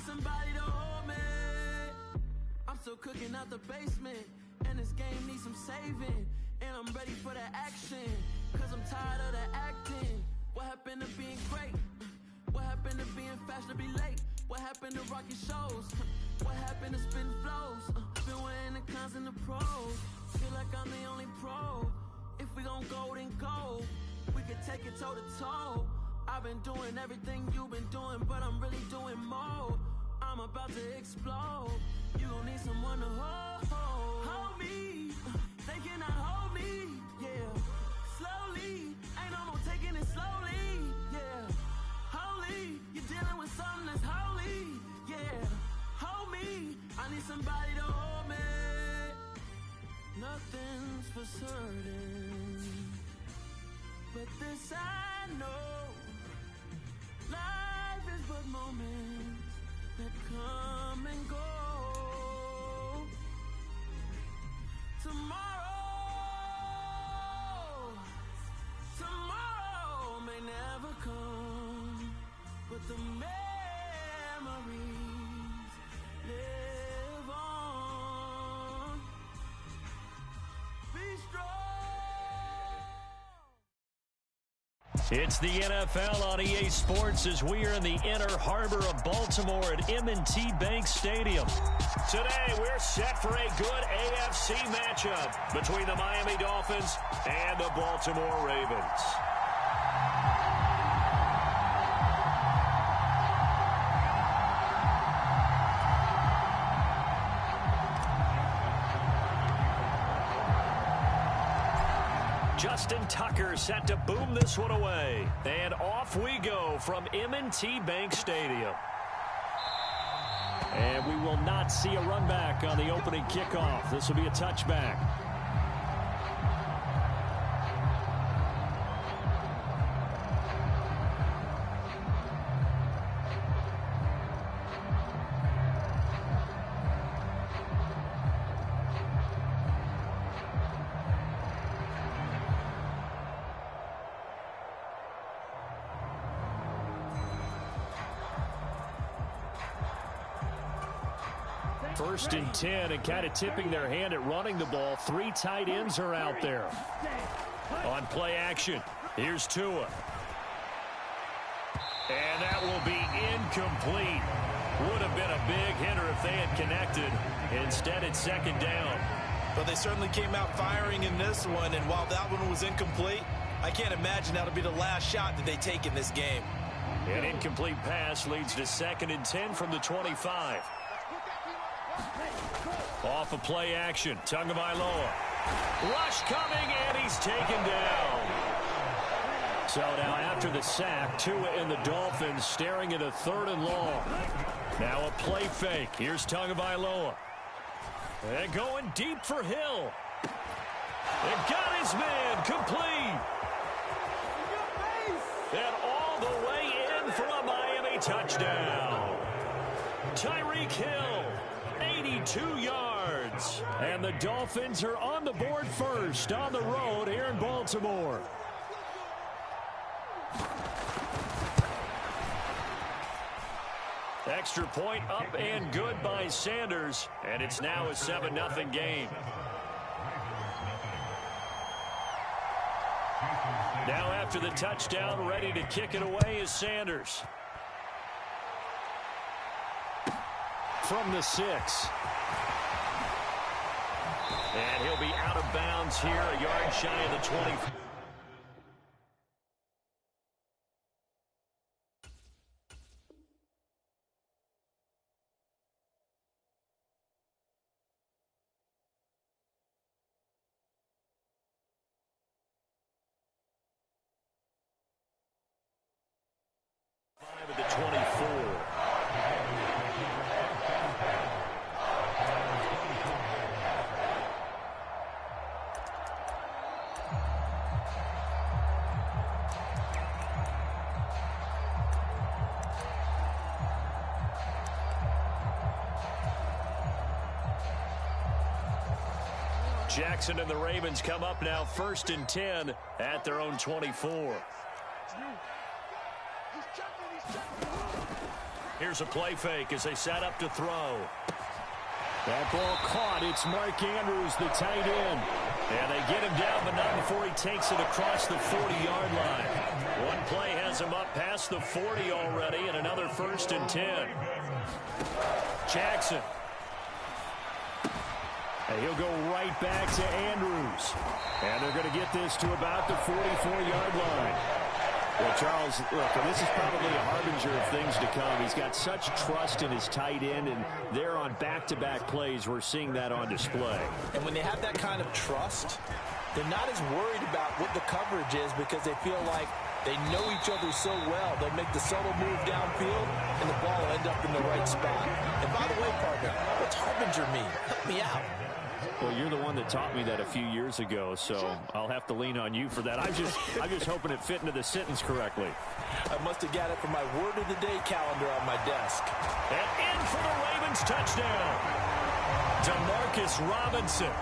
Somebody to hold me. I'm still cooking out the basement, and this game needs some saving. And I'm ready for the action, cause I'm tired of the acting. What happened to being great? What happened to being fast to be late? What happened to rocky shows? What happened to spin flows? Been wearing the cons and the pros. Feel like I'm the only pro. If we gon' go, then go. We could take it toe to toe. I've been doing everything you've been doing, but I'm really doing more. I'm about to explode. You gon' need someone to hold me. They cannot hold me, yeah. Slowly, ain't no more taking it slowly, yeah. Holy, you're dealing with something that's holy, yeah. Hold me, I need somebody to hold me. Nothing's for certain, but this I know. Life is but moments that come and go. Tomorrow the memories live on. Be strong. It's the NFL on EA Sports as we are in the inner harbor of Baltimore at M&T Bank Stadium. Today, we're set for a good AFC matchup between the Miami Dolphins and the Baltimore Ravens. Justin Tucker set to boom this one away. And off we go from M&T Bank Stadium. And we will not see a run back on the opening kickoff. This will be a touchback. First and 10, and kind of tipping their hand at running the ball. 3 tight ends are out there. On play action, here's Tua. And that will be incomplete. Would have been a big hitter if they had connected. Instead, it's second down. But they certainly came out firing in this one, and while that one was incomplete, I can't imagine that'll be the last shot that they take in this game. An incomplete pass leads to second and 10 from the 25. Off of play action, Tagovailoa. Rush coming, and he's taken down. So now after the sack, Tua and the Dolphins staring at a 3rd and long. Now a play fake. Here's Tagovailoa. And going deep for Hill. And got his man complete. And all the way in for a Miami touchdown. Tyreek Hill, 82 yards. And the Dolphins are on the board first on the road here in Baltimore. Extra point up and good by Sanders. And it's now a 7-0 game. Now after the touchdown, ready to kick it away is Sanders. From the 6. And he'll be out of bounds here, a yard shy of the 20. Of the 24. Jackson and the Ravens come up now 1st and 10 at their own 24. Here's a play fake as they set up to throw. That ball caught. It's Mark Andrews, the tight end. And they get him down, but not before he takes it across the 40-yard line. One play has him up past the 40 already, and another 1st and 10. Jackson. And he'll go right back to Andrews. And they're going to get this to about the 44-yard line. Well, Charles, look, this is probably a harbinger of things to come. He's got such trust in his tight end, and they're on back-to-back plays. We're seeing that on display. And when they have that kind of trust, they're not as worried about what the coverage is because they feel like they know each other so well. They make the subtle move downfield, and the ball will end up in the right spot. And by the way, partner, what's harbinger mean? Help me out. Well, you're the one that taught me that a few years ago, so I'll have to lean on you for that. I'm just hoping it fit into the sentence correctly. I must have got it from my word of the day calendar on my desk. And in for the Ravens touchdown. Demarcus Robinson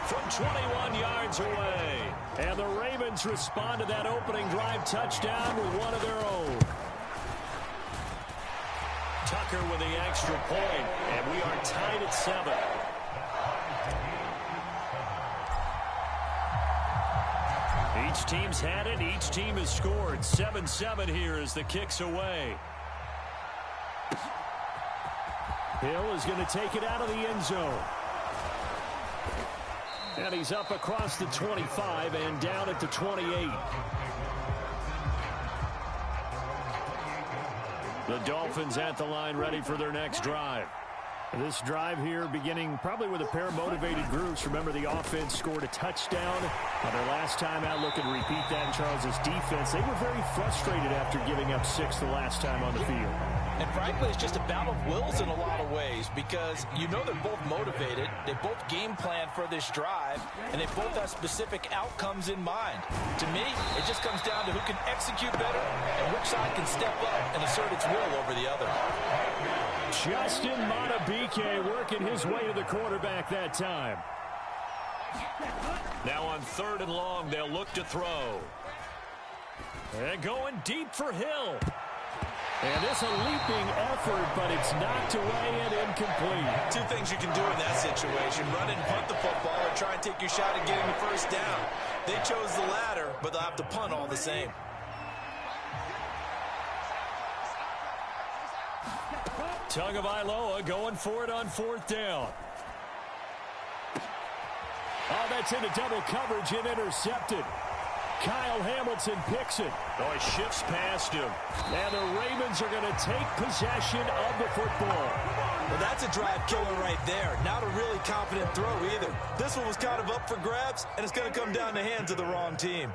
from 21 yards away. And the Ravens respond to that opening drive touchdown with one of their own. Tucker with the extra point, and we are tied at 7. Each team's had it. Each team has scored. 7-7 here as the kick's away. Hill is going to take it out of the end zone. And he's up across the 25 and down at the 28. The Dolphins at the line ready for their next drive. This drive here beginning probably with a pair of motivated groups. Remember, the offense scored a touchdown on their last time out, looking to repeat that in Charles' defense. They were very frustrated after giving up 6 the last time on the field. And frankly, it's just a battle of wills in a lot of ways because you know they're both motivated. They both game plan for this drive, and they both have specific outcomes in mind. To me, it just comes down to who can execute better and which side can step up and assert its will over the other. Justin Madubuike working his way to the quarterback that time. Now on 3rd and long, they'll look to throw. And going deep for Hill. And it's a leaping effort, but it's knocked away and incomplete. 2 things you can do in that situation: run and punt the football, or try and take your shot at getting the first down. They chose the latter, but they'll have to punt all the same. Tagovailoa going for it on 4th down. Oh, that's into double coverage and intercepted. Kyle Hamilton picks it. Oh, he shifts past him. And the Ravens are going to take possession of the football. Well, that's a drive killer right there. Not a really confident throw either. This one was kind of up for grabs, and it's going to come down the hands of the wrong team.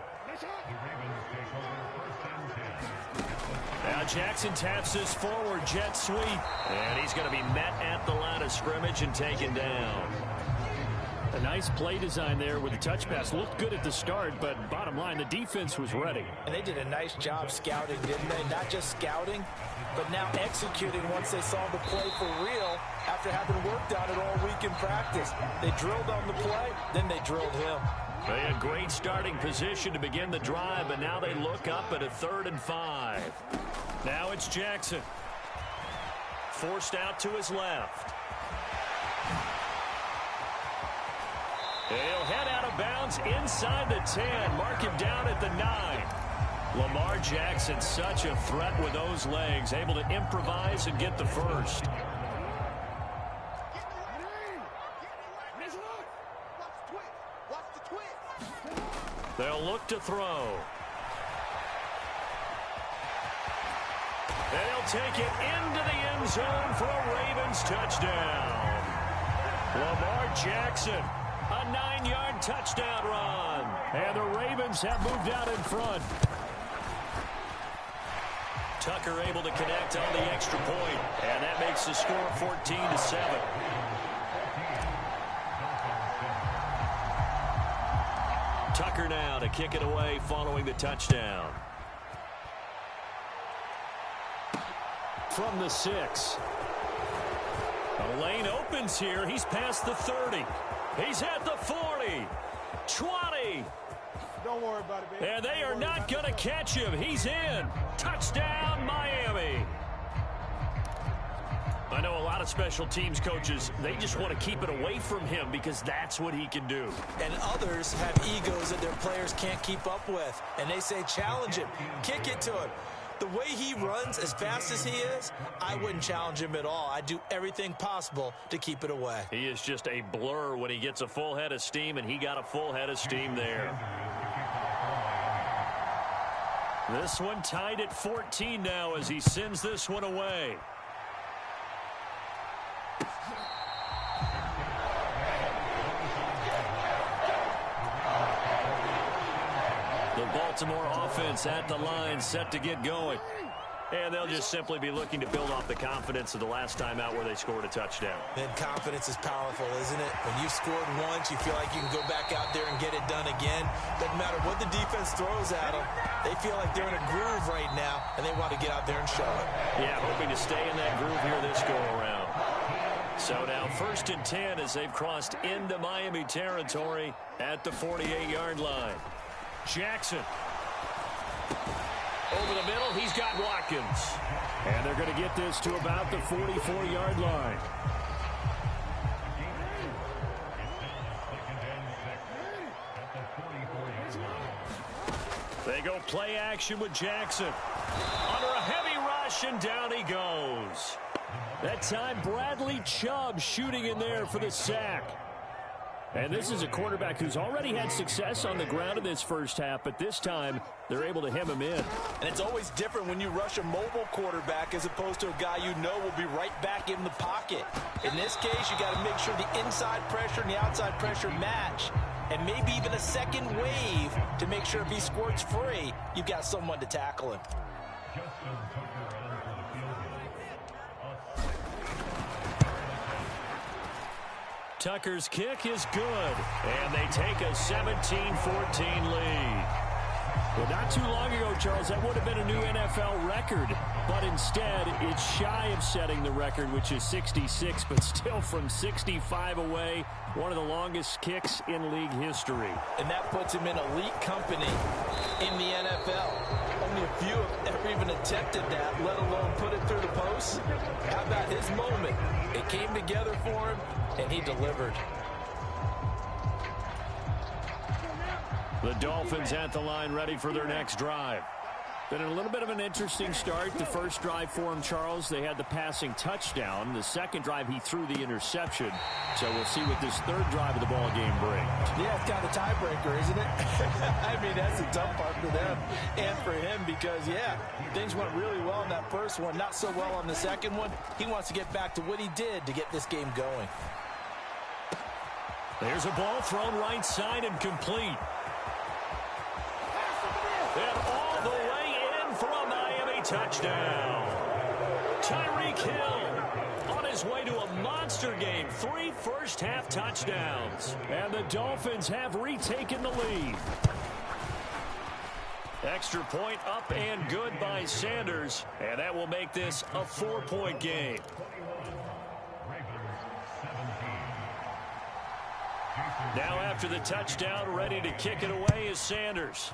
Now Jackson taps this forward jet sweep. And he's going to be met at the line of scrimmage and taken down. A nice play design there with the touch pass. Looked good at the start, but bottom line, the defense was ready. And they did a nice job scouting, didn't they? Not just scouting, but now executing once they saw the play for real after having worked on it all week in practice. They drilled on the play, then they drilled him. They had great starting position to begin the drive, but now they look up at a 3rd and 5. Now it's Jackson. Forced out to his left. He'll head out of bounds inside the 10. Mark him down at the 9. Lamar Jackson, such a threat with those legs, able to improvise and get the first. They'll look to throw. They'll take it into the end zone for a Ravens touchdown. Lamar Jackson, a 9-yard touchdown run. And the Ravens have moved out in front. Tucker able to connect on the extra point, and that makes the score 14-7. Tucker now to kick it away following the touchdown. From the 6. The lane opens here. He's past the 30. He's at the 40. 20. Don't worry about it, baby. And they are not going to catch him. He's in. Touchdown, Miami. I know a lot of special teams coaches, they just want to keep it away from him because that's what he can do. And others have egos that their players can't keep up with. And they say, challenge him. Kick it to him. The way he runs as fast as he is, I wouldn't challenge him at all. I'd do everything possible to keep it away. He is just a blur when he gets a full head of steam, and he got a full head of steam there. This one tied at 14 now as he sends this one away. The Baltimore offense at the line, set to get going. And they'll just simply be looking to build off the confidence of the last time out where they scored a touchdown. And confidence is powerful, isn't it? When you've scored once, you feel like you can go back out there and get it done again. Doesn't matter what the defense throws at them. They feel like they're in a groove right now, and they want to get out there and show it. Yeah, hoping to stay in that groove here this go-around. So now 1st and 10 as they've crossed into Miami territory at the 48-yard line. Jackson. Over the middle, he's got Watkins. And they're going to get this to about the 44-yard line. They go play action with Jackson. Under a heavy rush, and down he goes. That time, Bradley Chubb shooting in there for the sack. And this is a quarterback who's already had success on the ground in this first half, but this time they're able to hem him in. And it's always different when you rush a mobile quarterback as opposed to a guy you know will be right back in the pocket. In this case, you got to make sure the inside pressure and the outside pressure match, and maybe even a second wave to make sure if he squirts free, you've got someone to tackle him. Tucker's kick is good, and they take a 17-14 lead. Well, not too long ago, Charles, that would have been a new NFL record, but instead it's shy of setting the record, which is 66, but still from 65 away, one of the longest kicks in league history. And that puts him in elite company in the NFL. Only a few have ever even attempted that, let alone put it through the post. How about his moment? It came together for him, and he delivered. The Dolphins at the line ready for their next drive. Been a little bit of an interesting start. The first drive for him, Charles, they had the passing touchdown. The second drive, he threw the interception. So we'll see what this third drive of the ball game brings. Yeah, it's kind of a tiebreaker, isn't it? I mean, that's the tough part for them and for him because, yeah, things went really well in that first one, not so well on the second one. He wants to get back to what he did to get this game going. There's a ball thrown right side and complete. And all the way in for a Miami touchdown. Tyreek Hill on his way to a monster game. 3 first-half touchdowns. And the Dolphins have retaken the lead. Extra point up and good by Sanders. And that will make this a 4-point game. Now after the touchdown, ready to kick it away is Sanders.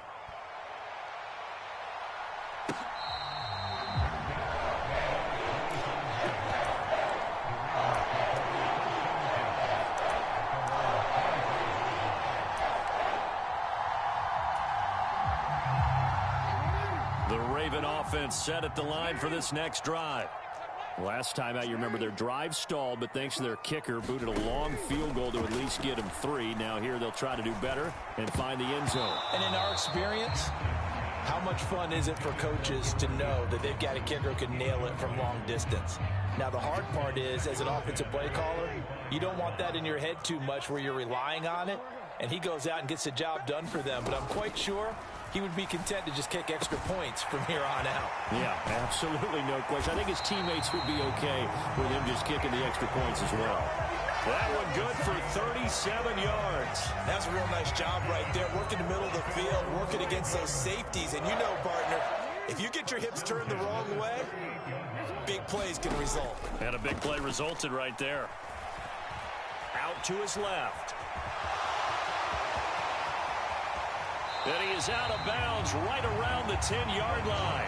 The Raven offense set at the line for this next drive. Last time out, you remember their drive stalled, but thanks to their kicker, booted a long field goal to at least get them 3. Now here they'll try to do better and find the end zone. And in our experience, how much fun is it for coaches to know that they've got a kicker who can nail it from long distance? Now, the hard part is, as an offensive play caller, you don't want that in your head too much where you're relying on it, and he goes out and gets the job done for them. But I'm quite sure he would be content to just kick extra points from here on out. Yeah, absolutely no question. I think his teammates would be okay with him just kicking the extra points as well. That one good for 37 yards. That's a real nice job right there, working the middle of the field, working against those safeties. And you know, partner, if you get your hips turned the wrong way, big plays can result. And a big play resulted right there. Out to his left. And he is out of bounds right around the 10-yard line.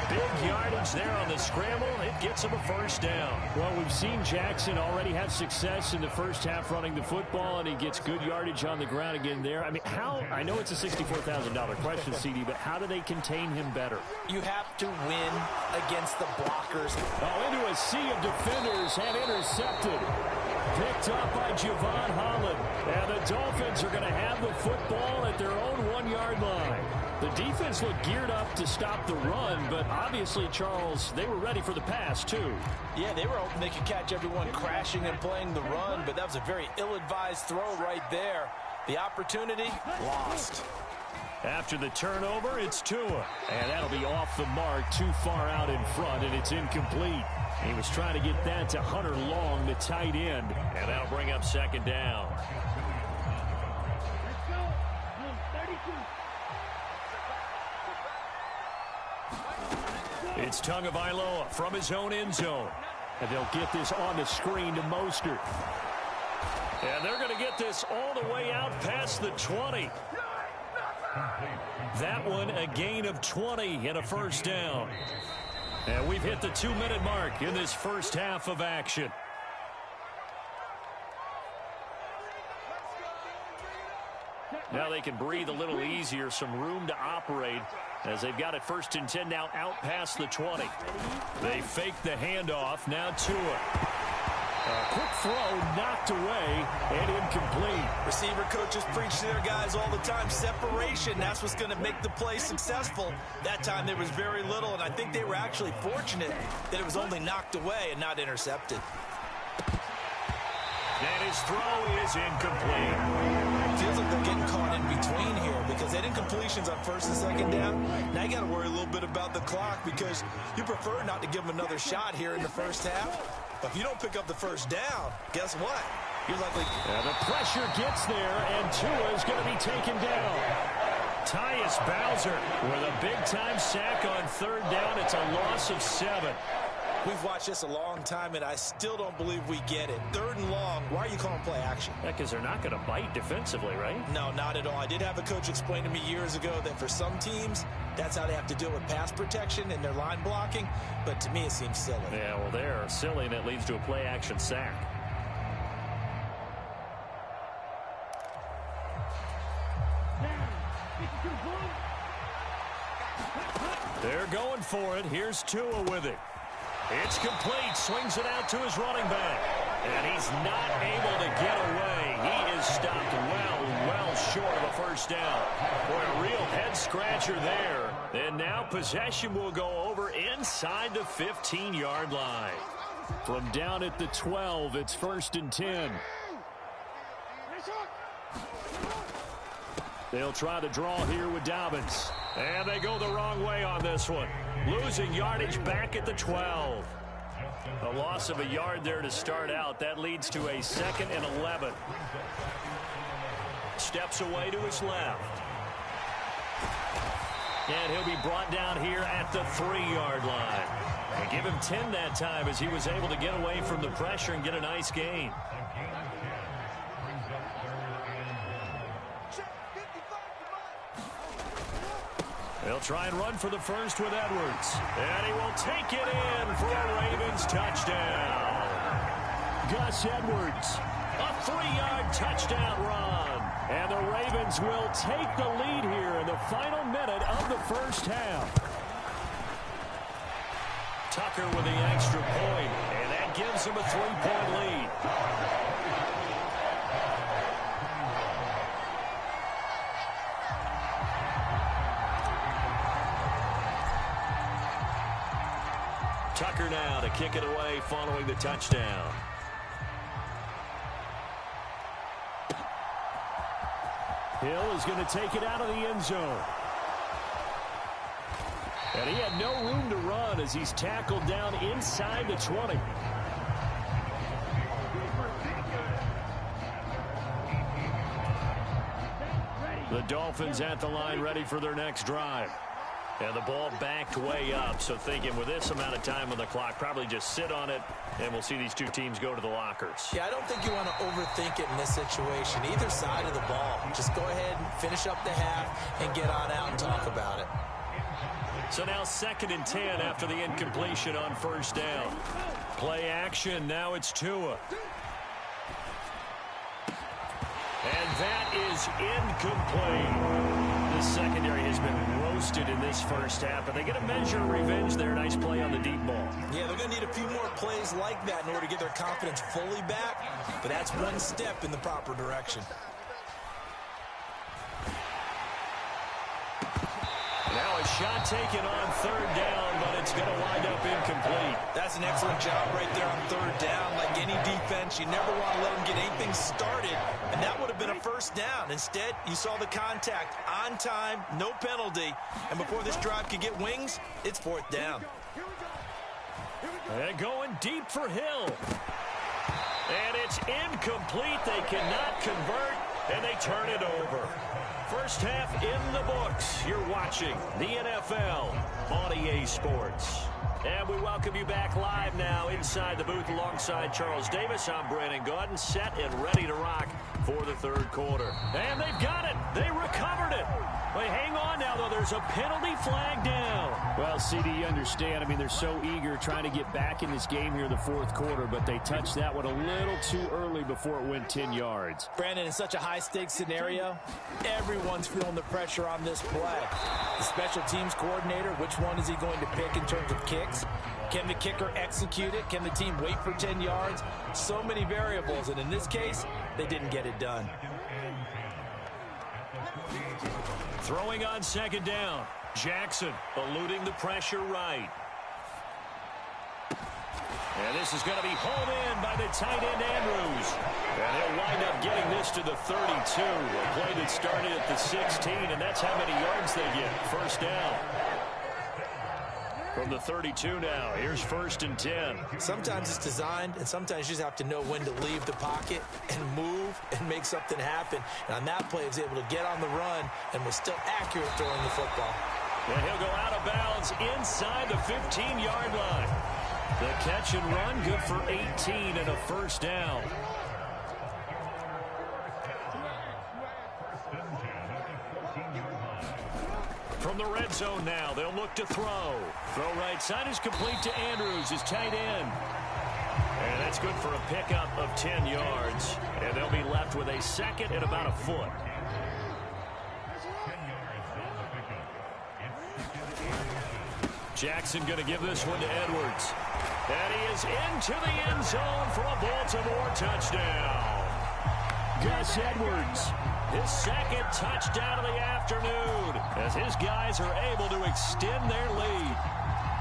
Big yardage there on the scramble. It gets him a first down. Well, we've seen Jackson already have success in the first half running the football, and he gets good yardage on the ground again there. I mean, I know it's a $64,000 question, CD, but how do they contain him better? You have to win against the blockers. Oh, into a sea of defenders and intercepted. Picked up by Javon Holland. And the Dolphins are going to have the football at their own 1-yard line. The defense looked geared up to stop the run, but obviously, Charles, they were ready for the pass, too. Yeah, they were hoping they could catch everyone crashing and playing the run, but that was a very ill-advised throw right there. The opportunity, lost. After the turnover, it's Tua. And that'll be off the mark, too far out in front, and it's incomplete. He was trying to get that to Hunter Long, the tight end. And that'll bring up second down. It's Tagovailoa from his own end zone. And they'll get this on the screen to Mostert. And they're going to get this all the way out past the 20. That one a gain of 20 and a first down. And we've hit the 2-minute mark in this first half of action. Now they can breathe a little easier, some room to operate as they've got it 1st and 10 now out past the 20. They fake the handoff, now Tua. A quick throw knocked away and incomplete. Receiver coaches preach to their guys all the time. Separation, that's what's going to make the play successful. That time there was very little, and I think they were actually fortunate that it was only knocked away and not intercepted. And his throw is incomplete. Feels like they're getting caught in between here because they did incompletions on 1st and 2nd down. Now you got to worry a little bit about the clock because you prefer not to give them another shot here in the first half. But if you don't pick up the first down, guess what? You're likely... And the pressure gets there, and Tua is going to be taken down. Tyus Bowser with a big-time sack on 3rd down. It's a loss of 7. We've watched this a long time, and I still don't believe we get it. 3rd and long, why are you calling play action? Yeah, because they're not going to bite defensively, right? No, not at all. I did have a coach explain to me years ago that for some teams, that's how they have to deal with pass protection and their line blocking. But to me, it seems silly. Yeah, well, they're silly, and it leads to a play action sack. They're going for it. Here's Tua with it. It's complete. Swings it out to his running back. And he's not able to get away. He is stopped well short of a first down. Boy, a real head-scratcher there. And now possession will go over inside the 15-yard line. From down at the 12, it's 1st and 10. They'll try the draw here with Dobbins. And they go the wrong way on this one. Losing yardage back at the 12. A loss of a yard there to start out. That leads to a 2nd and 11. Steps away to his left. And he'll be brought down here at the 3-yard line. And give him 10 that time as he was able to get away from the pressure and get a nice gain. They'll try and run for the first with Edwards. And he will take it in for a Ravens touchdown. Gus Edwards, a 3-yard touchdown run. And the Ravens will take the lead here in the final minute of the first half. Tucker with the extra point, and that gives him a 3-point lead. Tucker now to kick it away following the touchdown. Hill is going to take it out of the end zone. And he had no room to run as he's tackled down inside the 20. The Dolphins at the line ready for their next drive. And the ball backed way up, so thinking with this amount of time on the clock, probably just sit on it, and we'll see these two teams go to the lockers. Yeah, I don't think you want to overthink it in this situation. Either side of the ball. Just go ahead and finish up the half and get on out and talk about it. So now 2nd and 10 after the incompletion on 1st down. Play action, now it's Tua. And that is incomplete. The secondary has been roasted in this first half, but they get a measure of revenge there. Nice play on the deep ball. Yeah, they're going to need a few more plays like that in order to get their confidence fully back, but that's one step in the proper direction. Now a shot taken on 3rd down, but it's going to wind up incomplete. That's an excellent job right there on 3rd down. Like any defense, you never want to let them get anything started, and that would have been a first down. Instead, you saw the contact on time, no penalty, and before this drive could get wings, it's 4th down. And going deep for Hill. And it's incomplete. They cannot convert, and they turn it over. First half in the books. You're watching the NFL on EA Sports. And we welcome you back live now inside the booth alongside Charles Davis. I'm Brandon Gaudin, set and ready to rock for the third quarter. And they've got it. They recovered it. But hang on now, though. There's a penalty flag down. Well, CD, you understand. I mean, they're so eager trying to get back in this game here in the fourth quarter, but they touched that one a little too early before it went 10 yards. Brandon, in such a high-stakes scenario, everyone's feeling the pressure on this play. The special teams coordinator, which one is he going to pick in terms of kicks? Can the kicker execute it? Can the team wait for 10 yards? So many variables, and in this case, they didn't get it done. Throwing on second down. Jackson eluding the pressure right. And this is going to be hauled in by the tight end Andrews. And he'll wind up getting this to the 32. A play that started at the 16, and that's how many yards they get. First down. From the 32 now, here's 1st and 10. Sometimes it's designed, and sometimes you just have to know when to leave the pocket and move and make something happen. And on that play, he was able to get on the run and was still accurate throwing the football. And he'll go out of bounds inside the 15-yard line. The catch and run, good for 18 and a first down. From the red zone now, they'll look to throw. Throw right side is complete to Andrews, his tight end. And that's good for a pickup of 10 yards. And they'll be left with a second and about a foot. Jackson going to give this one to Edwards. And he is into the end zone for a Baltimore touchdown. Gus Edwards, his second touchdown of the afternoon, as his guys are able to extend their lead.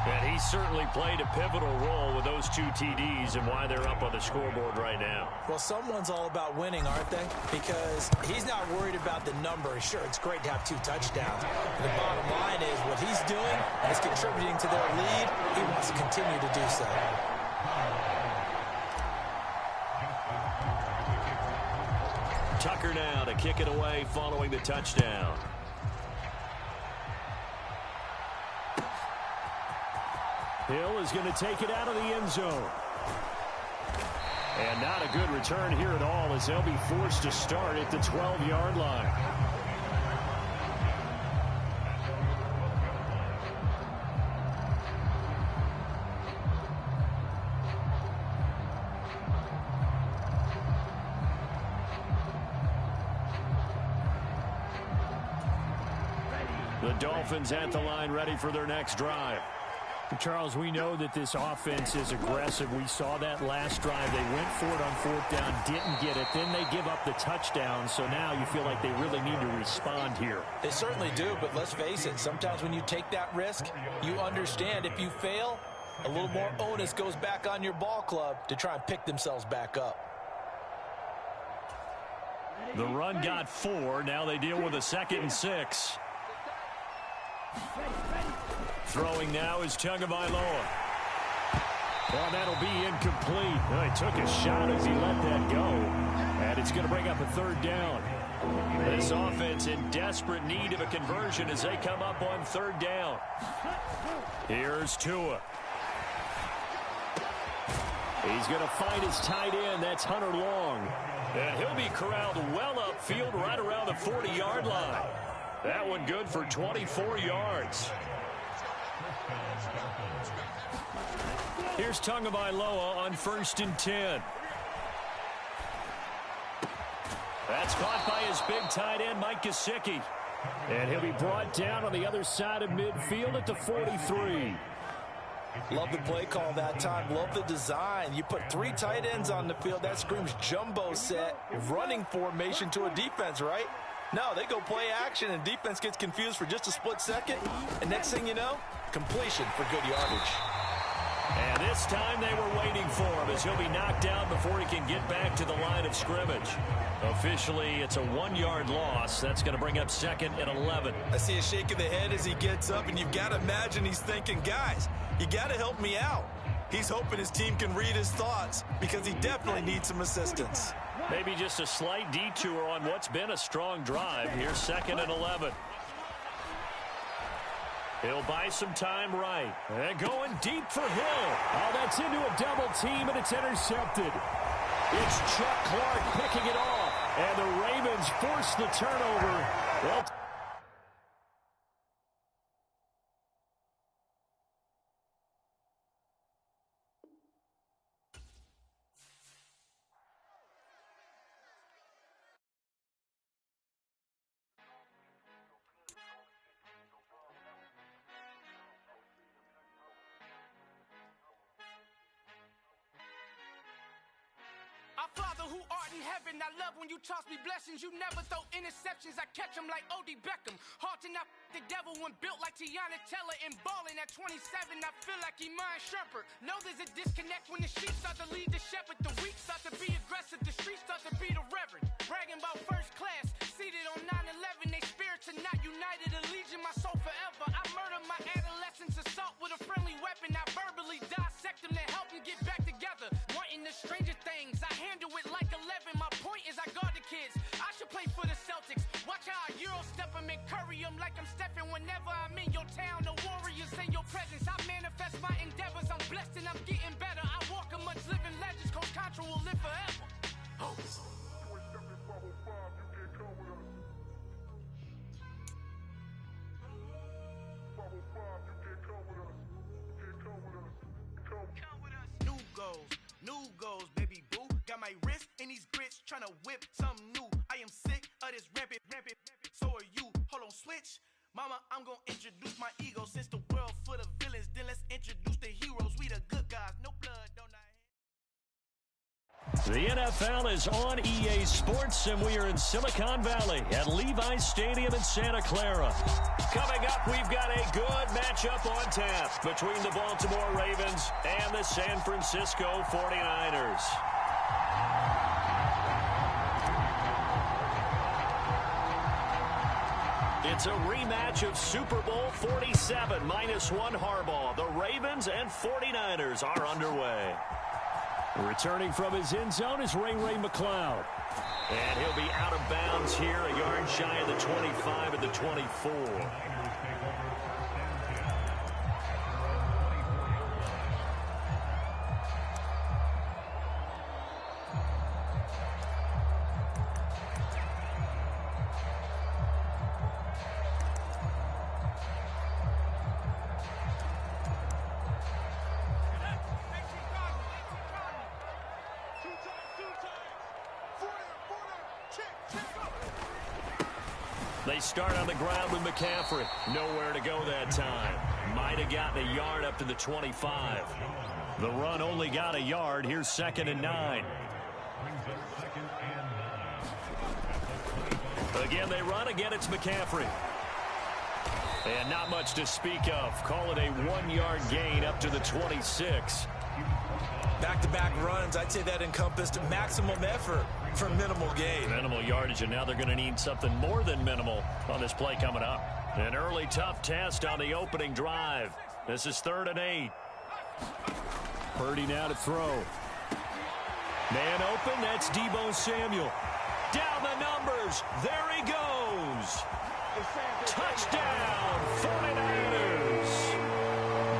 And he certainly played a pivotal role with those 2 TDs and why they're up on the scoreboard right now. Well, someone's all about winning, aren't they? Because he's not worried about the number. Sure, it's great to have 2 touchdowns. But the bottom line is what he's doing is contributing to their lead. He wants to continue to do so. Tucker now to kick it away following the touchdown. Hill is going to take it out of the end zone. And not a good return here at all, as they'll be forced to start at the 12-yard line. The Dolphins at the line, ready for their next drive. Charles, we know that this offense is aggressive. We saw that last drive. They went for it on 4th down, didn't get it. Then they give up the touchdown, so now you feel like they really need to respond here. They certainly do, but let's face it, sometimes when you take that risk, you understand if you fail, a little more onus goes back on your ball club to try and pick themselves back up. The run got 4. Now they deal with a 2nd and 6. Throwing now is Tagovailoa. Well, that'll be incomplete. Well, he took a shot as he let that go. And it's going to bring up a 3rd down. This offense in desperate need of a conversion as they come up on 3rd down. Here's Tua. He's going to find his tight end. That's Hunter Long. And he'll be corralled well upfield right around the 40-yard line. That one good for 24 yards. Here's Tagovailoa on 1st and 10. That's caught by his big tight end, Mike Gesicki. And he'll be brought down on the other side of midfield at the 43. Love the play call that time. Love the design. You put 3 tight ends on the field. That screams jumbo set, running formation to a defense, right? No, they go play action, and defense gets confused for just a split second. And next thing you know, completion for good yardage. And this time they were waiting for him as he'll be knocked down before he can get back to the line of scrimmage. Officially, it's a 1-yard loss. That's going to bring up 2nd and 11. I see a shake of the head as he gets up, and you've got to imagine he's thinking, guys, you got to help me out. He's hoping his team can read his thoughts because he definitely needs some assistance. Maybe just a slight detour on what's been a strong drive. Here's 2nd and 11. He'll buy some time right. And going deep for Hill. Oh, that's into a double team, and it's intercepted. It's Chuck Clark picking it off. And the Ravens force the turnover. Well, Our Father who art in heaven, I love when you toss me blessings. You never throw interceptions. I catch them like O.D. Beckham. Hard to knock the devil when built like Tiana Teller and balling at 27. I feel like Iman Shumpert. Know there's a disconnect when the sheep start to lead the shepherd. The weak start to be aggressive. The streets start to be the reverend. Bragging about first class. Seated on 9/11. They spirits are not united. Allegiant my soul forever. I murder my adolescence. Assault with a friendly weapon. I verbally dissect them to help them get back together. Wanting the stranger things. I handle it like 11. My point is I guard the kids. I should play for the Celtics. Watch how I Euro step them and curry them like I'm Stephen. Whenever I'm in your town, the Warriors in your presence. I manifest my endeavors. I'm blessed and I'm getting better. I walk amongst living legends. Coach Contra will live forever. Oh. New goals, baby boo. Got my wrist in these grits, tryna whip something new. I am sick of this rampant. So are you. Hold on, switch. Mama, I'm gonna introduce my ego. Since the world full of villains, then let's introduce the heroes. We the good guys, no blood, don't I? The NFL is on EA Sports, and we are in Silicon Valley at Levi's Stadium in Santa Clara. Coming up, we've got a good matchup on tap between the Baltimore Ravens and the San Francisco 49ers. It's a rematch of Super Bowl 47 -1 Harbaugh. The Ravens and 49ers are underway. Returning from his end zone is Ray McCloud. And he'll be out of bounds here, a yard shy of the 25 at the 24. They start on the ground with McCaffrey. Nowhere to go that time. Might have gotten a yard up to the 25. The run only got a yard. Here's 2nd and 9. Again, they run. Again, it's McCaffrey. And not much to speak of. Call it a 1-yard gain up to the 26. Back-to-back runs, I'd say that encompassed maximum effort for minimal gain. Minimal yardage, and now they're going to need something more than minimal on this play coming up. An early tough test on the opening drive. This is 3rd and 8. Purdy now to throw. Man open, that's Deebo Samuel. Down the numbers, there he goes. Touchdown, 49ers.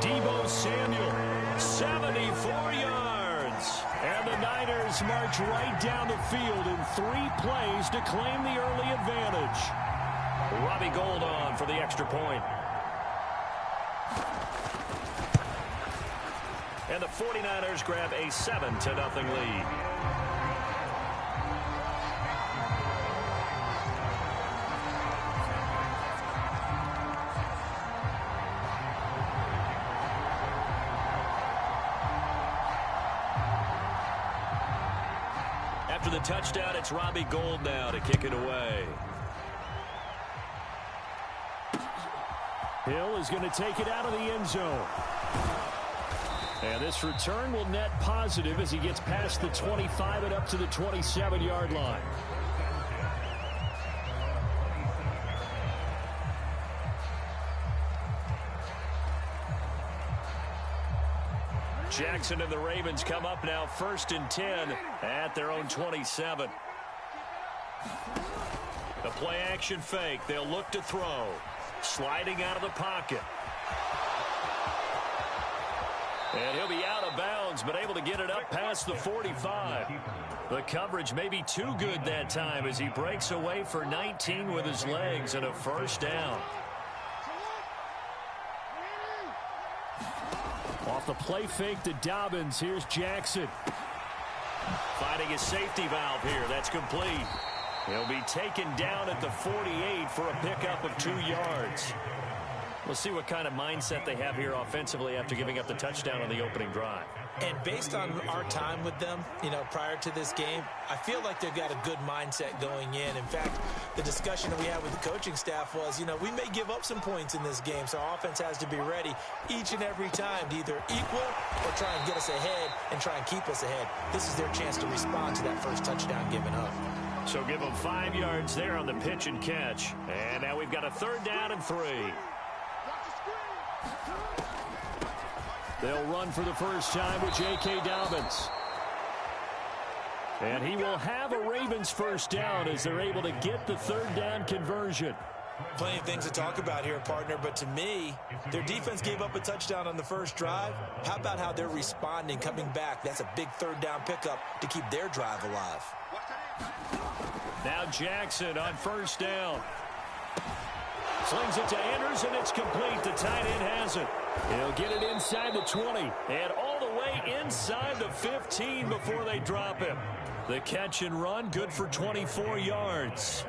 Deebo Samuel, 74 yards. And the Niners march right down the field in 3 plays to claim the early advantage. Robbie Gould on for the extra point. And the 49ers grab a 7-0 lead. After the touchdown, it's Robbie Gould now to kick it away. Hill is going to take it out of the end zone. And this return will net positive as he gets past the 25 and up to the 27-yard line. Jackson and the Ravens come up now 1st and 10 at their own 27. The play action fake. They'll look to throw. Sliding out of the pocket. And he'll be out of bounds, but able to get it up past the 45. The coverage may be too good that time as he breaks away for 19 with his legs and a first down. Off the play fake to Dobbins, here's Jackson. Finding a safety valve here. That's complete. He'll be taken down at the 48 for a pickup of 2 yards. We'll see what kind of mindset they have here offensively after giving up the touchdown on the opening drive. And based on our time with them, prior to this game, I feel like they've got a good mindset going in. In fact, the discussion that we had with the coaching staff was, we may give up some points in this game, so our offense has to be ready each and every time to either equal or try and get us ahead and try and keep us ahead. This is their chance to respond to that first touchdown given up. So give them 5 yards there on the pitch and catch. And now we've got a 3rd down and 3. They'll run for the first time with J.K. Dobbins. And he will have a Ravens first down as they're able to get the 3rd down conversion. Plenty of things to talk about here, partner, but to me, their defense gave up a touchdown on the first drive. How about how they're responding, coming back? That's a big 3rd down pickup to keep their drive alive. Now Jackson on first down. Slings it to Anders, and it's complete. The tight end has it. He'll get it inside the 20 and all the way inside the 15 before they drop him. The catch and run, good for 24 yards.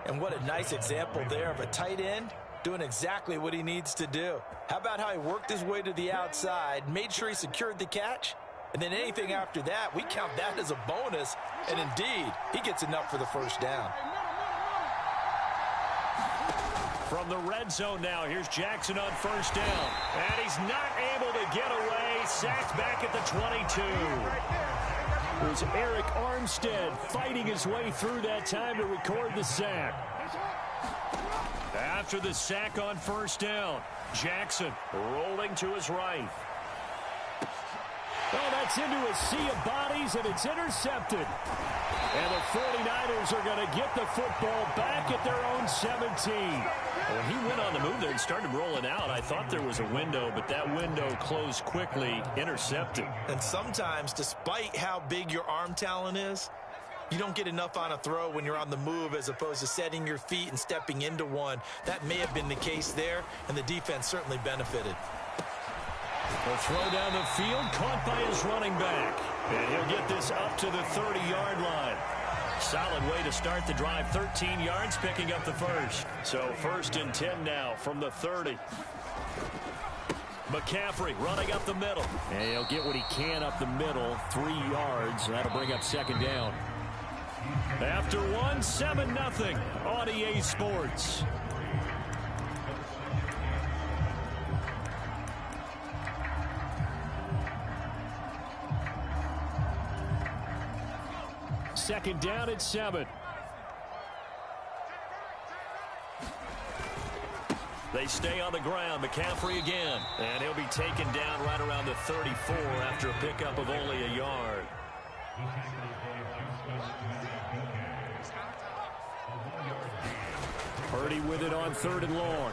And what a nice example there of a tight end doing exactly what he needs to do. How about how he worked his way to the outside, made sure he secured the catch, and then anything after that, we count that as a bonus. And indeed, he gets enough for the first down. From the red zone now, here's Jackson on first down. And he's not able to get away. Sacked back at the 22. It was Eric Armstead fighting his way through that time to record the sack. After the sack on first down, Jackson rolling to his right. Oh, that's into a sea of bodies, and it's intercepted. And the 49ers are going to get the football back at their own 17. Well, he went on the move there and started rolling out. I thought there was a window, but that window closed quickly, intercepted. And sometimes, despite how big your arm talent is, you don't get enough on a throw when you're on the move as opposed to setting your feet and stepping into one. That may have been the case there, and the defense certainly benefited. A throw down the field, caught by his running back. And he'll get this up to the 30-yard line. Solid way to start the drive, 13 yards, picking up the first. So 1st and 10 now from the 30. McCaffrey running up the middle. And he'll get what he can up the middle, 3 yards. That'll bring up 2nd down. After 7-0 on EA Sports. Second down at 7. They stay on the ground. McCaffrey again. And he'll be taken down right around the 34 after a pickup of only a yard. Purdy with it on 3rd and long.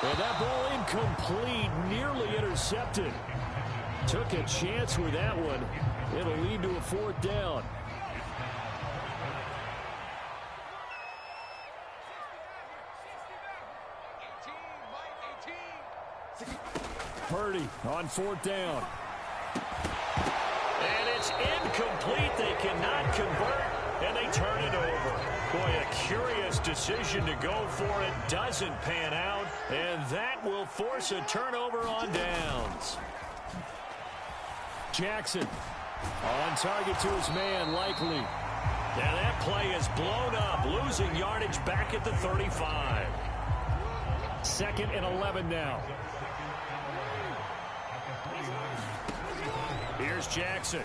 And that ball incomplete, nearly intercepted. Took a chance with that one. It'll lead to a 4th down. Purdy on 4th down. And it's incomplete. They cannot convert, and they turn it over. Boy, a curious decision to go for it. Doesn't pan out, and that will force a turnover on downs. Jackson on target to his man, Likely. Now that play is blown up, losing yardage back at the 35. 2nd and 11 now. Here's Jackson.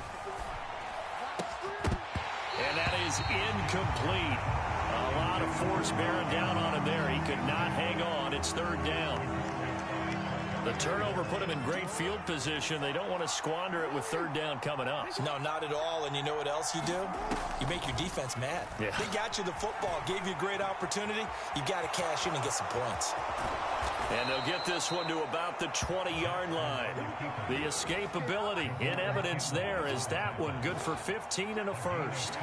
And that is incomplete. A lot of force bearing down on him there. He could not hang on. It's 3rd down. The turnover put them in great field position. They don't want to squander it with third down coming up. No, not at all. And you know what else you do? You make your defense mad. Yeah. They got you the football, gave you a great opportunity. You got to cash in and get some points. And they'll get this one to about the 20-yard line. The escapability in evidence there is that one good for 15 and a first.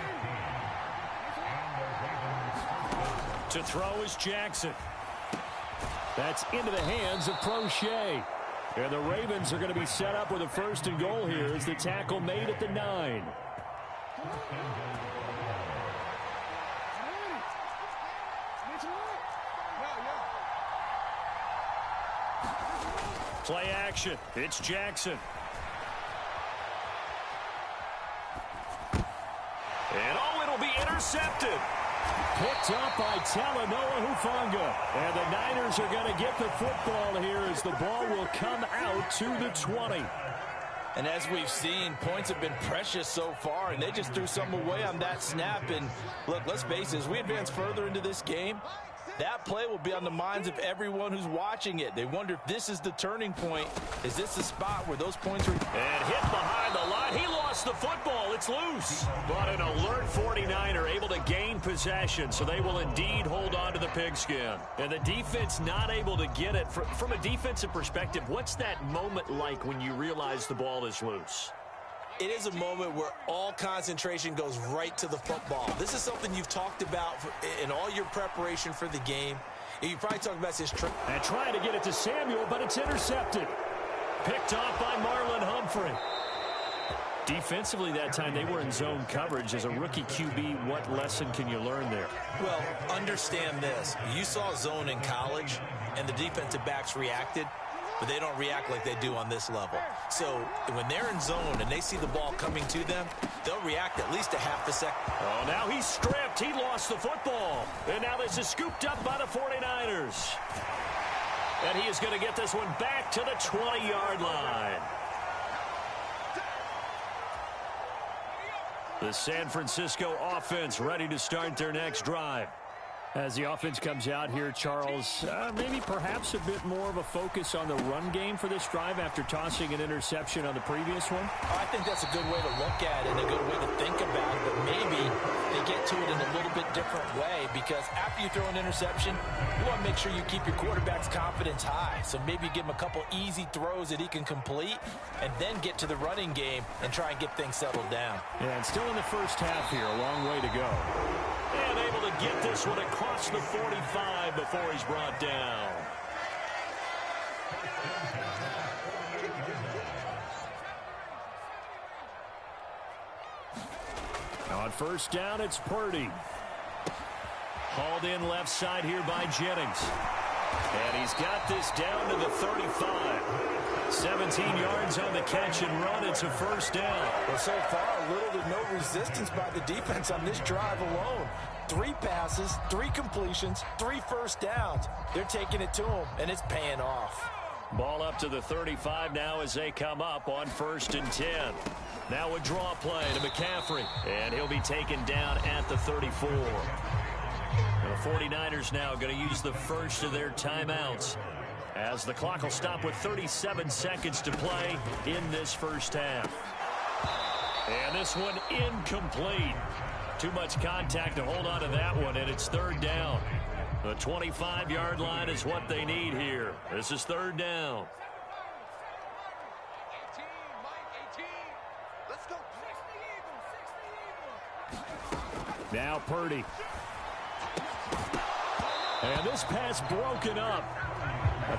To throw is Jackson. That's into the hands of Crochet. And the Ravens are going to be set up with a first and goal here as the tackle made at the 9. Play action. It's Jackson. And it'll be intercepted. Picked up by Talanoa Hufanga. And the Niners are going to get the football here as the ball will come out to the 20. And as we've seen, points have been precious so far, and they just threw some away on that snap. And look, let's face it, as we advance further into this game, that play will be on the minds of everyone who's watching it. They wonder if this is the turning point. Is this the spot where those points are? And hit behind the line. He lost the football. It's loose. But an alert 49er able to gain possession, so they will indeed hold on to the pigskin. And the defense not able to get it. From a defensive perspective, what's that moment like when you realize the ball is loose? It is a moment where all concentration goes right to the football. This is something you've talked about in all your preparation for the game. And you probably talked about this trip. And trying to get it to Samuel, but it's intercepted. Picked off by Marlon Humphrey. Defensively that time, they were in zone coverage. As a rookie QB, what lesson can you learn there? Well, understand this. You saw zone in college, and the defensive backs reacted, but they don't react like they do on this level. So when they're in zone and they see the ball coming to them, they'll react at least a half a second. Oh, now he's stripped. He lost the football. And now this is scooped up by the 49ers. And he is going to get this one back to the 20-yard line. The San Francisco offense ready to start their next drive. As the offense comes out here, Charles, maybe perhaps a bit more of a focus on the run game for this drive after tossing an interception on the previous one? I think that's a good way to look at it and a good way to think about it, but maybe they get to it in a little bit different way, because after you throw an interception, you want to make sure you keep your quarterback's confidence high. So maybe give him a couple easy throws that he can complete and then get to the running game and try and get things settled down. Yeah, and still in the first half here, a long way to go. And able to get this one across the 45 before he's brought down. On first down, it's Purdy. Hauled in left side here by Jennings. And he's got this down to the 35. 17 yards on the catch and run. It's a first down. Well, so far, little to no resistance by the defense on this drive alone. 3 passes, 3 completions, 3 first downs. They're taking it to him, and it's paying off. Ball up to the 35 now as they come up on 1st and 10. Now a draw play to McCaffrey. And he'll be taken down at the 34. The 49ers now going to use the first of their timeouts, as the clock will stop with 37 seconds to play in this first half. And this one incomplete. Too much contact to hold on to that one, and it's 3rd down. The 25-yard line is what they need here. This is 3rd down. Now Purdy. And this pass broken up.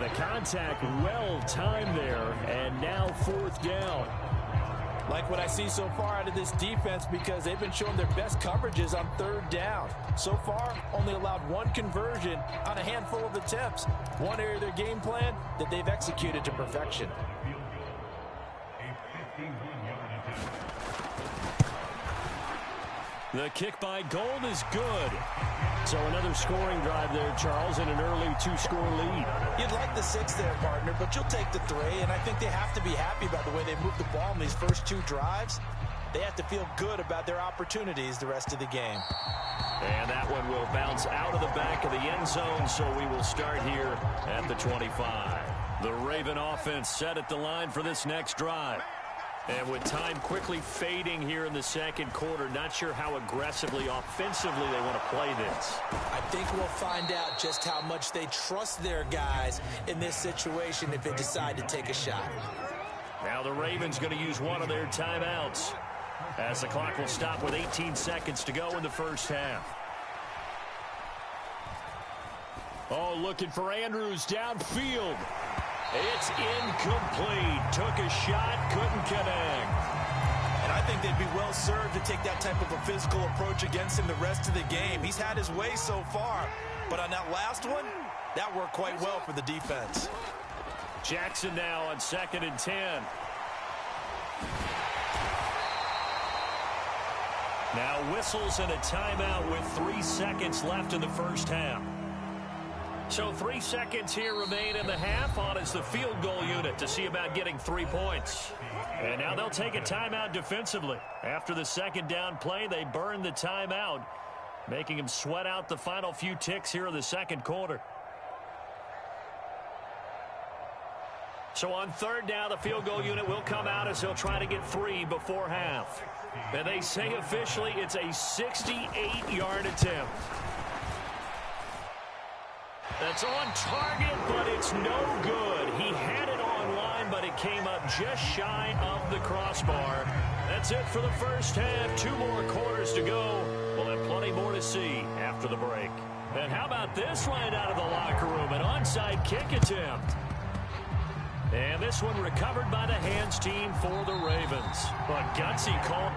The contact well timed there, and now 4th down. Like what I see so far out of this defense, because they've been showing their best coverages on 3rd down. So far, only allowed 1 conversion on a handful of attempts. One area of their game plan that they've executed to perfection. The kick by Gold is good. So another scoring drive there, Charles, and an early 2-score lead. You'd like the 6 there, partner, but you'll take the 3, and I think they have to be happy about the way they moved the ball in these first 2 drives. They have to feel good about their opportunities the rest of the game. And that one will bounce out of the back of the end zone, so we will start here at the 25. The Raven offense set at the line for this next drive. And with time quickly fading here in the second quarter, not sure how aggressively, offensively they want to play this. I think we'll find out just how much they trust their guys in this situation if they decide to take a shot. Now the Ravens going to use one of their timeouts as the clock will stop with 18 seconds to go in the first half. Oh, looking for Andrews downfield. It's incomplete. Took a shot, couldn't connect. And I think they'd be well served to take that type of a physical approach against him the rest of the game. He's had his way so far, but on that last one, that worked quite well for the defense. Jackson now on 2nd and 10. Now whistles and a timeout with 3 seconds left in the first half. So 3 seconds here remain in the half on as the field goal unit to see about getting 3 points. And now they'll take a timeout defensively. After the second down play, they burn the timeout, making them sweat out the final few ticks here in the second quarter. So on third down, the field goal unit will come out as they'll try to get 3 before half. And they say officially it's a 68-yard attempt. That's on target, but it's no good. He had it on line, but it came up just shy of the crossbar. That's it for the first half. 2 more quarters to go. We'll have plenty more to see after the break. And how about this right out of the locker room? An onside kick attempt. And this one recovered by the hands team for the Ravens. A gutsy call.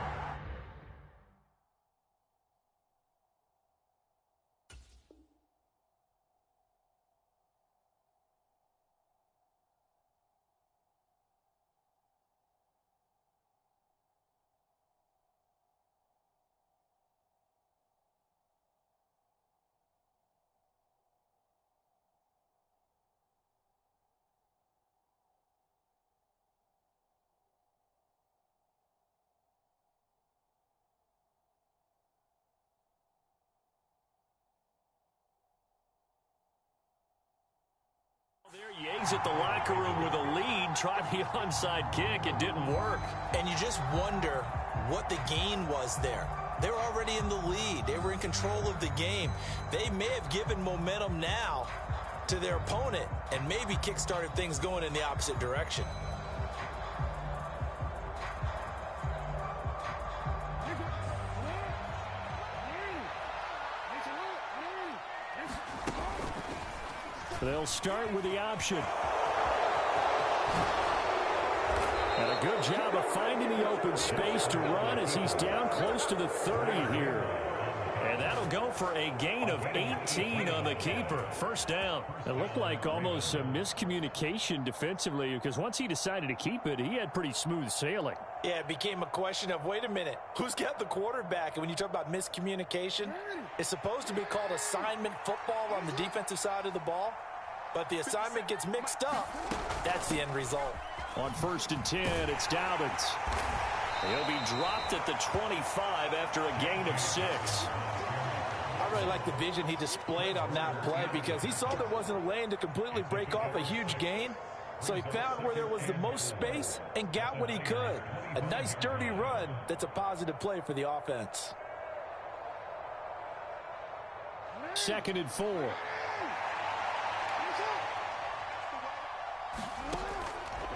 There, Yates at the locker room with a lead, tried the onside kick, it didn't work. And you just wonder what the gain was there. They were already in the lead. They were in control of the game. They may have given momentum now to their opponent and maybe kick-started things going in the opposite direction. They'll start with the option. And a good job of finding the open space to run as he's down close to the 30 here. And that'll go for a gain of 18 on the keeper. First down. It looked like almost a miscommunication defensively because once he decided to keep it, he had pretty smooth sailing. Yeah, it became a question of, wait a minute, who's got the quarterback? And when you talk about miscommunication, it's supposed to be called assignment football on the defensive side of the ball. But the assignment gets mixed up. That's the end result. On 1st and 10, it's Dobbins. He'll be dropped at the 25 after a gain of 6. I really like the vision he displayed on that play because he saw there wasn't a lane to completely break off a huge gain. So he found where there was the most space and got what he could. A nice dirty run that's a positive play for the offense. 2nd and 4.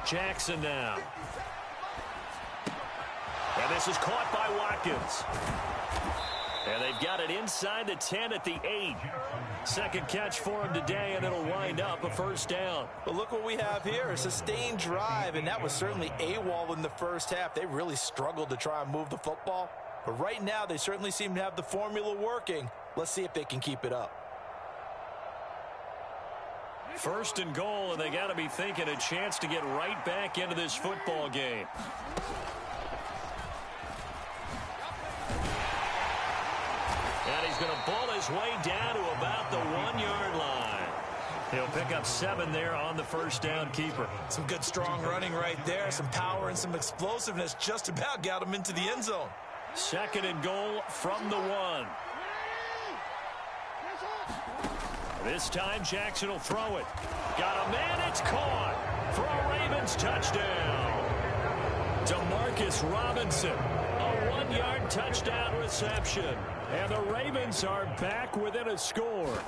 Jackson now. And this is caught by Watkins. And they've got it inside the 10 at the 8. Second catch for him today, and it'll wind up a first down. But look what we have here, a sustained drive, and that was certainly AWOL in the first half. They really struggled to try and move the football. But right now, they certainly seem to have the formula working. Let's see if they can keep it up. 1st and goal, and they got to be thinking a chance to get right back into this football game. And he's going to bull his way down to about the 1-yard line. He'll pick up 7 there on the first down keeper. Some good strong running right there, some power and some explosiveness just about got him into the end zone. 2nd and goal from the 1. This time Jackson will throw it. Got a man, it's caught for a Ravens touchdown. Demarcus Robinson, a 1-yard touchdown reception. And the Ravens are back within a score.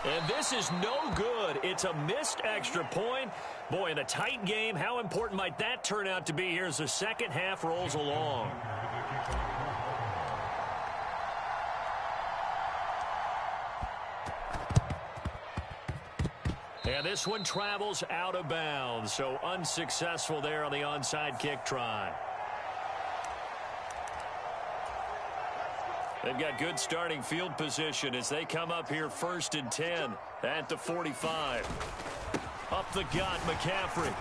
And this is no good. It's a missed extra point. Boy, in a tight game, how important might that turn out to be here as the second half rolls along? And this one travels out of bounds, so unsuccessful there on the onside kick try. They've got good starting field position as they come up here 1st and 10 at the 45. Up the gut, McCaffrey.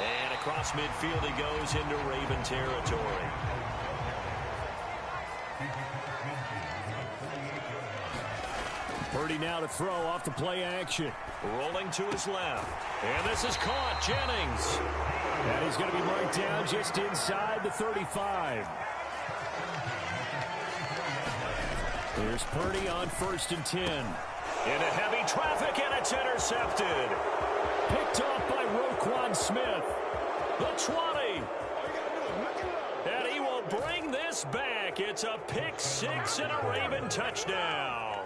And across midfield he goes into Raven territory. Purdy now to throw off the play action. Rolling to his left. And this is caught. Jennings. And he's going to be marked down just inside the 35. Here's Purdy on 1st and 10. Into heavy traffic, and it's intercepted. Picked off by Roquan Smith. The 20. And he will bring this back. It's a pick six and a Raven touchdown.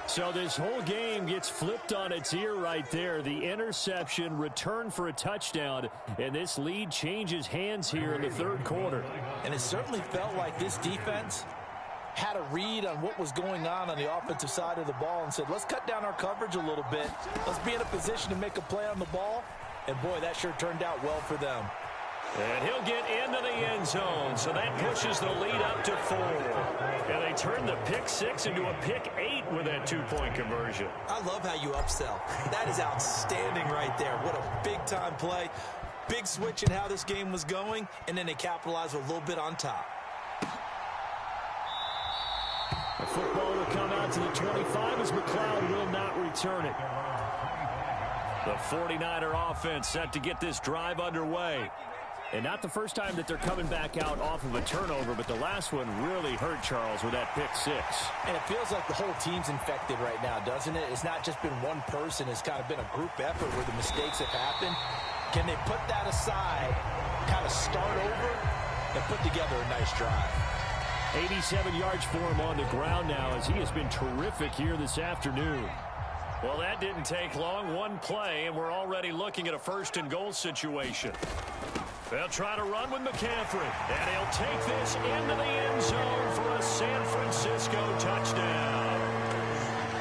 So this whole game gets flipped on its ear right there. The interception, return for a touchdown, and this lead changes hands here in the third quarter. And it certainly felt like this defense had a read on what was going on the offensive side of the ball and said, let's cut down our coverage a little bit. Let's be in a position to make a play on the ball. And, boy, that sure turned out well for them. And he'll get into the end zone, so that pushes the lead up to 4. And they turn the pick six into a pick 8 with that 2-point conversion. I love how you upsell. That is outstanding right there. What a big-time play. Big switch in how this game was going, and then they capitalize with a little bit on top. The football will come out to the 25 as McLeod will not return it. The 49er offense set to get this drive underway. And not the first time that they're coming back out off of a turnover, but the last one really hurt Charles with that pick six. And it feels like the whole team's infected right now, doesn't it? It's not just been one person. It's kind of been a group effort where the mistakes have happened. Can they put that aside, kind of start over, and put together a nice drive? 87 yards for him on the ground now as he has been terrific here this afternoon. Well, that didn't take long. One play, and we're already looking at a 1st and goal situation. They'll try to run with McCaffrey, and he'll take this into the end zone for a San Francisco touchdown.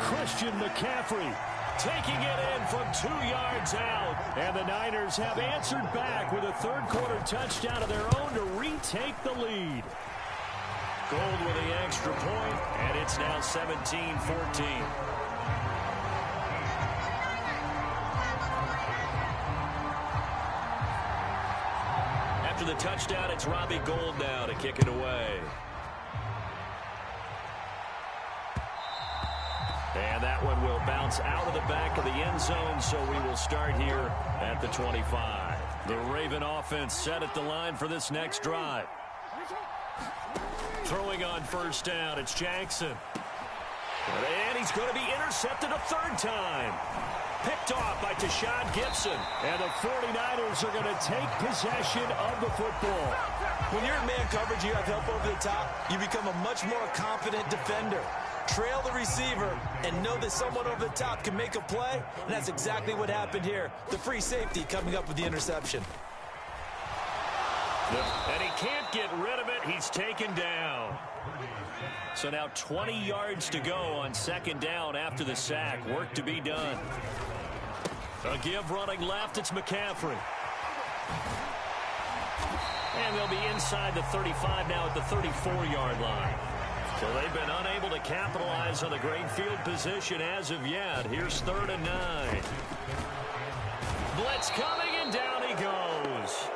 Christian McCaffrey taking it in from 2 yards out. And the Niners have answered back with a third-quarter touchdown of their own to retake the lead. Gold with the extra point, and it's now 17-14. After the touchdown, it's Robbie Gould now to kick it away. And that one will bounce out of the back of the end zone, so we will start here at the 25. The Raven offense set at the line for this next drive. Throwing on 1st down, it's Jackson. And he's going to be intercepted a 3rd time. Picked off by Tashad Gibson. And the 49ers are going to take possession of the football. When you're in man coverage, you have help over the top, you become a much more confident defender. Trail the receiver and know that someone over the top can make a play, and that's exactly what happened here. The free safety coming up with the interception. And he can't get rid of it. He's taken down. So now 20 yards to go on 2nd down after the sack. Work to be done. A give running left. It's McCaffrey. And they'll be inside the 35 now at the 34-yard line. So they've been unable to capitalize on the great field position as of yet. Here's 3rd and 9. Blitz coming, and down he goes.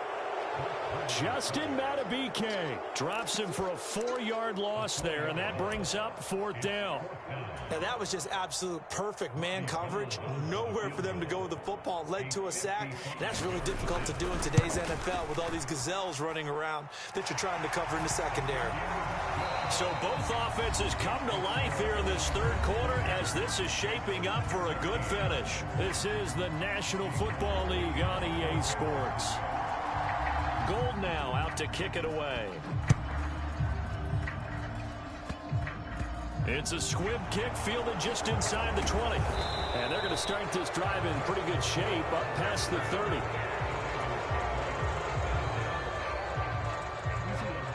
Justin Matabike drops him for a 4-yard loss there, and that brings up 4th down. Now, that was just absolute perfect man coverage. Nowhere for them to go with the football. Led to a sack. And that's really difficult to do in today's NFL with all these gazelles running around that you're trying to cover in the secondary. So both offenses come to life here in this third quarter as this is shaping up for a good finish. This is the National Football League on EA Sports. Gold now out to kick it away. It's a squib kick fielded just inside the 20. And they're going to start this drive in pretty good shape up past the 30.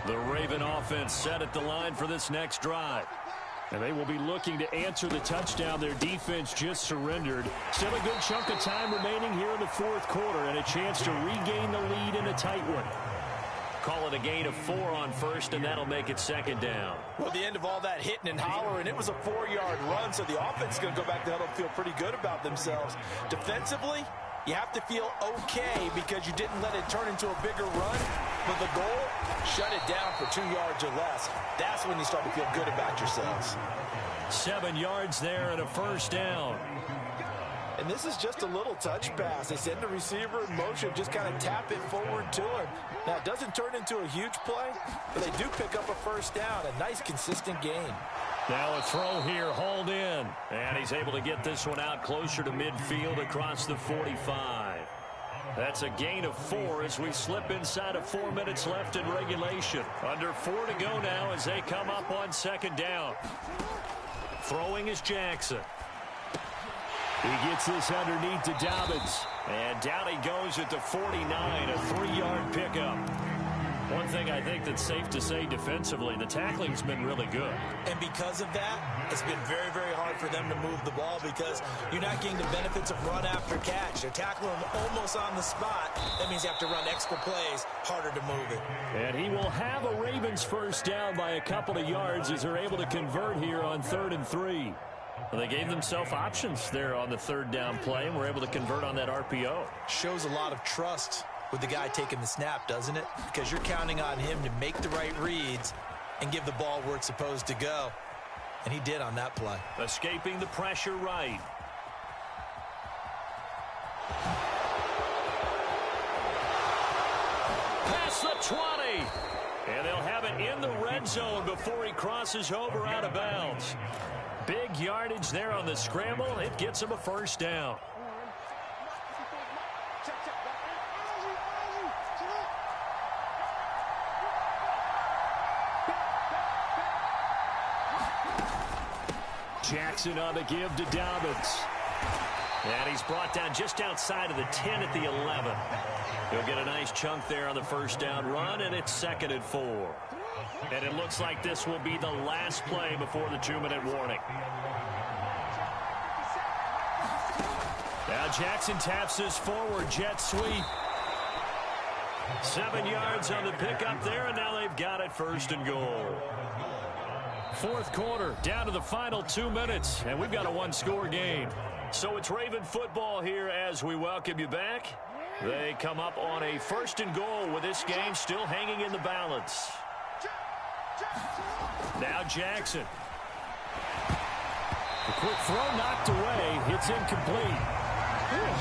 The Raven offense set at the line for this next drive. And they will be looking to answer the touchdown their defense just surrendered. Still a good chunk of time remaining here in the fourth quarter and a chance to regain the lead in a tight one. Call it a gain of 4 on first, and that'll make it 2nd down. Well, the end of all that hitting and hollering, it was a 4-yard run, so the offense is going to go back to huddle and feel pretty good about themselves. Defensively, you have to feel okay because you didn't let it turn into a bigger run. But the goal, shut it down for 2 yards or less. That's when you start to feel good about yourselves. 7 yards there and a 1st down. And this is just a little touch pass. They send the receiver in motion, just kind of tap it forward to him. Now, it doesn't turn into a huge play, but they do pick up a 1st down. A nice, consistent gain. Now a throw here, hauled in. And he's able to get this one out closer to midfield across the 45. That's a gain of 4 as we slip inside of 4 minutes left in regulation. Under 4 to go now as they come up on 2nd down. Throwing is Jackson. He gets this underneath to Dobbins. And down he goes at the 49, a 3-yard pickup. One thing I think that's safe to say defensively, the tackling's been really good. And because of that, it's been very, very hard for them to move the ball because you're not getting the benefits of run after catch. They're tackling them almost on the spot. That means you have to run extra plays, harder to move it. And he will have a Ravens 1st down by a couple of yards as they're able to convert here on 3rd and 3. Well, they gave themselves options there on the 3rd down play and were able to convert on that RPO. Shows a lot of trust with the guy taking the snap, doesn't it? Because you're counting on him to make the right reads and give the ball where it's supposed to go. And he did on that play. Escaping the pressure right. Past the 20. And they'll have it in the red zone before he crosses over out of bounds. Big yardage there on the scramble. It gets him a 1st down. Jackson on the give to Dobbins. And he's brought down just outside of the 10 at the 11. He'll get a nice chunk there on the 1st down run, and it's 2nd and 4. And it looks like this will be the last play before the 2-minute warning. Now Jackson taps this forward jet sweep. 7 yards on the pickup there, and now they've got it 1st and goal. 4th quarter, down to the final 2 minutes, and we've got a 1-score game. So it's Raven football here as we welcome you back. They come up on a 1st and goal with this game still hanging in the balance. Now Jackson. The quick throw knocked away. It's incomplete.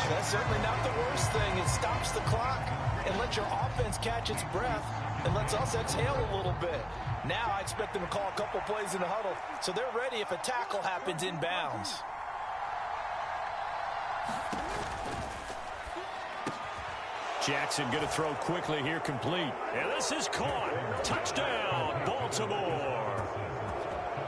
That's certainly not the worst thing. It stops the clock and lets your offense catch its breath and lets us exhale a little bit. Now I expect them to call a couple plays in the huddle so they're ready if a tackle happens inbounds. Jackson going to throw quickly here, complete. And this is caught. Touchdown, Baltimore.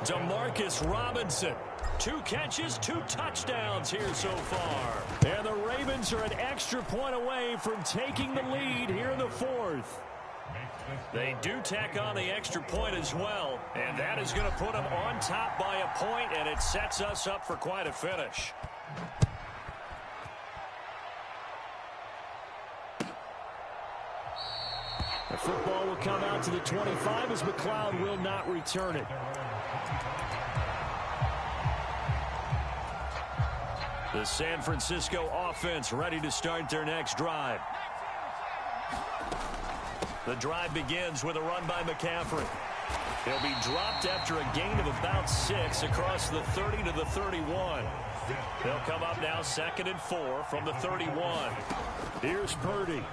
Demarcus Robinson. 2 catches, 2 touchdowns here so far. And the Ravens are an extra point away from taking the lead here in the 4th. They do tack on the extra point as well, and that is going to put them on top by a point, and it sets us up for quite a finish. The football will come out to the 25 as McLeod will not return it. The San Francisco offense ready to start their next drive. The drive begins with a run by McCaffrey. He'll be dropped after a gain of about 6 across the 30 to the 31. They'll come up now 2nd and 4 from the 31. Here's Purdy.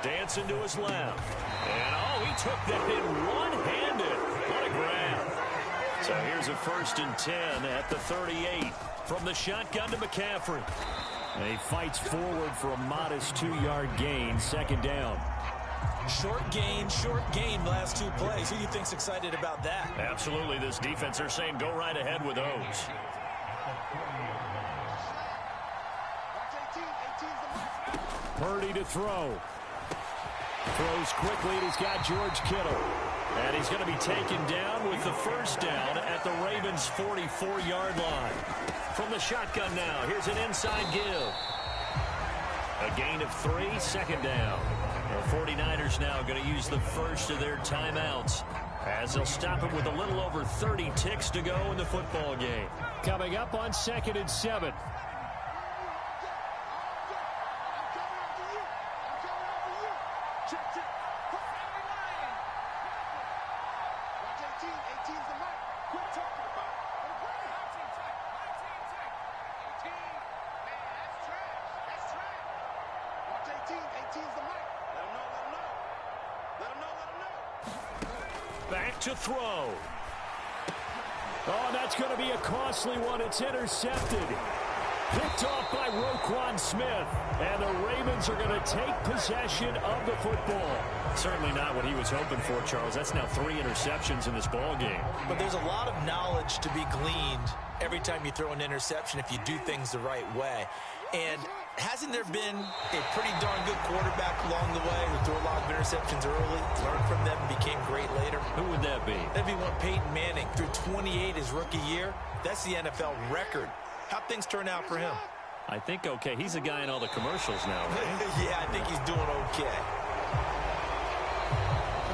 Dancing to his left. And, he took that in one-handed. What a grab. So here's a 1st and 10 at the 38 from the shotgun to McCaffrey. And he fights forward for a modest 2-yard gain, 2nd down. Short gain, last 2 plays. Who do you think's excited about that? Absolutely. This defense, they're saying go right ahead with those. Purdy to throw. Throws quickly, and he's got George Kittle. And he's going to be taken down with the 1st down at the Ravens' 44-yard line. From the shotgun now, here's an inside give. A gain of 3, 2nd down. The 49ers now going to use the first of their timeouts as they'll stop it with a little over 30 ticks to go in the football game. Coming up on 2nd and 7. Back to throw. Oh, that's going to be a costly one. It's intercepted. Picked off by Roquan Smith. And the Ravens are going to take possession of the football. Certainly not what he was hoping for, Charles. That's now 3 interceptions in this ball game. But there's a lot of knowledge to be gleaned every time you throw an interception if you do things the right way. And hasn't there been a pretty darn good quarterback along the way who threw a lot of interceptions early, learned from them, and became great later? Who would that be? That'd be one Peyton Manning. Threw 28 his rookie year. That's the NFL record. How'd things turn out for him? I think okay. He's a guy in all the commercials now, right? Yeah, I think he's doing okay.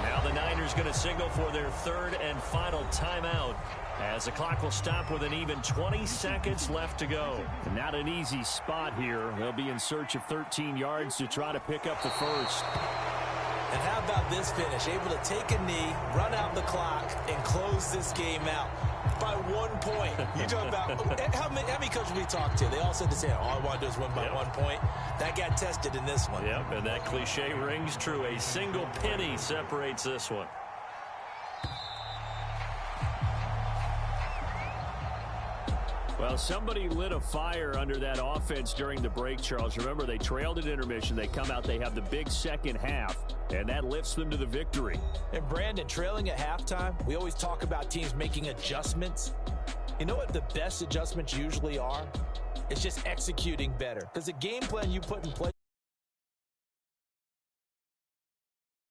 Now the Niners going to signal for their 3rd and final timeout as the clock will stop with an even 20 seconds left to go. Not an easy spot here. They'll be in search of 13 yards to try to pick up the first. And how about this finish? Able to take a knee, run out the clock, and close this game out by 1 point. You talk about how many coaches we talked to? They all said the same. All I want to do is win by 1 point. That got tested in this one. Yep, and that cliche rings true. A single penny separates this one. Well, somebody lit a fire under that offense during the break, Charles. Remember, they trailed at intermission. They come out, they have the big second half, and that lifts them to the victory. And, Brandon, trailing at halftime, we always talk about teams making adjustments. You know what the best adjustments usually are? It's just executing better. Because the game plan you put in place